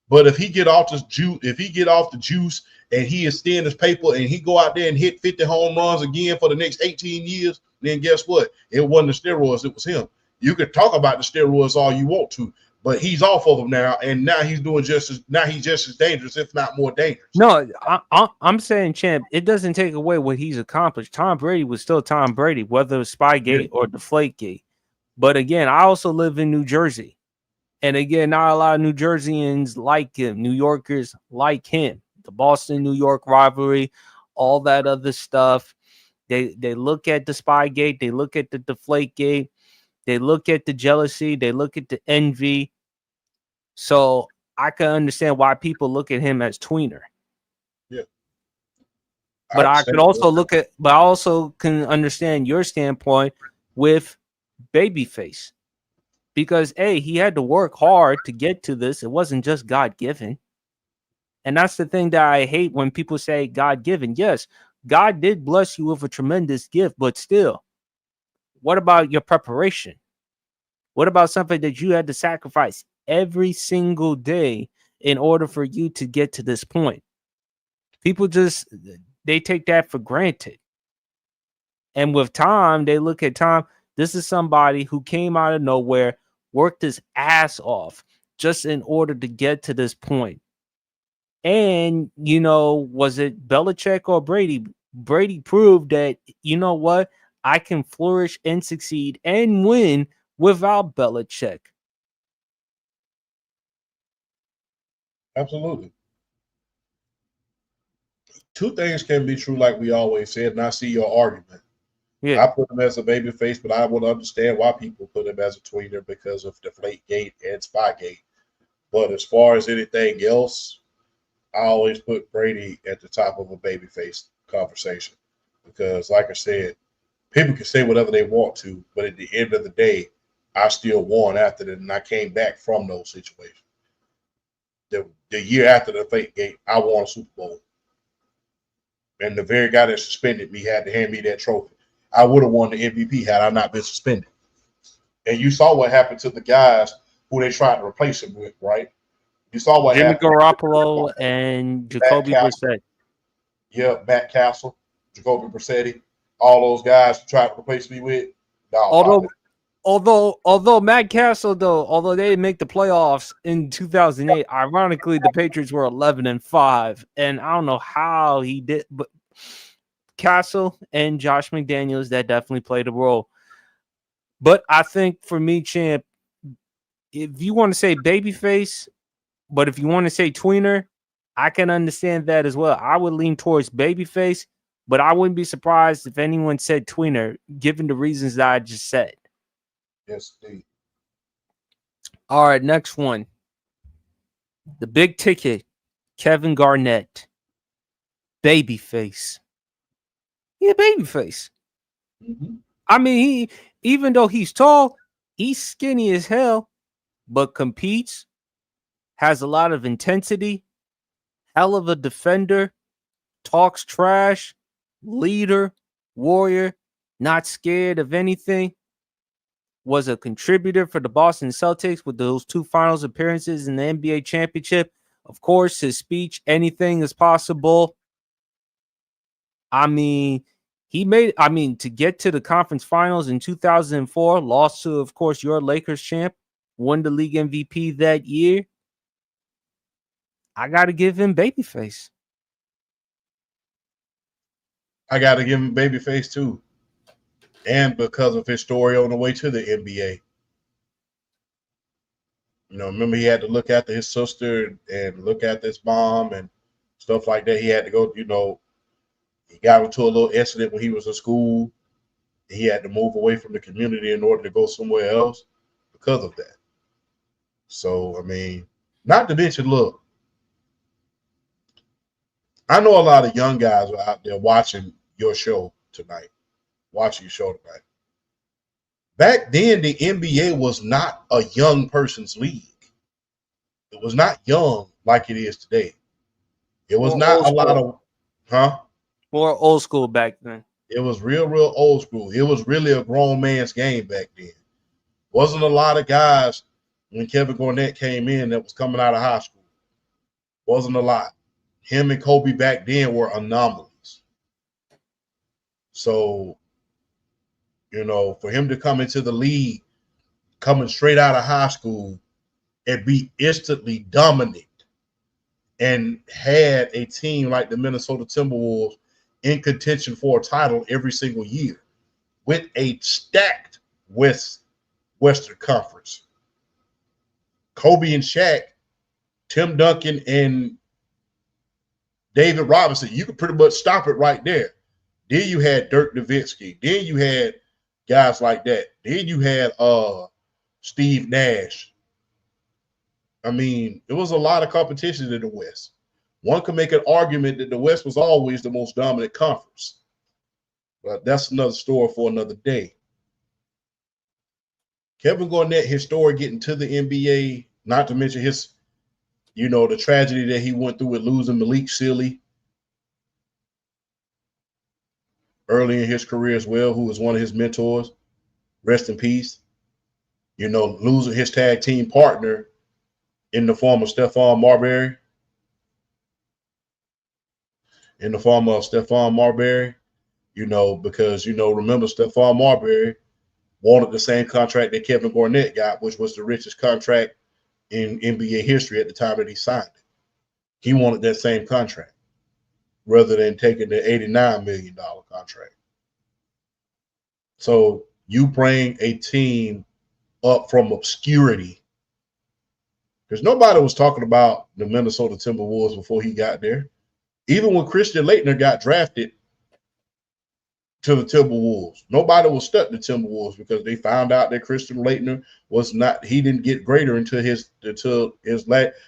But if he get off the juice and he is stealing his paper and he go out there and hit 50 home runs again for the next 18 years, then guess what? It wasn't the steroids, it was him. You can talk about the steroids all you want to, but he's off of them now, and now he's just as dangerous, if not more dangerous. No, I'm saying, champ, it doesn't take away what he's accomplished. Tom Brady was still Tom Brady, whether it's Spygate or Deflategate. But again, I also live in New Jersey. And again, not a lot of New Jerseyans like him. New Yorkers like him. The Boston-New York rivalry, all that other stuff. They look at the Spygate, they look at the Deflategate, they look at the jealousy, they look at the envy. So I can understand why people look at him as tweener. Yeah. But I could also but I also can understand your standpoint with Babyface. Because he had to work hard to get to this. It wasn't just God given. And that's the thing that I hate when people say God given. Yes, God did bless you with a tremendous gift, but still, what about your preparation? What about something that you had to sacrifice every single day in order for you to get to this point? People they take that for granted. And with Tom, they look at Tom. This is somebody who came out of nowhere, worked his ass off just in order to get to this point. And, was it Belichick or Brady? Brady proved that, you know what? I can flourish and succeed and win without Belichick. Absolutely. Two things can be true, like we always said, and I see your argument. Yeah. I put him as a baby face, but I would understand why people put him as a tweener because of Deflategate and Spygate. But as far as anything else, I always put Brady at the top of a babyface conversation because, like I said, people can say whatever they want to, but at the end of the day, I still won after that, and I came back from those situations. The year after the Deflategate, I won a Super Bowl, and the very guy that suspended me had to hand me that trophy. I would have won the MVP had I not been suspended. And you saw what happened to the guys who they tried to replace him with, right? You saw what Jimmy happened. Garoppolo and Jacoby Brissett. Yeah, Matt Castle, Jacoby Brissett, all those guys who tried to replace me with. Although Matt Castle, although they didn't make the playoffs in 2008, ironically the Patriots were 11-5, and I don't know how he did, but Castle and Josh McDaniels, that definitely played a role. But I think for me, champ, if you want to say babyface, but if you want to say tweener, I can understand that as well. I would lean towards babyface, but I wouldn't be surprised if anyone said tweener, given the reasons that I just said. Yes, indeed. All right, next one. The big ticket, Kevin Garnett. Babyface. Yeah, babyface. Mm-hmm. I mean, even though he's tall, he's skinny as hell, but competes, has a lot of intensity, hell of a defender, talks trash, leader, warrior, not scared of anything, was a contributor for the Boston Celtics with those 2 finals appearances in the NBA championship. Of course, his speech, anything is possible. I mean, to get to the conference finals in 2004, lost to, of course, your Lakers champ, won the league MVP that year. I got to give him babyface. I got to give him babyface too. And because of his story on the way to the NBA. Remember he had to look after his sister and look after his mom and stuff like that. He had to go, he got into a little incident when he was in school. He had to move away from the community in order to go somewhere else because of that. So, I mean, not to mention, look, I know a lot of young guys are out there watching your show tonight. Back then, the NBA was not a young person's league. It was not young like it is today. It was not a lot of, More old school back then. It was real old school. It was really a grown man's game back then. Wasn't a lot of guys when Kevin Garnett came in that was coming out of high school. Wasn't a lot. Him and Kobe back then were anomalies. So, for him to come into the league, coming straight out of high school and be instantly dominant and had a team like the Minnesota Timberwolves in contention for a title every single year with a stacked Western Conference. Kobe and Shaq, Tim Duncan and David Robinson, you could pretty much stop it right there. Then you had Dirk Nowitzki. Then you had guys like that. Then you had Steve Nash. I mean, it was a lot of competition in the West. One could make an argument that the West was always the most dominant conference. But that's another story for another day. Kevin Garnett, his story getting to the NBA, not to mention his, the tragedy that he went through with losing Malik Sealy early in his career as well, who was one of his mentors. Rest in peace. Losing his tag team partner in the form of Stephon Marbury. Because, remember Stephon Marbury wanted the same contract that Kevin Garnett got, which was the richest contract in NBA history at the time that he signed it. He wanted that same contract rather than taking the $89 million contract. So you bring a team up from obscurity, because nobody was talking about the Minnesota Timberwolves before he got there. Even when Christian Laettner got drafted to the Timberwolves, nobody was stuck the Timberwolves because they found out that Christian Laettner he didn't get greater until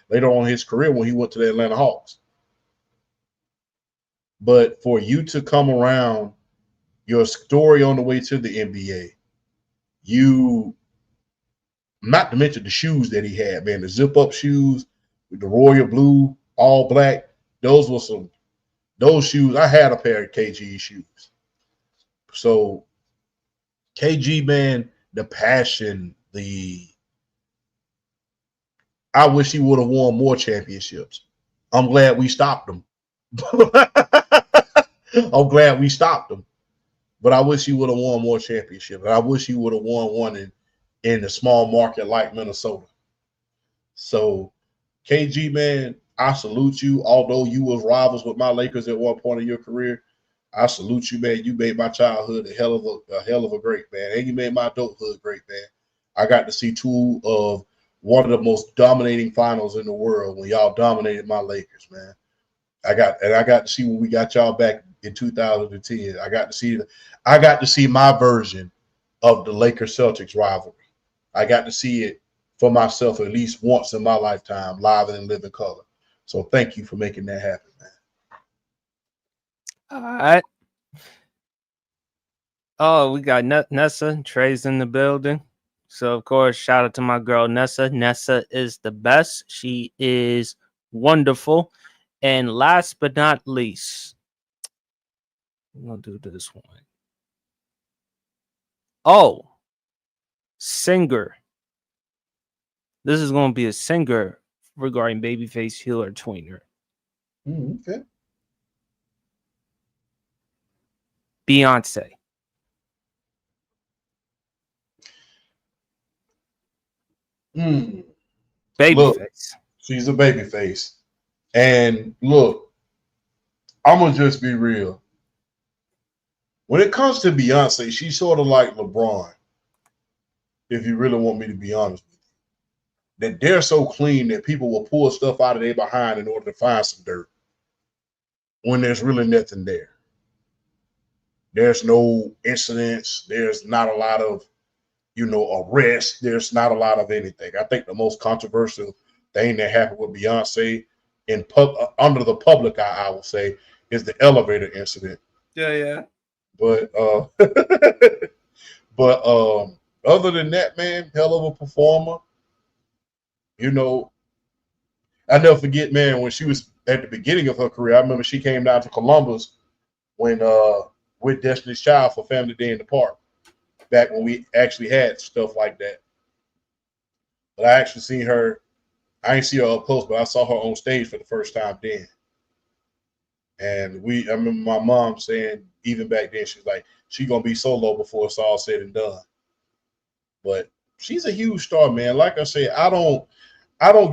later on in his career when he went to the Atlanta Hawks. But for you to come around your story on the way to the NBA, not to mention the shoes that he had, man, the zip-up shoes with the royal blue, all black, those shoes. I had a pair of KG shoes. So KG, man, the passion, I wish he would have won more championships. I'm glad we stopped him. But I wish he would have won more championships. And I wish he would have won one in a small market like Minnesota. So KG, man, I salute you. Although you was rivals with my Lakers at one point in your career, I salute you, man. You made my childhood a hell of a great, man. And you made my adulthood great, man. I got to see two of one of the most dominating finals in the world when y'all dominated my Lakers, man. I got to see when we got y'all back in 2010. I got to see my version of the Lakers Celtics rivalry. I got to see it for myself at least once in my lifetime, live and in living color. So thank you for making that happen, man. All right. Oh, we got Nessa. Trey's in the building. So, of course, shout out to my girl, Nessa. Nessa is the best. She is wonderful. And last but not least, I'm going to do this one. Oh, singer. This is going to be a singer regarding Babyface Healer Tweener. Okay. Beyonce. Babyface. She's a babyface. And look, I'm going to just be real. When it comes to Beyonce, she's sort of like LeBron, if you really want me to be honest with you. That they're so clean that people will pull stuff out of their behind in order to find some dirt when there's really nothing there. There's no incidents. There's not a lot of, arrests. There's not a lot of anything. I think the most controversial thing that happened with Beyonce under the public eye, I would say, is the elevator incident. Yeah. But other than that, man, hell of a performer. I never forget, man, when she was at the beginning of her career. I remember she came down to Columbus when with Destiny's Child for Family Day in the Park, back when we actually had stuff like that. But I actually seen her. I ain't see her up close, but I saw her on stage for the first time then. And I remember my mom saying, even back then, she's like, she's gonna be solo before it's all said and done. But she's a huge star, man. Like I said, I don't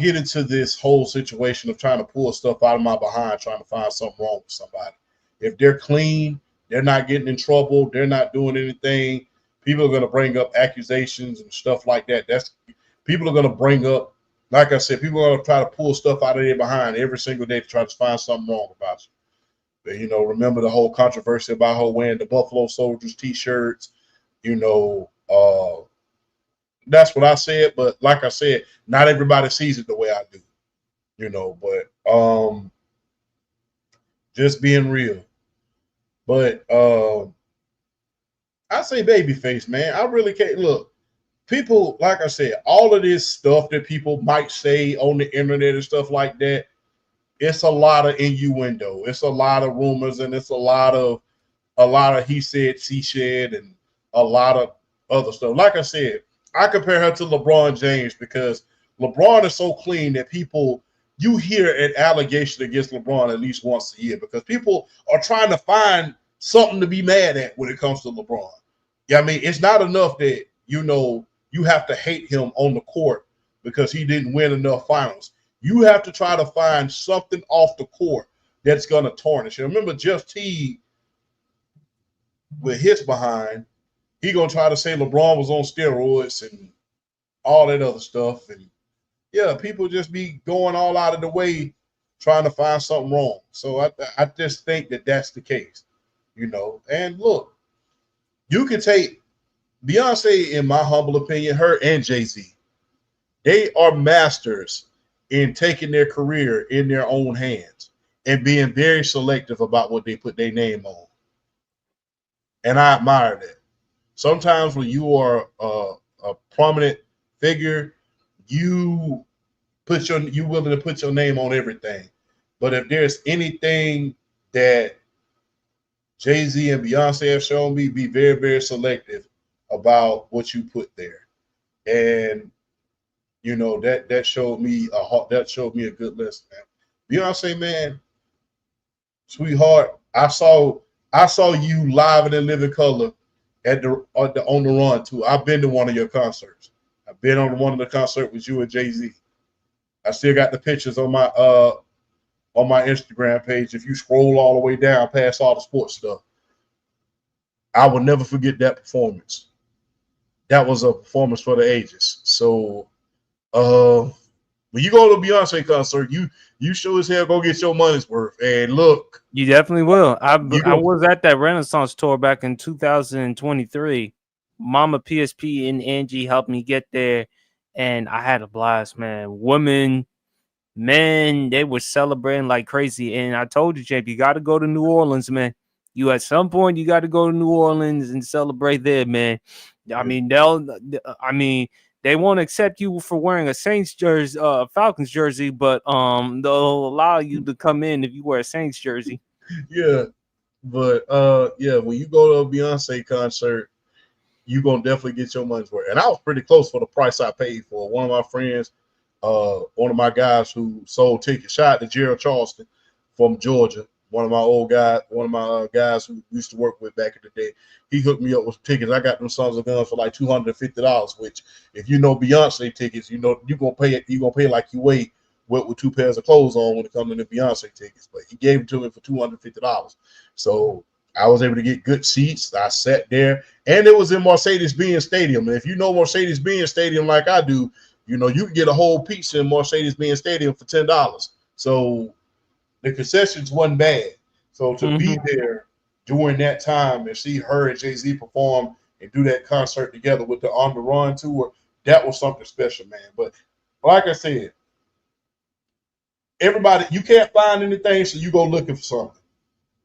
get into this whole situation of trying to pull stuff out of my behind, trying to find something wrong with somebody. If they're clean, they're not getting in trouble, they're not doing anything, people are going to bring up accusations and stuff like that. People are going to bring up, like I said, people are going to try to pull stuff out of their behind every single day to try to find something wrong about you. You know, remember the whole controversy about her wearing the Buffalo Soldiers T-shirts. You know, that's what I said. But like I said, not everybody sees it the way I do. You know, but just being real. But I say babyface, man. I really can't look. People, like I said, all of this stuff that people might say on the internet and stuff like that, it's a lot of innuendo. It's a lot of rumors, and it's a lot of he said, she said, and a lot of other stuff. Like I said, I compare her to LeBron James because LeBron is so clean that people, you hear an allegation against LeBron at least once a year because people are trying to find something to be mad at when it comes to LeBron. Yeah, I mean, it's not enough that, you know, you have to hate him on the court because he didn't win enough finals. You have to try to find something off the court that's going to tarnish him. Remember, Jeff Teague, with his behind, he going to try to say LeBron was on steroids and all that other stuff. And, yeah, people just be going all out of the way trying to find something wrong. So I just think that that's the case, you know. And, look, you can take Beyonce, in my humble opinion, her and Jay-Z, they are masters in taking their career in their own hands and being very selective about what they put their name on. And I admire that. Sometimes when you are a prominent figure, you willing to put your name on everything. But if there's anything that Jay-Z and Beyonce have shown me, be very, very selective about what you put there. And you know, that showed me a good lesson, man. Beyonce, man, sweetheart, I saw you live and in living color at the on the run too. I've been to one of your concerts. I've been on one of the concerts with you and Jay-Z. I still got the pictures on my Instagram page. If you scroll all the way down past all the sports stuff, I will never forget that performance. That was a performance for the ages. So when you go to a Beyonce concert, you sure as hell go get your money's worth. And look, you definitely will. I was at that Renaissance tour back in 2023. Mama PSP and Angie helped me get there, and I had a blast, man. Women, men, they were celebrating like crazy. And I told you, Champ, you got to go to New Orleans, man. You at some point you got to go to New Orleans and celebrate there, man. I mean, they won't accept you for wearing a Saints jersey, Falcons jersey, but they'll allow you to come in if you wear a Saints jersey. Yeah, but when you go to a Beyonce concert, you're gonna definitely get your money's worth. And I was pretty close for the price I paid for. One of my friends, one of my guys who sold tickets, shout out to Gerald Charleston from Georgia. One of my guys who used to work with back in the day, he hooked me up with tickets. I got them Sons of Guns for like $250, which if you know Beyonce tickets, you know you're gonna pay like you weigh with 2 pairs of clothes on when it comes to the Beyonce tickets. But he gave it to me for $250. So I was able to get good seats. I sat there, and it was in Mercedes-Benz Stadium. And if you know Mercedes-Benz Stadium like I do, you know you can get a whole pizza in Mercedes-Benz Stadium for $10. So the concessions wasn't bad. So to be there during that time and see her and Jay-Z perform and do that concert together with the On the Run tour, that was something special, man. But like I said, everybody, you can't find anything, so you go looking for something.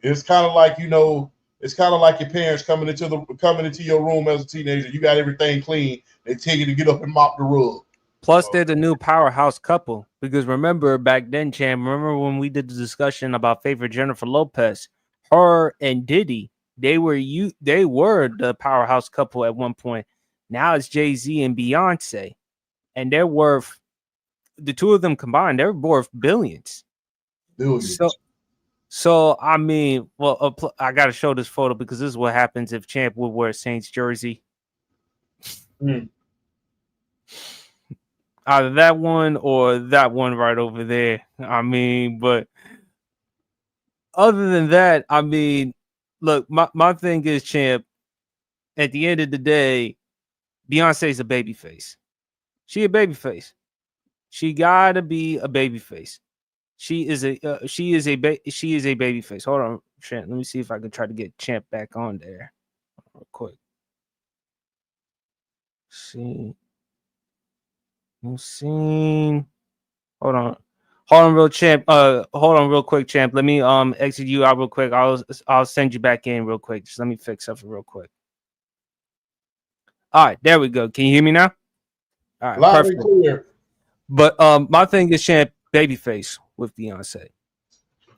It's kind of like, you know, it's kind of like your parents coming into your room as a teenager. You got everything clean. They tell you to get up and mop the rug. Plus, they're the new powerhouse couple. Because remember back then, Champ, remember when we did the discussion about favorite Jennifer Lopez? Her and Diddy, they were the powerhouse couple at one point. Now it's Jay-Z and Beyonce. And they're worth, the two of them combined, they're worth billions. So I mean, well, I got to show this photo because this is what happens if Champ would wear a Saints jersey. Either that one or that one right over there. I mean, but other than that, I mean, look, my thing is, Champ, at the end of the day, Beyonce's a babyface. She a babyface. She gotta be a babyface. She is a baby face. Hold on, Champ. Let me see if I can try to get Champ back on there real quick. See. Let's see. Hold on. Hold on, real quick, Champ. Let me exit you out real quick. I'll send you back in real quick. Just let me fix something real quick. All right, there we go. Can you hear me now? All right, Loud perfect. and clear. But my thing is Champ Babyface with Beyonce.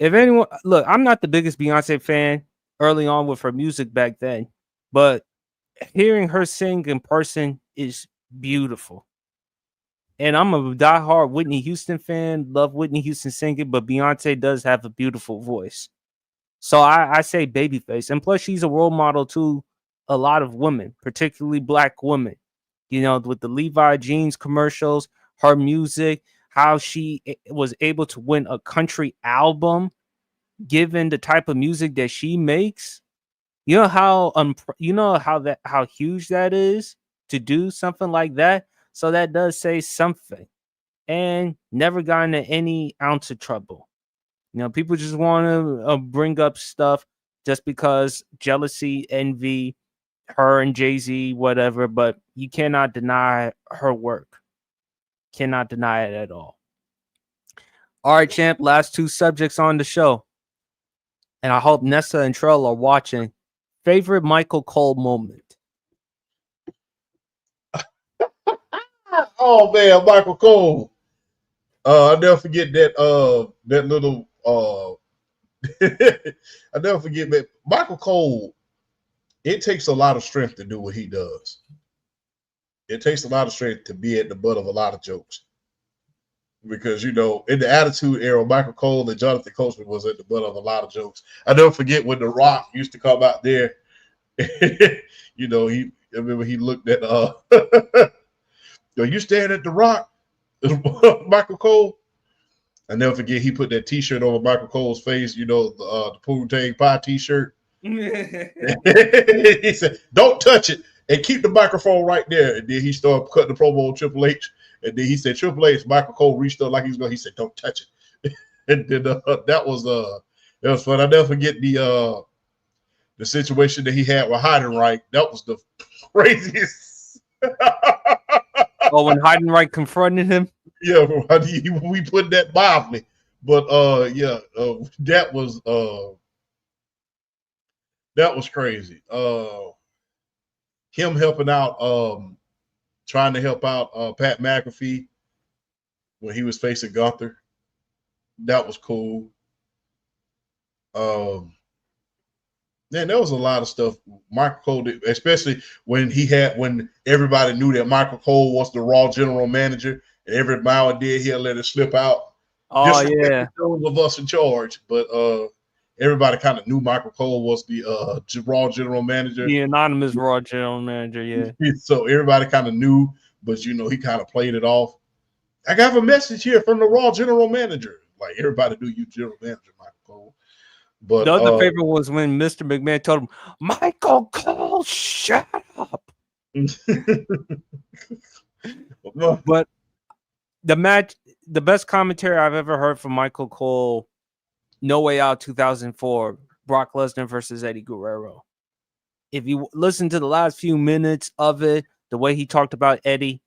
If anyone look, I'm not the biggest Beyonce fan early on with her music back then, but hearing her sing in person is beautiful. And I'm a diehard Whitney Houston fan. Love Whitney Houston singing, but Beyonce does have a beautiful voice. So I say Babyface. And plus, she's a role model to a lot of women, particularly black women. You know, with the Levi jeans commercials, her music, how she was able to win a country album, given the type of music that she makes. You know how huge that is to do something like that. So that does say something. And never got into any ounce of trouble. You know, people just want to bring up stuff just because jealousy, envy, her and Jay-Z, whatever, but you cannot deny her work. Cannot deny it at all. All right, Champ, last two subjects on the show. And I hope Nessa and Trell are watching. Favorite Michael Cole moment? Oh man, Michael Cole. I'll never forget that that little I'll never forget that Michael Cole. It takes a lot of strength to do what he does. It takes a lot of strength to be at the butt of a lot of jokes. Because, you know, in the Attitude Era, Michael Cole and Jonathan Coachman was at the butt of a lot of jokes. I never forget when The Rock used to come out there. You know, I remember he looked at you staring at The Rock, Michael Cole. I never forget he put that T-shirt over Michael Cole's face. You know, the Poontang Pie T-shirt. He said, "Don't touch it and keep the microphone right there." And then he started cutting the promo on Triple H. And then he said, "Triple H." Michael Cole reached up like he was going. He said, "Don't touch it." And then that was fun. I never forget the situation that he had with Heidenreich. That was the craziest. Oh, when Heidenreich confronted him? Yeah, we put that mildly. But that was crazy. Him helping out, trying to help out Pat McAfee when he was facing Gunther. That was cool. Man, there was a lot of stuff Michael Cole did, especially when everybody knew that Michael Cole was the Raw general manager, and every now and then he'll let it slip out. Oh, yeah. Those of us in charge, but everybody kind of knew Michael Cole was the Raw general manager. The anonymous Raw general manager, yeah. So everybody kind of knew, but, you know, he kind of played it off. I got a message here from the Raw general manager. Like, everybody knew you general manager, Michael Cole. But the other favorite was when Mr. McMahon told him, "Michael Cole, shut up." But the best commentary I've ever heard from Michael Cole, No Way Out 2004, Brock Lesnar versus Eddie Guerrero. If you listen to the last few minutes of it, the way he talked about Eddie,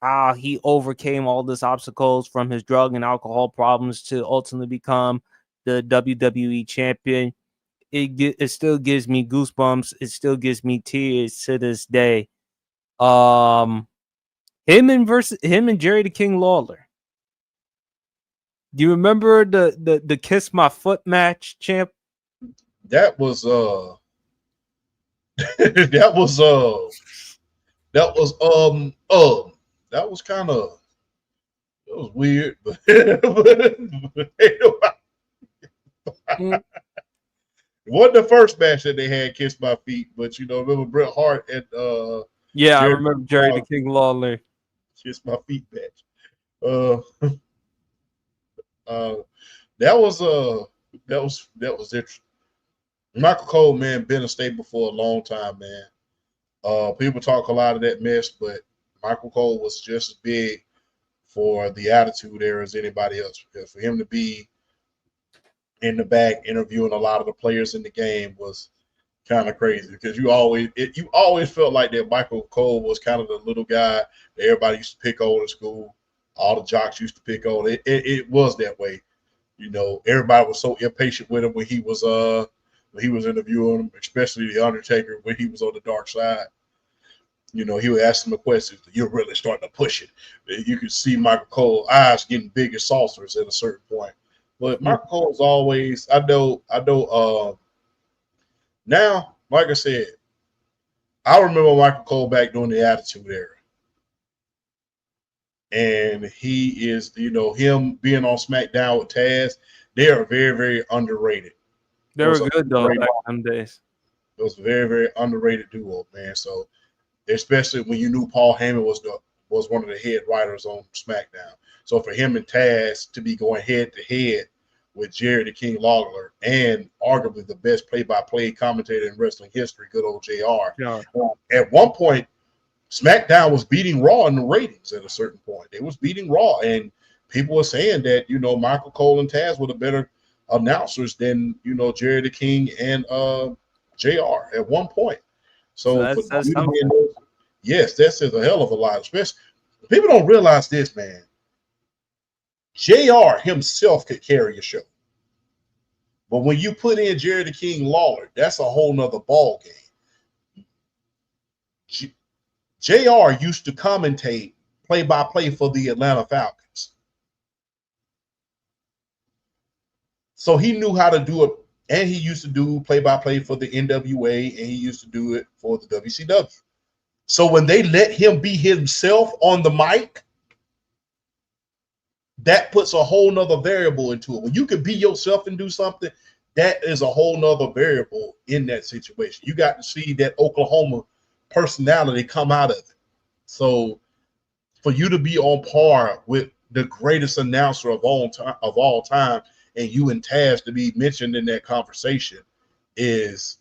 how he overcame all these obstacles from his drug and alcohol problems to ultimately become the WWE champion, it still gives me goosebumps. It still gives me tears to this day. Him and Jerry the King Lawler. Do you remember the Kiss My Foot match, Champ? That was weird, but it wasn't the first match that they had Kiss My Feet, but, you know, remember Bret Hart and I remember Jerry the King Lawler Kiss My Feet match. That was interesting. Michael Cole, man, been a staple for a long time, man. People talk a lot of that mess, but Michael Cole was just as big for the Attitude Era as anybody else. Because for him to be in the back interviewing a lot of the players in the game was kind of crazy, because you always felt like that Michael Cole was kind of the little guy that everybody used to pick on in school. All the jocks used to pick on. It was that way. You know, everybody was so impatient with him when he was interviewing him, especially the Undertaker when he was on the dark side. You know, he would ask him a question. You're really starting to push it. You could see Michael Cole's eyes getting big as saucers at a certain point. But Michael Cole's always, I know. Now, like I said, I remember Michael Cole back during the Attitude Era. And he is, you know, him being on SmackDown with Taz, they are very, very underrated. They were good, though, back in them days. It was a very, very underrated duo, man. So, especially when you knew Paul Heyman was one of the head writers on SmackDown. So, for him and Taz to be going head-to-head with Jerry the King Lawler and arguably the best play-by-play commentator in wrestling history, good old JR. Yeah. At one point, SmackDown was beating Raw in the ratings at a certain point. It was beating Raw, and people were saying that, you know, Michael Cole and Taz were the better announcers than, you know, Jerry the King and JR at one point. So that's yes, that says a hell of a lot. Especially people don't realize this, man. JR himself could carry a show. But when you put in Jerry the King Lawler, that's a whole nother ball game. JR used to commentate play-by-play for the Atlanta Falcons. So he knew how to do it, and he used to do play-by-play for the NWA, and he used to do it for the WCW. So when they let him be himself on the mic, that puts a whole nother variable into it. When you can be yourself and do something, that is a whole nother variable in that situation. You got to see that Oklahoma personality come out of it. So for you to be on par with the greatest announcer of all time, and you and Taz to be mentioned in that conversation is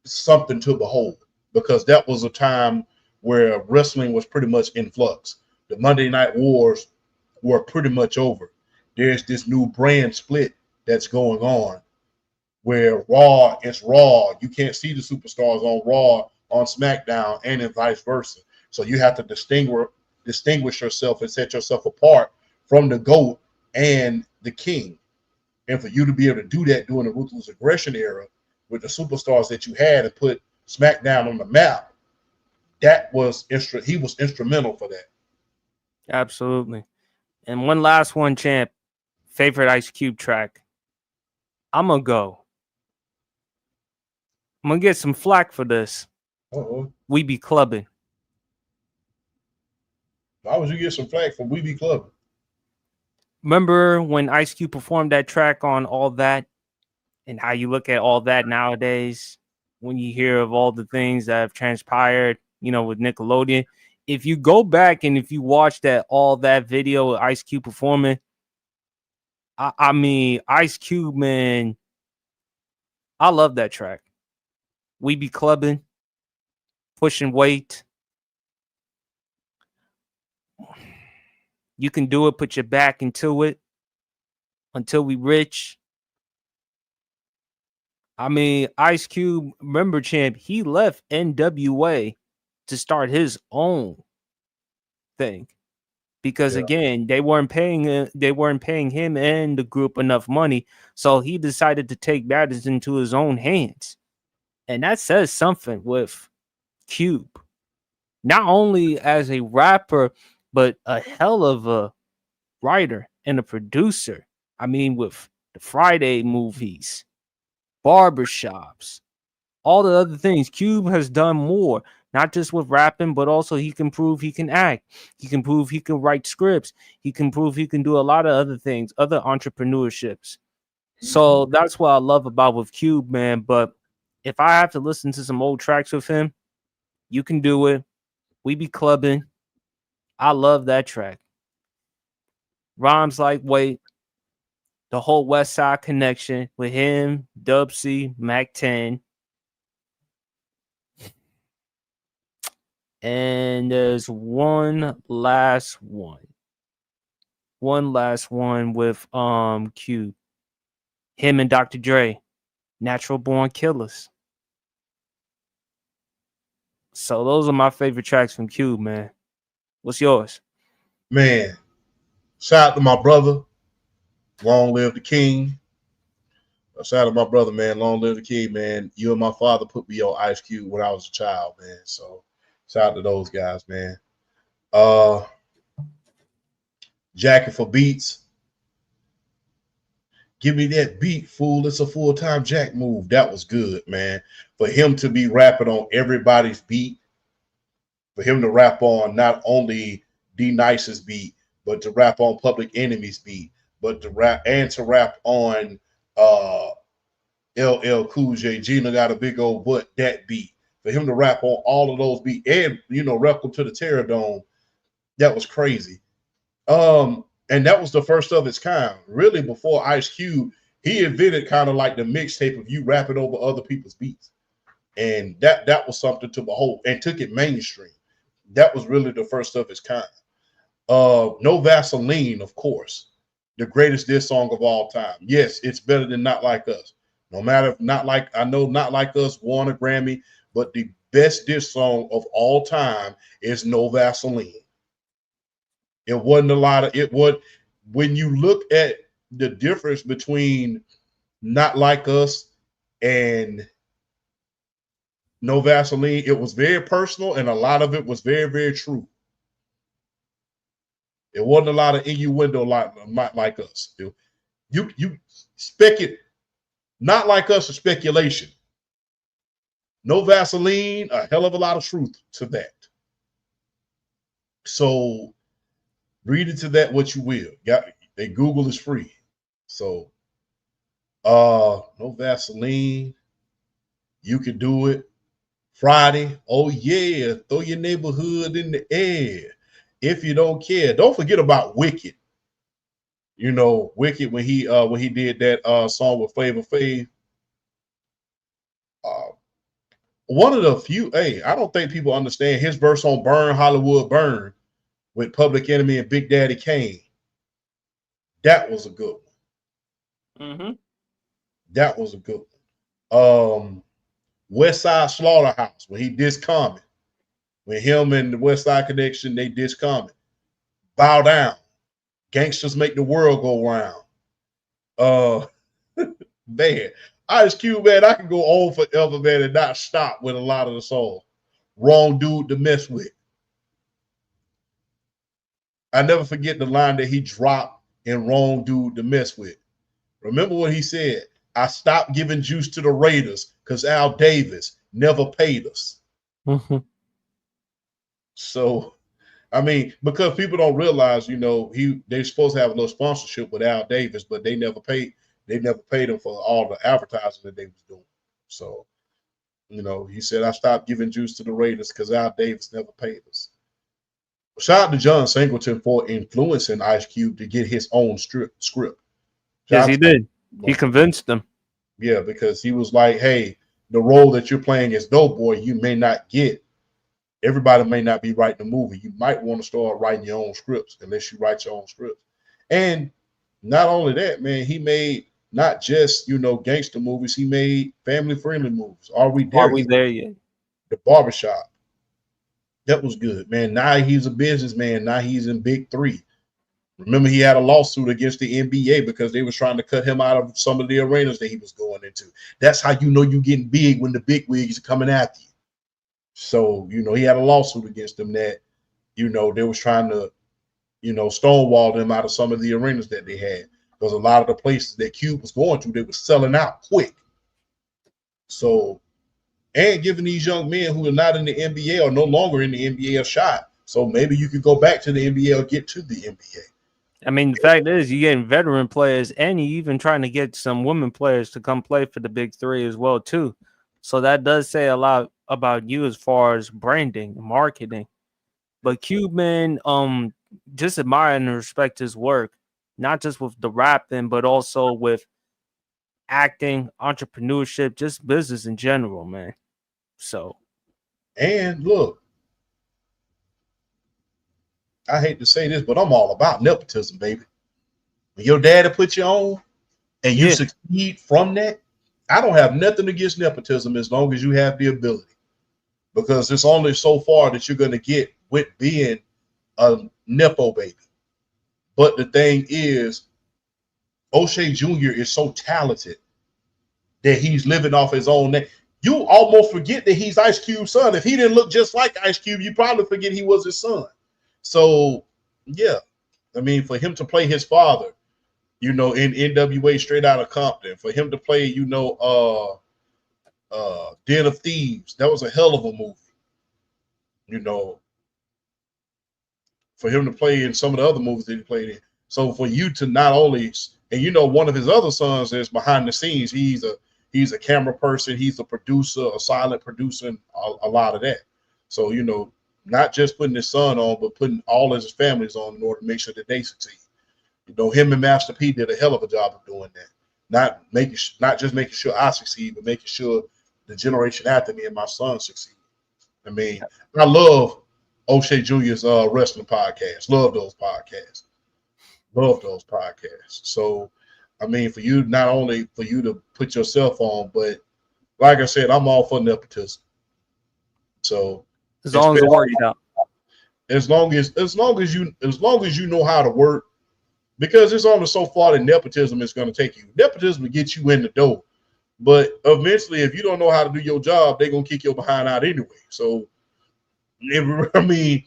something to behold, because that was a time where wrestling was pretty much in flux. The Monday Night Wars were pretty much over. There's this new brand split that's going on where Raw is Raw. You can't see the superstars on Raw, on SmackDown, and then vice versa. So you have to distinguish yourself and set yourself apart from the GOAT and the King. And for you to be able to do that during the Ruthless Aggression era with the superstars that you had and put SmackDown on the map, he was instrumental for that. Absolutely. And one last one, champ. Favorite Ice Cube track. I'm going to go. I'm going to get some flack for this. Uh-oh. We Be Clubbing. Why would you get some flack for We Be Clubbing? Remember when Ice Cube performed that track on All That, and how you look at All That nowadays when you hear of all the things that have transpired, you know, with Nickelodeon? If you go back and if you watch that All That video with Ice Cube performing, I mean, Ice Cube, man, I love that track. We Be Clubbing, pushing weight. You can do it, put your back into it until we rich. I mean, Ice Cube, remember, champ, he left NWA to start his own thing. Because again, they weren't paying him and the group enough money. So he decided to take matters into his own hands. And that says something with Cube. Not only as a rapper, but a hell of a writer and a producer. I mean, with the Friday movies, barbershops, all the other things. Cube has done more, not just with rapping, but also he can prove he can act. He can prove he can write scripts. He can prove he can do a lot of other things, other entrepreneurships. So that's what I love about with Cube, man. But if I have to listen to some old tracks with him, You Can Do It, We Be Clubbing. I love that track. Rhymes Like Wait, the whole West Side Connection with him, Dub C, Mac 10. And there's one last one. one last one with Cube. Him and Dr. Dre, Natural Born Killers. So those are my favorite tracks from Cube, man. What's yours? Man, shout out to my brother. Long live the king. Shout out to my brother, man. Long live the king, man. You and my father put me on Ice Cube when I was a child, man. So shout out to those guys, man. Jacking for beats. Give me that beat, fool. It's a full-time Jack move. That was good, man. For him to be rapping on everybody's beat, for him to rap on not only D Nice's beat, but to rap on Public Enemy's beat, but to rap on LL Cool J. Gina got a big old butt, that beat. For him to rap on all of those beats and, Welcome to the Terror Dome, that was crazy. And that was the first of its kind. Really, before Ice Cube, he invented kind of like the mixtape of you rapping over other people's beats. And that was something to behold and took it mainstream. That was really the first of its kind. No Vaseline, of course. The greatest diss song of all time. Yes, it's better than Not Like Us. No matter if Not Like Us won a Grammy, but the best diss song of all time is No Vaseline. It wasn't a lot of it. When you look at the difference between Not Like Us and No Vaseline, it was very personal, and a lot of it was very, very true. It wasn't a lot of innuendo like Us. You speculate. Not Like Us is speculation. No Vaseline, a hell of a lot of truth to that. So read into that what you will. Google is free. So No Vaseline, You Can Do It. Friday, oh yeah, throw your neighborhood in the air. If you don't care, don't forget about Wicked. Wicked when he did that song with Flavor Flav. One of the few, I don't think people understand his verse on Burn Hollywood Burn with Public Enemy and Big Daddy Kane. That was a good one. Mm-hmm. That was a good one. West Side Slaughterhouse, when he dissed Common. When him and the West Side Connection, they dissed Common. Bow Down. Gangsters Make the World Go Round. Man, Ice Cube, man, I can go on forever, man, and not stop with a lot of the songs. Wrong Dude to Mess With. I never forget the line that he dropped in Wrong Dude to Mess With. Remember what he said? I stopped giving juice to the Raiders because Al Davis never paid us. Mm-hmm. So, I mean, because people don't realize, they're supposed to have a little sponsorship with Al Davis, but they never paid him for all the advertising that they was doing. So, he said, I stopped giving juice to the Raiders because Al Davis never paid us. Shout out to John Singleton for influencing Ice Cube to get his own script. Yes, he did. He convinced them. Yeah, because he was like, hey, the role that you're playing as Doughboy, you may not get. Everybody may not be writing a movie. You might want to start writing your own scripts unless you write your own scripts. And not only that, man, he made not just, gangster movies. He made family-friendly movies. Are We There Yet? The Barbershop. That was good, man. Now he's a businessman. Now he's in Big Three. Remember, he had a lawsuit against the NBA because they was trying to cut him out of some of the arenas that he was going into. That's how you know you're getting big when the big wigs are coming after you. So, he had a lawsuit against them that, they was trying to, stonewall them out of some of the arenas that they had. Because a lot of the places that Cube was going to, they were selling out quick. So, and giving these young men who are not in the NBA or no longer in the NBA a shot. So maybe you could go back to the NBA or get to the NBA. I mean, the fact is, you're getting veteran players, and you're even trying to get some women players to come play for the Big Three as well, too. So that does say a lot about you as far as branding and marketing. But Cube, man, just admire and respect his work, not just with the rapping, but also with acting, entrepreneurship, just business in general, man. So, and look, I hate to say this, but I'm all about nepotism, baby. when your daddy put you on and you Yeah. succeed from that, I don't have nothing against nepotism as long as you have the ability, because it's only so far that you're going to get with being a nepo baby. But the thing is, O'Shea Jr. is so talented that he's living off his own name. You almost forget that he's Ice Cube's son. If he didn't look just like Ice Cube, you probably forget he was his son. So, yeah, I mean, for him to play his father, in NWA Straight Outta Compton, for him to play, Den of Thieves, that was a hell of a movie. For him to play in some of the other movies that he played in. So for you to not only, and one of his other sons is behind the scenes. He's a camera person. He's a producer, a silent producer, and a lot of that. So, not just putting his son on, but putting all of his families on in order to make sure that they succeed. Him and Master P did a hell of a job of doing that. Not just making sure I succeed, but making sure the generation after me and my son succeed. I mean, I love O'Shea Jr.'s wrestling podcast. Love those podcasts. So, I mean, for you, not only for you to put yourself on, but like I said, I'm all for nepotism. So As long as it works out. As long as you know how to work, because it's only so far that nepotism is going to take you. Nepotism will get you in the door, but eventually, if you don't know how to do your job, they're gonna kick your behind out anyway. So, I mean,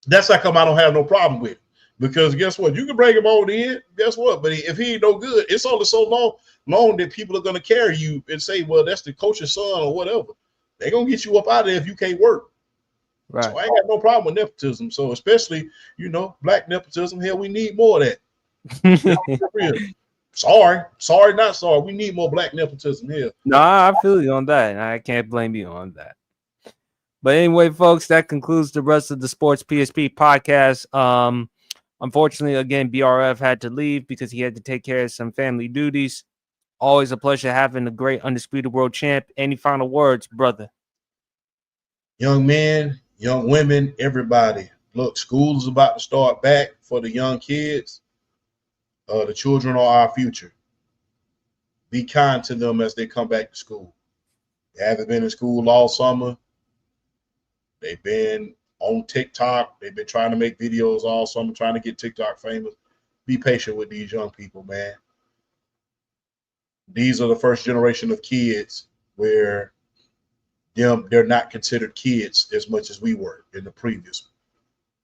that's how come I don't have no problem with it. Because guess what? You can bring him on in. Guess what? But if he ain't no good, it's only so long that people are gonna carry you and say, "Well, that's the coach's son" or whatever. They're gonna get you up out of there if you can't work. Right. So I ain't got no problem with nepotism. So especially, black nepotism. Hell, we need more of that. Sorry, not sorry. We need more black nepotism here. No, I feel you on that. I can't blame you on that. But anyway, folks, that concludes the rest of the Sports PSP podcast. Unfortunately, again, BRF had to leave because he had to take care of some family duties. Always a pleasure having the great Undisputed World Champ. Any final words, brother? Young men, young women, everybody. Look, school is about to start back for the young kids. The children are our future. Be kind to them as they come back to school. They haven't been in school all summer. They've been on TikTok. They've been trying to make videos all summer, trying to get TikTok famous. Be patient with these young people, man. These are the first generation of kids where they're not considered kids as much as we were in the previous one.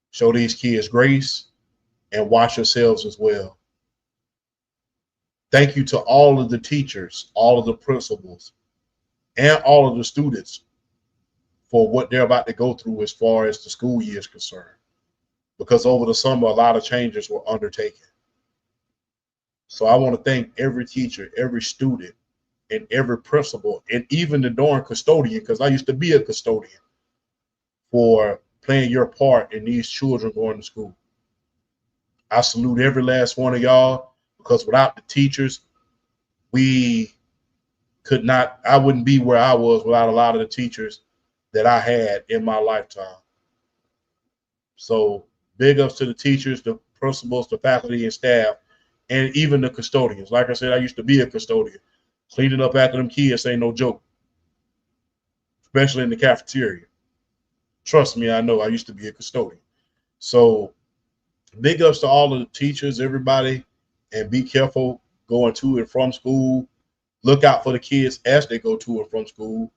Show these kids grace and watch yourselves as well. Thank you to all of the teachers, all of the principals, and all of the students for what they're about to go through as far as the school year is concerned. Because over the summer, a lot of changes were undertaken. So I want to thank every teacher, every student, and every principal, and even the darn custodian, because I used to be a custodian, for playing your part in these children going to school. I salute every last one of y'all, because without the teachers, I wouldn't be where I was without a lot of the teachers that I had in my lifetime. So big ups to the teachers, the principals, the faculty and staff, and even the custodians. Like I said, I used to be a custodian. Cleaning up after them kids ain't no joke, especially in the cafeteria. Trust me, I know. I used to be a custodian. So big ups to all of the teachers, everybody, and be careful going to and from school. Look out for the kids as they go to and from school,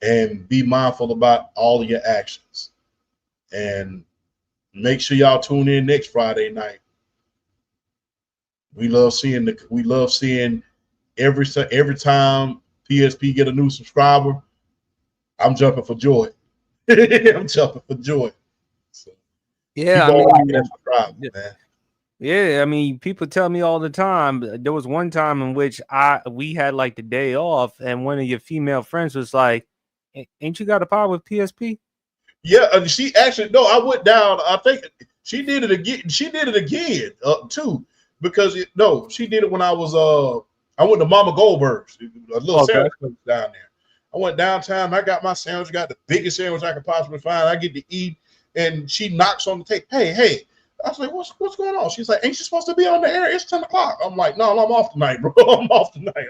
and be mindful about all of your actions. And make sure y'all tune in next Friday night. We love seeing every time PSP get a new subscriber, I'm jumping for joy. I'm jumping for joy. So yeah, man. Yeah, I mean, people tell me all the time. There was one time in which we had like the day off, and one of your female friends was like, "Ain't you got a pod with PSP?" Yeah, she actually I went down. I think she did it again. She did it again too, because she did it when I went to Mama Goldberg's, a little sandwich place down there. I went downtown. I got my sandwich. Got the biggest sandwich I could possibly find. I get to eat, and she knocks on the table. Hey, I was like, what's going on? She's like, ain't you supposed to be on the air? It's 10 o'clock. I'm like, no, I'm off tonight, bro. I'm off tonight.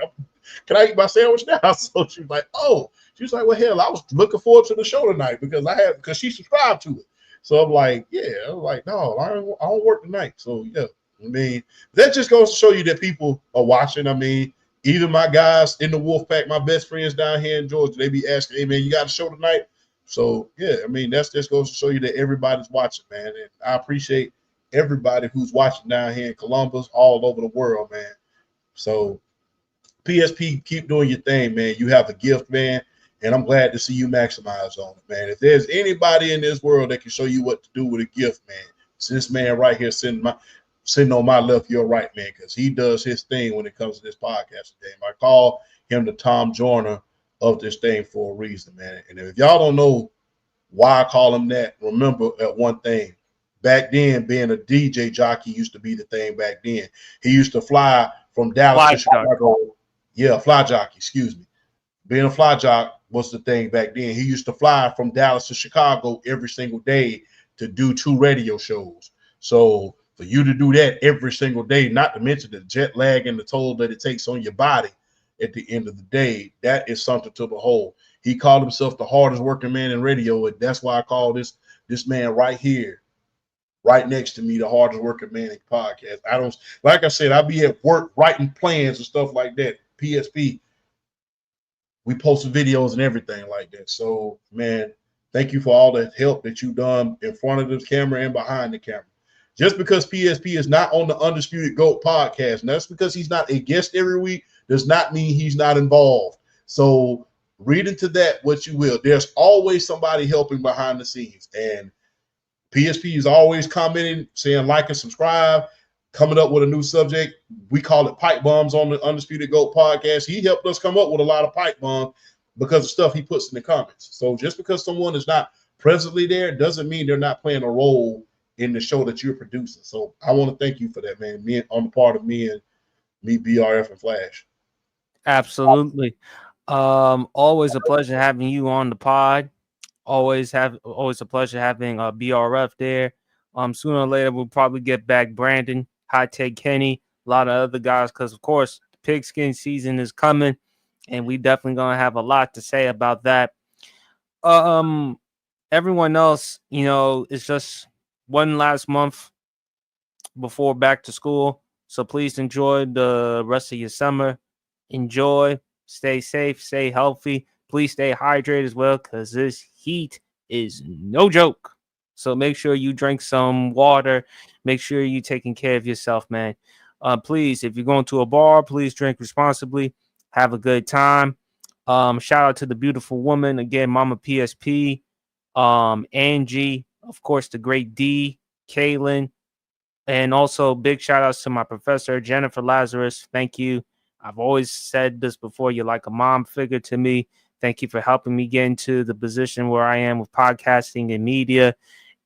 Can I eat my sandwich now? So she was like, oh. She was like, well, hell, I was looking forward to the show tonight because she subscribed to it. So I'm like, yeah. I'm like, no, I don't work tonight. So yeah, I mean, that just goes to show you that people are watching. I mean, even my guys in the Wolfpack, my best friends down here in Georgia, they be asking, hey man, you got a show tonight? So yeah, I mean, that's just goes to show you that everybody's watching, man. And I appreciate everybody who's watching down here in Columbus, all over the world, man. So PSP, keep doing your thing, man. You have a gift, man, and I'm glad to see you maximize on it, man. If there's anybody in this world that can show you what to do with a gift, man, it's this man right here sitting on my left, your right, man, because he does his thing when it comes to this podcast today. I call him the Tom Joyner of this thing for a reason, man. And if y'all don't know why I call him that, remember that one thing. Back then, being a DJ jockey used to be the thing back then. He used to fly from Dallas to Chicago. Yeah, fly jockey, excuse me. Being a fly jock was the thing back then. He used to fly from Dallas to Chicago every single day to do 2 radio shows. So for you to do that every single day, not to mention the jet lag and the toll that it takes on your body at the end of the day, that is something to behold. He called himself the hardest working man in radio, and that's why I call this man right here, right next to me, the hardest working man in podcast. I don't, like I said, I be at work writing plans and stuff like that. PSP, we post videos and everything like that. So, man, thank you for all the help that you've done in front of the camera and behind the camera. Just because PSP is not on the Undisputed GOAT podcast, and that's because he's not a guest every week, does not mean he's not involved. So read into that what you will. There's always somebody helping behind the scenes. And PSP is always commenting, saying like and subscribe, coming up with a new subject. We call it pipe bombs on the Undisputed GOAT podcast. He helped us come up with a lot of pipe bombs because of stuff he puts in the comments. So just because someone is not presently there doesn't mean they're not playing a role in the show that you're producing. So I want to thank you for that, man. Me on the part of me, BRF and Flash. Absolutely. Always a pleasure having you on the pod. Always a pleasure having BRF there. Sooner or later we'll probably get back Brandon, High Tech Kenny, a lot of other guys, because of course the pigskin season is coming, and we definitely gonna have a lot to say about that. Everyone else, it's just one last month before back to school, so please enjoy the rest of your summer. Enjoy, stay safe, stay healthy. Please stay hydrated as well, because this heat is no joke. So make sure you drink some water. Make sure you're taking care of yourself, man. Please, if you're going to a bar, please drink responsibly. Have a good time. Shout out to the beautiful woman. Again, Mama PSP, Angie, of course, the great D, Kaylin, and also big shout outs to my professor, Jennifer Lazarus. Thank you. I've always said this before. You're like a mom figure to me. Thank you for helping me get into the position where I am with podcasting and media,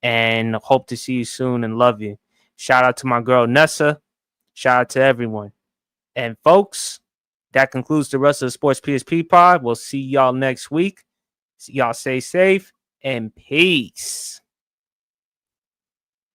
and hope to see you soon and love you. Shout out to my girl, Nessa. Shout out to everyone. And folks, that concludes the rest of the Sports PSP pod. We'll see y'all next week. Y'all stay safe and peace.